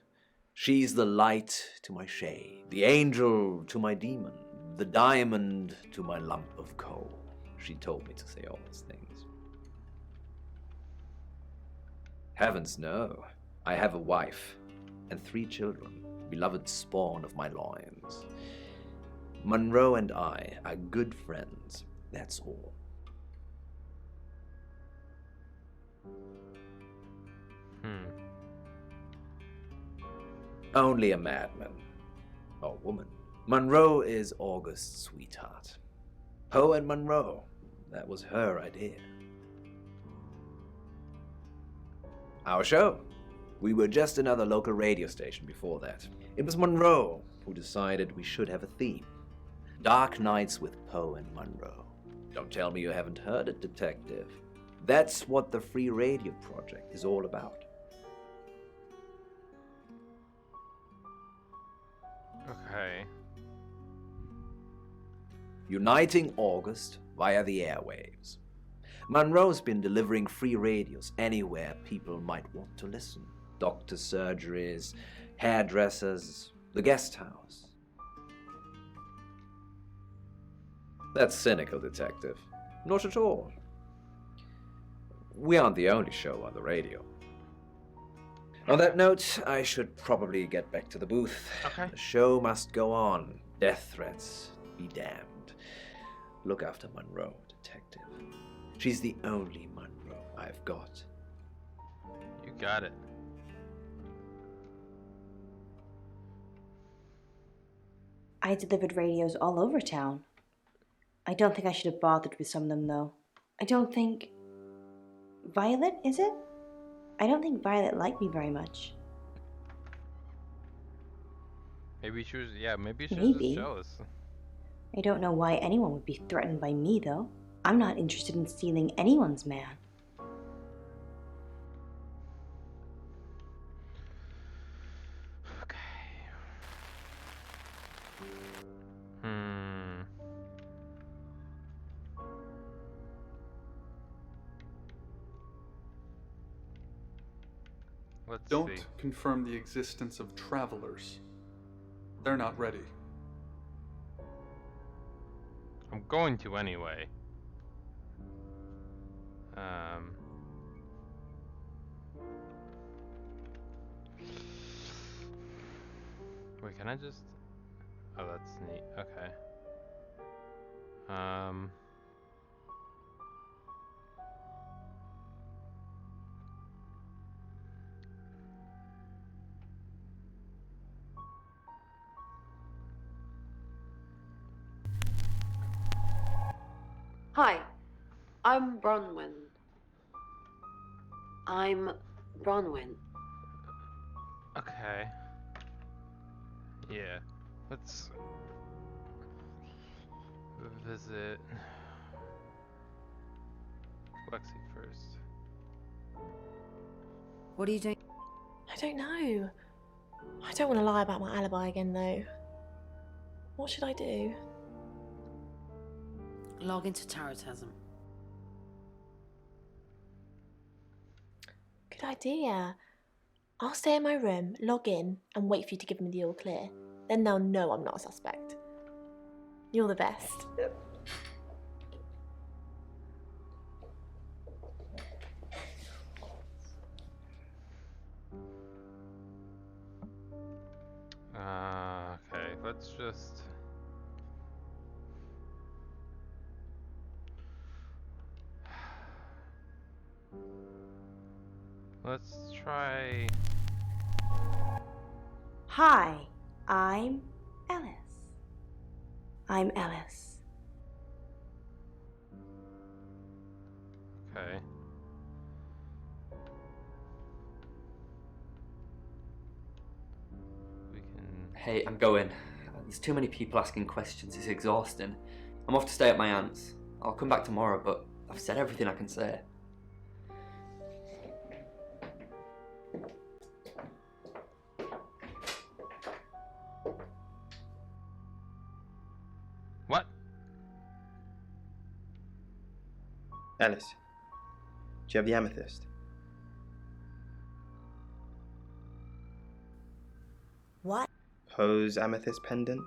She's the light to my shade, the angel to my demon, the diamond to my lump of coal. She told me to say all those things. Heavens no. I have a wife and 3 children, beloved spawn of my loins. Monroe and I are good friends, that's all. Only a madman. Or woman. Monroe is August's sweetheart. Poe and Monroe. That was her idea. Our show. We were just another local radio station before that. It was Monroe who decided we should have a theme. Dark Nights with Poe and Monroe. Don't tell me you haven't heard it, detective. That's what the Free Radio Project is all about. Okay. Uniting August via the airwaves. Monroe's been delivering free radios anywhere people might want to listen. Doctor surgeries, hairdressers, the guest house. That's cynical, detective. Not at all. We aren't the only show on the radio. On that note, I should probably get back to the booth. Okay. The show must go on. Death threats be damned. look after Monroe, Detective. She's the only Monroe I've got. You got it. I delivered radios all over town. I don't think I should have bothered with some of them, though. I don't think... Violet, is it? I don't think Violet liked me very much. Maybe she was, maybe she was Maybe. just jealous. I don't know why anyone would be threatened by me, though. I'm not interested in stealing anyone's man. Let's Don't see. confirm the existence of travelers. They're not ready. I'm going to anyway. Wait, can I just... Oh, that's neat. Okay. Hi, I'm Bronwyn. Okay. Yeah. Let's visit Lexi first. What are you doing? I don't know. I don't want to lie about my alibi again, though. What should I do? Log into Tarotism. Good idea. I'll stay in my room, log in, and wait for you to give me the all clear. Then they'll know I'm not a suspect. You're the best. Okay, let's just... Let's try... Hi, I'm Ellis. I'm Ellis. Okay. We can... Hey, I'm going. There's too many people asking questions, it's exhausting. I'm off to stay at my aunt's. I'll come back tomorrow, but I've said everything I can say. What? Alice, do you have the amethyst? What? Poe's amethyst pendant?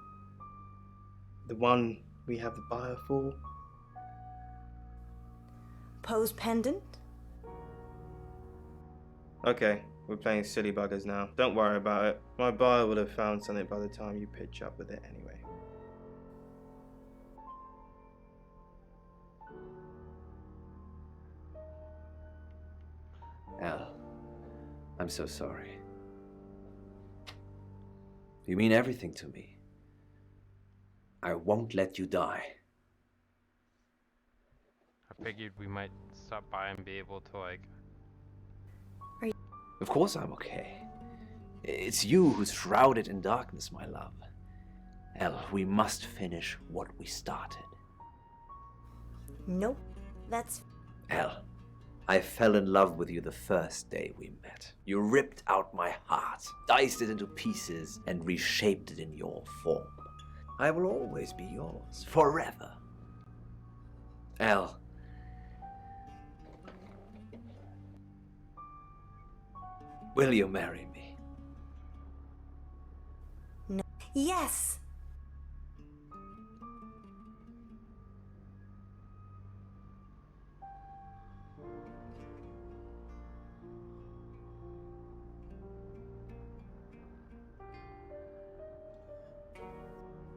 The one we have the buyer for? Poe's pendant? Okay, we're playing silly buggers now. Don't worry about it. My buyer will have found something by the time you pitch up with it anyway. Al, I'm so sorry. You mean everything to me. I won't let you die. I figured we might stop by and be able to, like... Of course I'm okay. It's you who's shrouded in darkness, my love. El, we must finish what we started. Nope. That's... El, I fell in love with you the first day we met. You ripped out my heart, diced it into pieces, and reshaped it in your form. I will always be yours, forever. El. Will you marry me? No. Yes!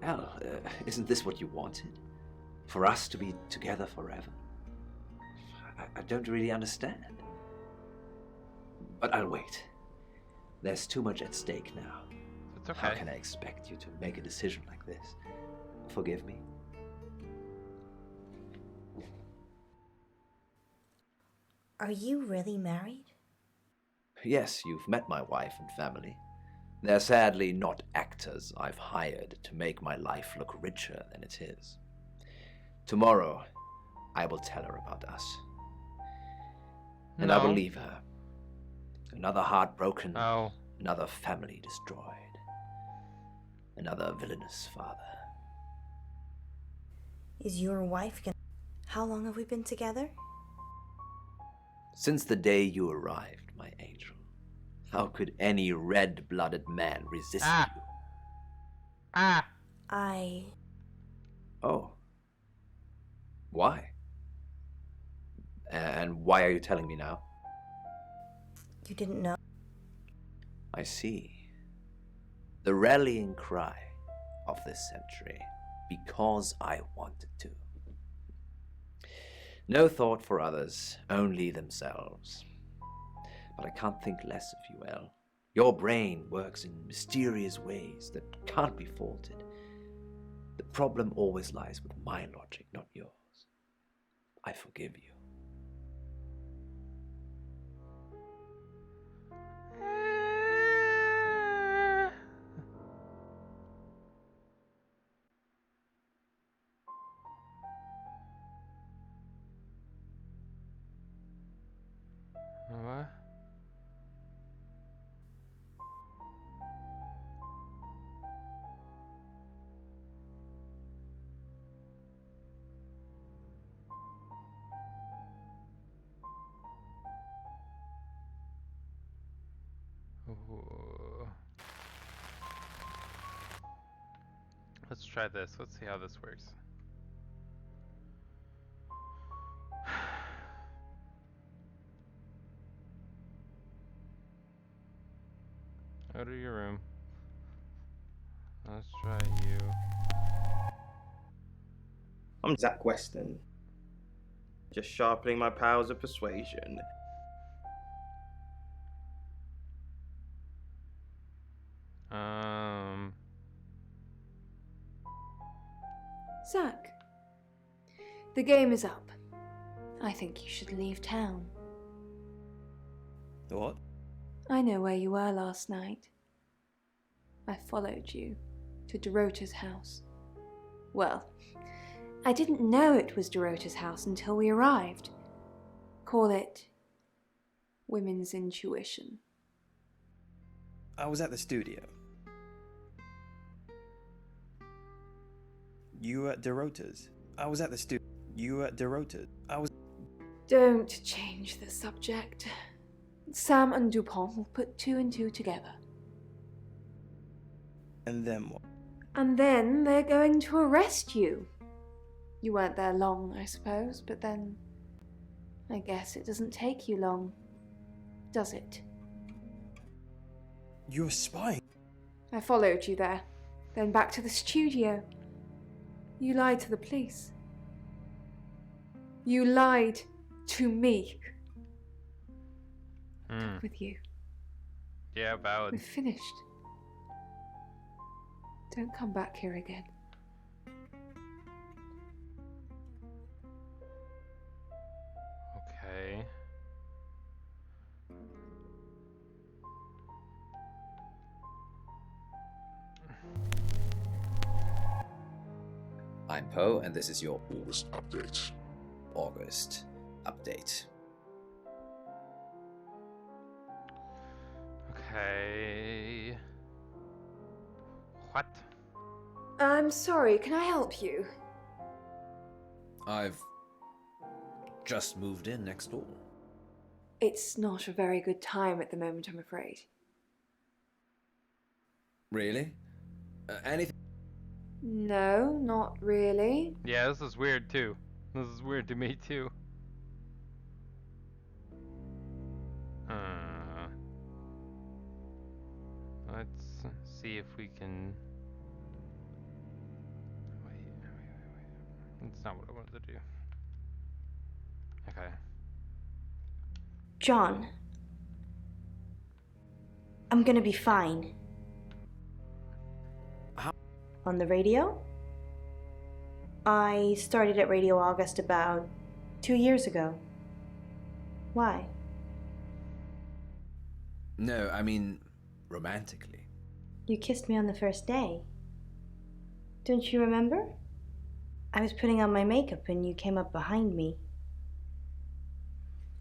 Al, isn't this what you wanted? For us to be together forever? I don't really understand. But I'll wait. There's too much at stake now. It's okay. How can I expect you to make a decision like this? Forgive me? Are you really married? Yes, you've met my wife and family. They're sadly not actors I've hired to make my life look richer than it is. Tomorrow, I will tell her about us. And I will No. leave her. Another heart broken. Oh. Another family destroyed. Another villainous father. Is your wife gonna... How long have we been together? Since the day you arrived, my angel. How could any red-blooded man resist you? I... Oh. Why? And why are you telling me now? You didn't know? I see. The rallying cry of this century. Because I wanted to. No thought for others, only themselves. But I can't think less of you, El. Your brain works in mysterious ways that can't be faulted. The problem always lies with my logic, not yours. I forgive you. What? Ooh. Let's try this. Let's see how this works. Go to your room. Let's try you. I'm Zach Weston. Just sharpening my powers of persuasion. Zach, the game is up. I think you should leave town. What? I know where you were last night. I followed you to Dorota's house. Well, I didn't know it was Dorota's house until we arrived. Call it women's intuition. I was at the studio. You were at Dorota's. I was at the studio. You were at Dorota's. I was... Don't change the subject. Sam and Dupont will put two and two together. And then what? And then they're going to arrest you. You weren't there long, I suppose, but then I guess it doesn't take you long, does it? You're spying. I followed you there, then back to the studio. You lied to the police. You lied to me. With you. Yeah, valid. We're finished. Don't come back here again. Okay. I'm Poe, and this is your August update. August update. Okay. What? I'm sorry, can I help you? I've just moved in next door. It's not a very good time at the moment, I'm afraid. Really? Anything? No, not really. Yeah, this is weird too. This is weird to me too. Let's see if we can... Wait. That's not what I wanted to do. Okay. John, I'm gonna be fine. On the radio? I started at Radio August about 2 years ago. Why? No, I mean, romantically. You kissed me on the first day. Don't you remember? I was putting on my makeup and you came up behind me.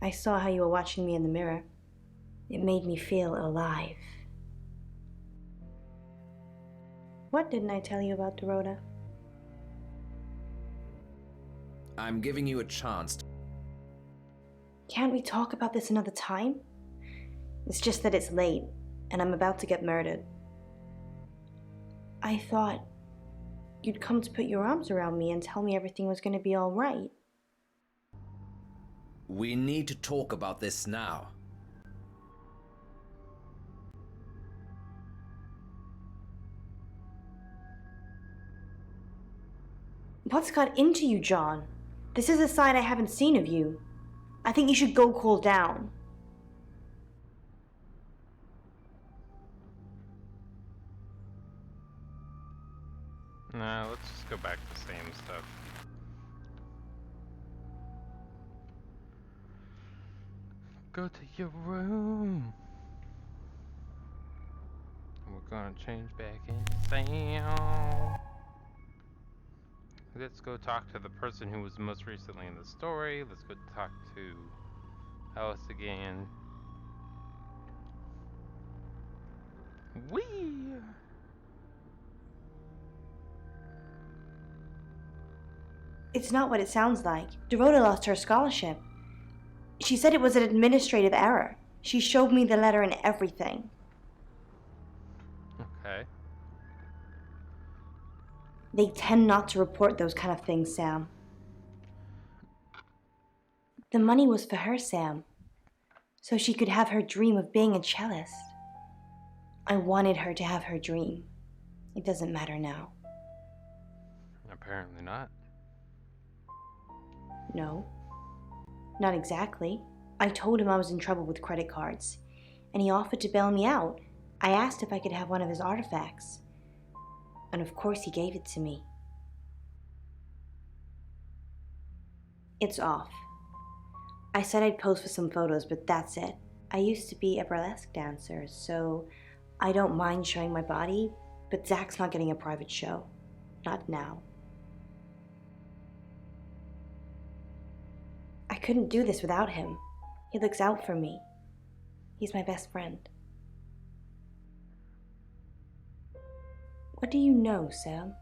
I saw how you were watching me in the mirror. It made me feel alive. What didn't I tell you about Dorota? I'm giving you a chance. Can't we talk about this another time? It's just that it's late, and I'm about to get murdered. I thought you'd come to put your arms around me and tell me everything was going to be all right. We need to talk about this now. What's got into you, John? This is a side I haven't seen of you. I think you should go cool down. No, let's just go back to the same stuff. Go to your room. We're gonna change back into Sam. Let's go talk to the person who was most recently in the story. Let's go talk to Alice again. Whee! It's not what it sounds like. Dorota lost her scholarship. She said it was an administrative error. She showed me the letter and everything. Okay. They tend not to report those kind of things, Sam. The money was for her, Sam, so she could have her dream of being a cellist. I wanted her to have her dream. It doesn't matter now. Apparently not. No, not exactly. I told him I was in trouble with credit cards, and he offered to bail me out. I asked if I could have one of his artifacts, and of course he gave it to me. It's off. I said I'd pose for some photos, but that's it. I used to be a burlesque dancer, so I don't mind showing my body, but Zach's not getting a private show. Not now. I couldn't do this without him. He looks out for me. He's my best friend. What do you know, Sam?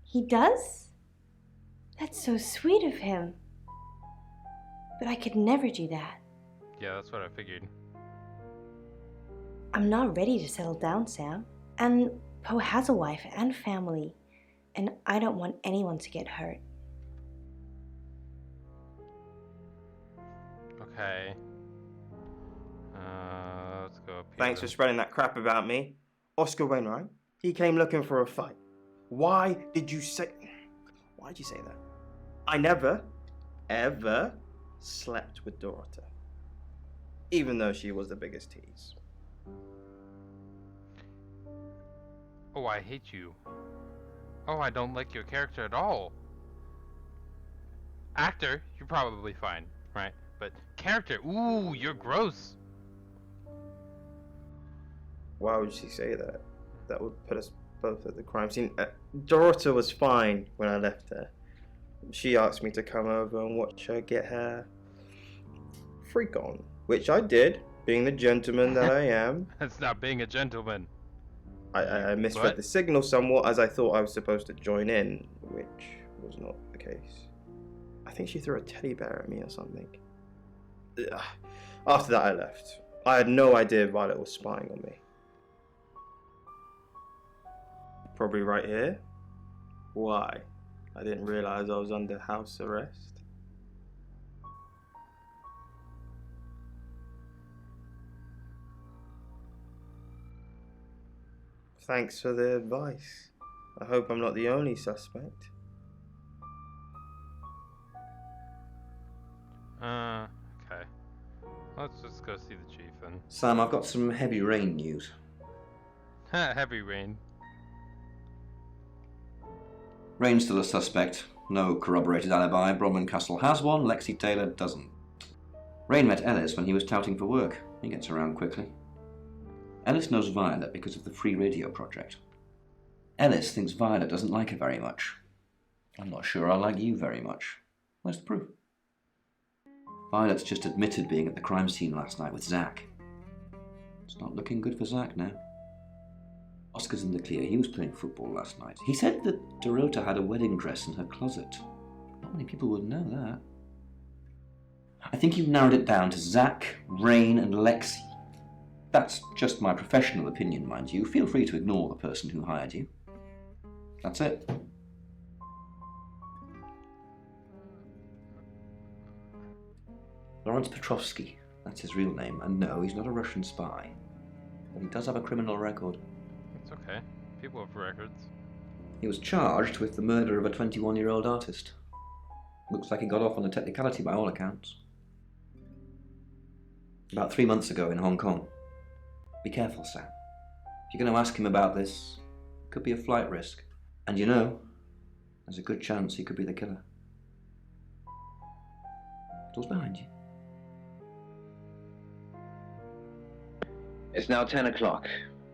He does? That's so sweet of him. But I could never do that. Yeah, that's what I figured. I'm not ready to settle down, Sam. And Poe has a wife and family, and I don't want anyone to get hurt. Okay. Let's go up here. Thanks for spreading that crap about me. Oscar Wainwright, he came looking for a fight. Why did you say that? I never, ever slept with Dorota. Even though she was the biggest tease. Oh, I hate you. Oh, I don't like your character at all. Actor, you're probably fine, right? But character, ooh, you're gross. Why would she say that? That would put us both at the crime scene. Dorota was fine when I left her. She asked me to come over and watch her get her freak on, which I did, being the gentleman that I am. That's not being a gentleman. I misread the signal somewhat, as I thought I was supposed to join in, which was not the case. I think she threw a teddy bear at me or something. Ugh. After that I left. I had no idea Violet was spying on me. Probably right here. Why? I didn't realize I was under house arrest. Thanks for the advice. I hope I'm not the only suspect. Okay. Let's just go see the chief then. Sam, I've got some heavy rain news. Heavy rain. Rain's still a suspect. No corroborated alibi. Bromlin Castle has one, Lexi Taylor doesn't. Rain met Ellis when he was touting for work. He gets around quickly. Ellis knows Violet because of the free radio project. Ellis thinks Violet doesn't like her very much. I'm not sure I like you very much. Where's the proof? Violet's just admitted being at the crime scene last night with Zach. It's not looking good for Zach now. Oscar's in the clear. He was playing football last night. He said that Dorota had a wedding dress in her closet. Not many people would know that. I think you've narrowed it down to Zach, Rain, and Lexi. That's just my professional opinion, mind you. Feel free to ignore the person who hired you. That's it. Lawrence Petrovsky. That's his real name. And no, he's not a Russian spy. But he does have a criminal record. It's okay. People have records. He was charged with the murder of a 21-year-old artist. Looks like he got off on a technicality by all accounts. About 3 months ago in Hong Kong. Be careful, Sam. If you're going to ask him about this, it could be a flight risk. And you know, there's a good chance he could be the killer. Door's behind you. It's now 10 o'clock.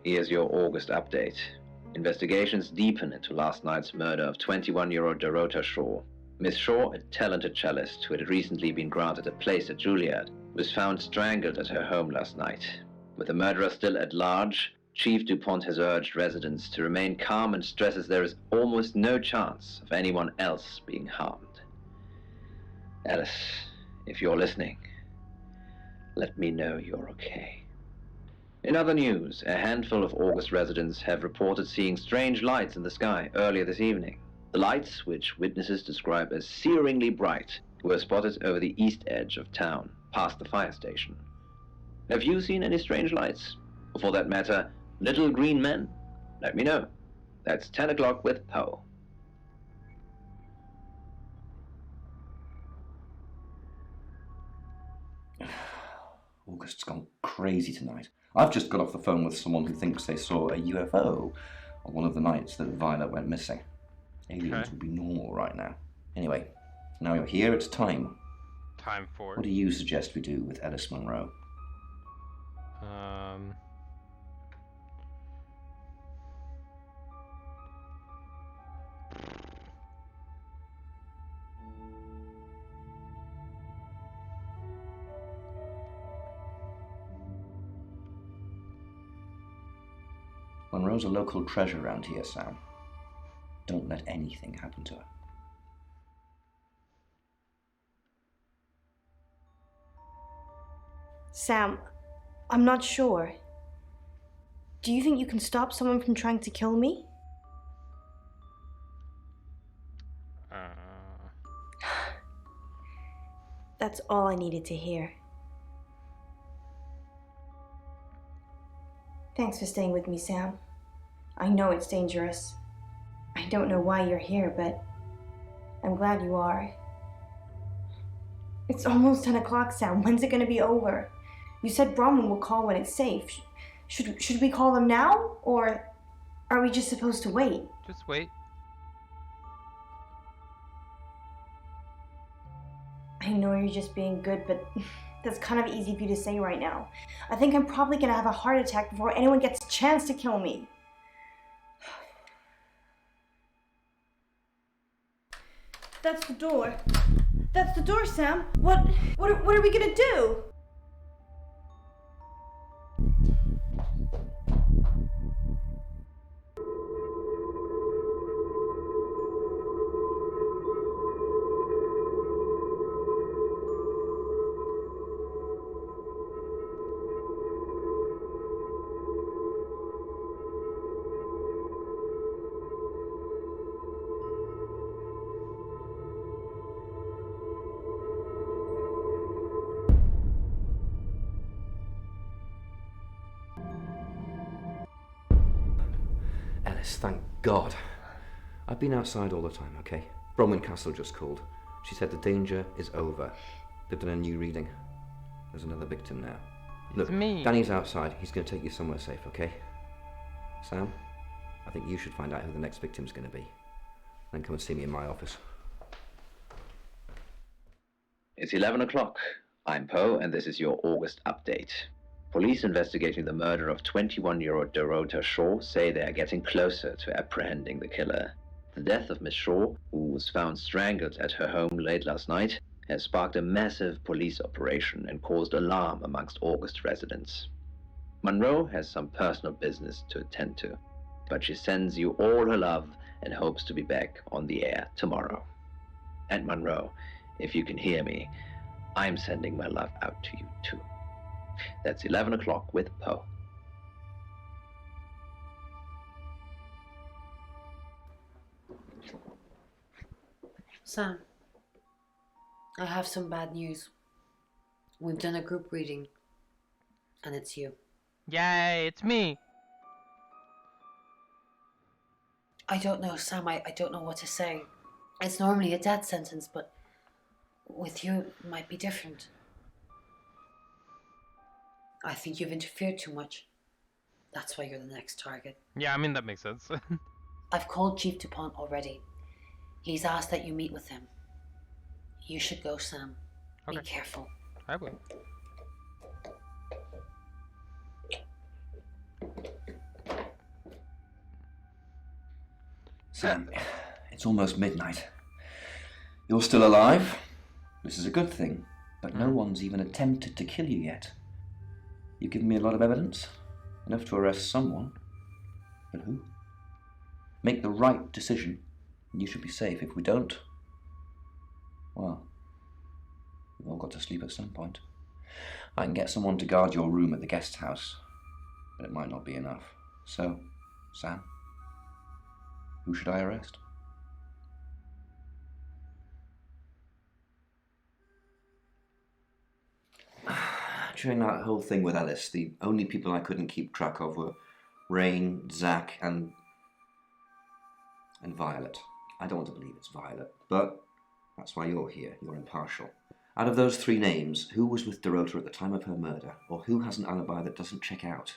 Here's your August update. Investigations deepen into last night's murder of 21-year-old Dorota Shaw. Miss Shaw, a talented cellist who had recently been granted a place at Juilliard, was found strangled at her home last night. With the murderer still at large, Chief DuPont has urged residents to remain calm and stresses there is almost no chance of anyone else being harmed. Alice, if you're listening, let me know you're okay. In other news, a handful of August residents have reported seeing strange lights in the sky earlier this evening. The lights, which witnesses describe as searingly bright, were spotted over the east edge of town, past the fire station. Have you seen any strange lights? Or for that matter, little green men? Let me know. That's 10 o'clock with Poe. August's gone crazy tonight. I've just got off the phone with someone who thinks they saw a UFO on one of the nights that Violet went missing. Aliens would be normal right now. Anyway, now you're here, it's time. Time for What do you suggest we do with Ellis Monroe? Monroe's a local treasure around here, Sam. Don't let anything happen to her. Sam, I'm not sure. Do you think you can stop someone from trying to kill me? That's all I needed to hear. Thanks for staying with me, Sam. I know it's dangerous. I don't know why you're here, but I'm glad you are. It's almost 10 o'clock, Sam. When's it going to be over? You said Bromlin will call when it's safe. Should we call him now? Or are we just supposed to wait? Just wait. I know you're just being good, but that's kind of easy for you to say right now. I think I'm probably going to have a heart attack before anyone gets a chance to kill me. That's the door. That's the door, Sam. What are we going to do? Ellis, thank God. I've been outside all the time, okay? Bronwyn Castle just called. She said the danger is over. They've done a new reading. There's another victim now. Look, me. Danny's outside. He's going to take you somewhere safe, okay? Sam, I think you should find out who the next victim's going to be. Then come and see me in my office. It's 11 o'clock. I'm Poe, and this is your August update. Police investigating the murder of 21-year-old Dorota Shaw say they are getting closer to apprehending the killer. The death of Miss Shaw, who was found strangled at her home late last night, has sparked a massive police operation and caused alarm amongst August residents. Monroe has some personal business to attend to, but she sends you all her love and hopes to be back on the air tomorrow. And Monroe, if you can hear me, I'm sending my love out to you too. That's 11 o'clock with Poe. Sam, I have some bad news. We've done a group reading, and it's you. Yay, it's me. I don't know, Sam. I don't know what to say. It's normally a death sentence, but with you, it might be different. I think you've interfered too much. That's why you're the next target. Yeah, I mean, that makes sense. I've called Chief DuPont already. He's asked that you meet with him. You should go, Sam. Okay. Be careful. I will. Sam, it's almost midnight. You're still alive. This is a good thing, but no one's even attempted to kill you yet. You've given me a lot of evidence, enough to arrest someone. But who? Make the right decision, and you should be safe. If we don't, well, we've all got to sleep at some point. I can get someone to guard your room at the guest house, but it might not be enough. So, Sam, who should I arrest? During that whole thing with Ellis, the only people I couldn't keep track of were Rain, Zach, and Violet. I don't want to believe it's Violet, but that's why you're here. You're impartial. Out of those three names, who was with Dorota at the time of her murder, or who has an alibi that doesn't check out?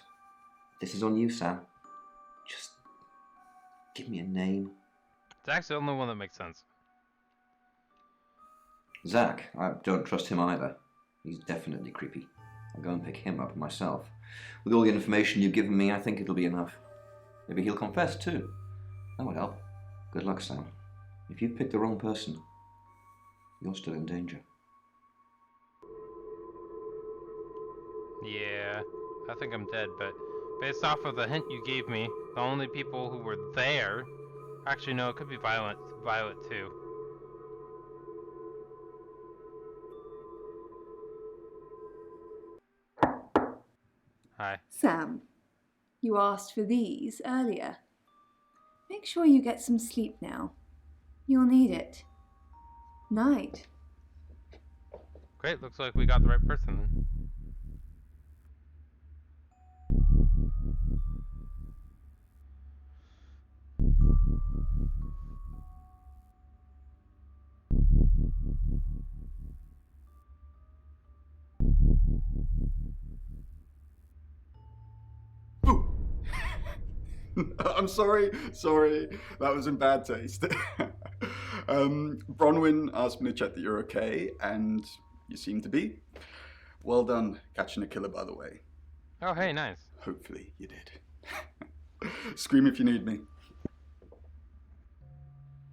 This is on you, Sam. Just give me a name. Zach's the only one that makes sense. Zach, I don't trust him either. He's definitely creepy. I'll go and pick him up myself. With all the information you've given me, I think it'll be enough. Maybe he'll confess too. That would help. Good luck, Sam. If you've picked the wrong person, you're still in danger. Yeah, I think I'm dead, but based off of the hint you gave me, the only people who were there... Actually, no, it could be Violet too. Hi. Sam, you asked for these earlier. Make sure you get some sleep now. You'll need it. Night. Great, looks like we got the right person then. I'm sorry, that was in bad taste. Bronwyn asked me to check that you're okay, and you seem to be. Well done catching a killer, by the way. Oh, hey, nice. Hopefully you did. Scream if you need me.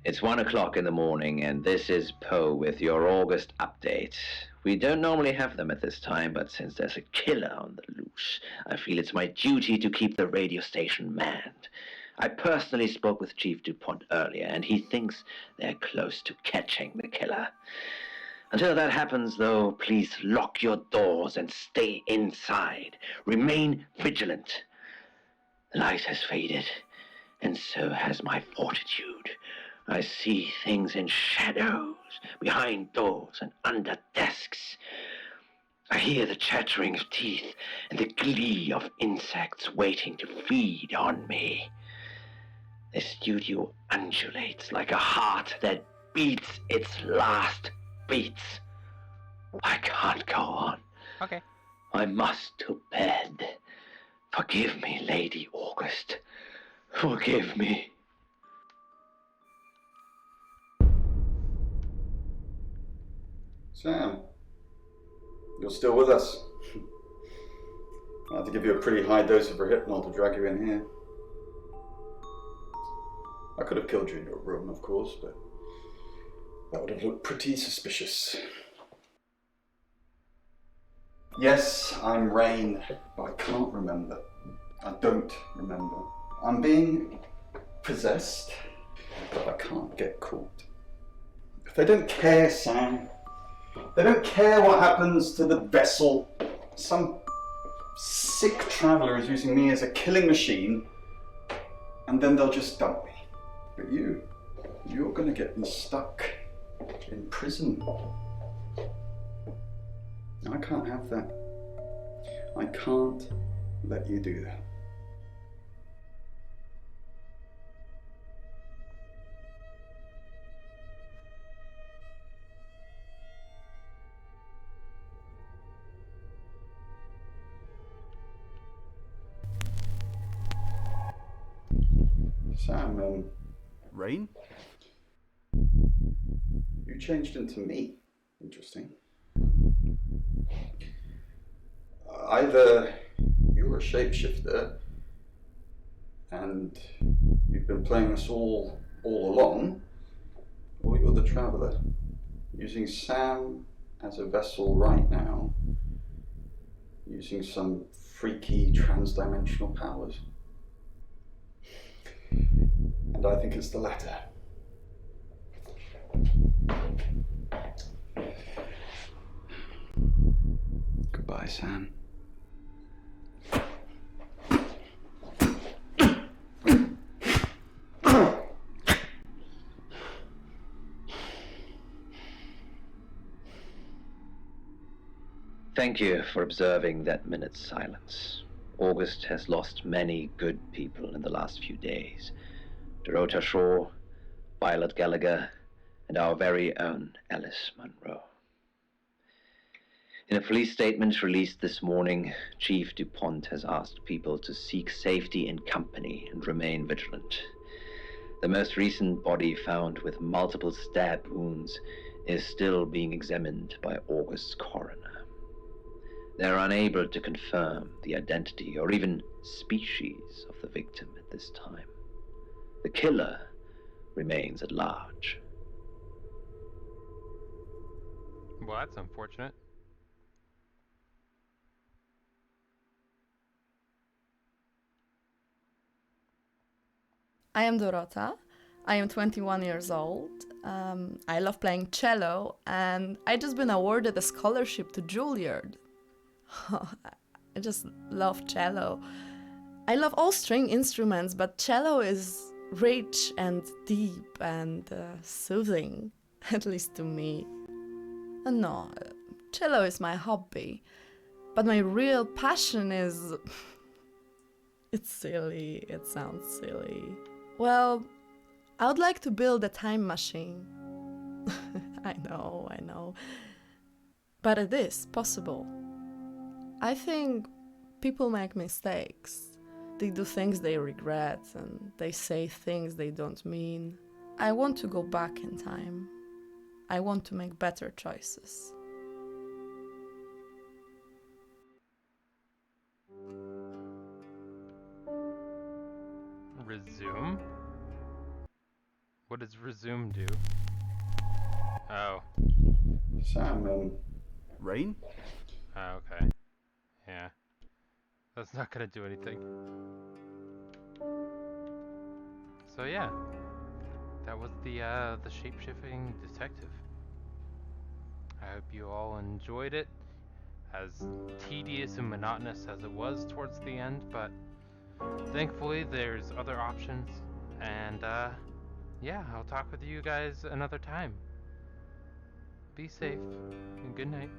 It's 1 o'clock in the morning, and this is Poe with your August update. We don't normally have them at this time, but since there's a killer on the loose, I feel it's my duty to keep the radio station manned. I personally spoke with Chief DuPont earlier, and he thinks they're close to catching the killer. Until that happens, though, please lock your doors and stay inside. Remain vigilant. The light has faded, and so has my fortitude. I see things in shadows, behind doors and under desks. I hear the chattering of teeth and the glee of insects waiting to feed on me. The studio undulates like a heart that beats its last beats. I can't go on. Okay. I must to bed. Forgive me, Lady August. Forgive me. Sam, you're still with us. I had to give you a pretty high dose of Rohypnol to drag you in here. I could have killed you in your room, of course, but that would have looked pretty suspicious. Yes, I'm Rain, but I can't remember. I don't remember. I'm being possessed, but I can't get caught. They don't care, Sam. They don't care what happens to the vessel. Some sick traveller is using me as a killing machine, and then they'll just dump me. But you're gonna get me stuck in prison. I can't have that. I can't let you do that. Sam, Rain? You changed into me. Interesting. Either you're a shapeshifter and you've been playing us all along, or you're the traveller, using Sam as a vessel right now, using some freaky trans-dimensional powers. And I think it's the latter. Goodbye, Sam. Thank you for observing that minute's silence. August has lost many good people in the last few days. Dorota Shaw, Violet Gallagher, and our very own Alice Munro. In a police statement released this morning, Chief DuPont has asked people to seek safety in company and remain vigilant. The most recent body, found with multiple stab wounds, is still being examined by August's coroner. They're unable to confirm the identity or even species of the victim at this time. The killer remains at large. Well, that's unfortunate. I am Dorota. I am 21 years old. I love playing cello, and I just been awarded a scholarship to Juilliard. I just love cello. I love all string instruments, but cello is rich and deep and soothing, at least to me. No, cello is my hobby, but my real passion is... It's silly, it sounds silly. Well, I would like to build a time machine. I know. But it is possible. I think people make mistakes. They do things they regret and they say things they don't mean. I want to go back in time. I want to make better choices. Resume? What does resume do? Oh. Sam, Rain? Oh, okay. Yeah. That's not gonna do anything. So yeah. That was the shape-shifting detective. I hope you all enjoyed it. As tedious and monotonous as it was towards the end, but thankfully there's other options. And yeah, I'll talk with you guys another time. Be safe and good night.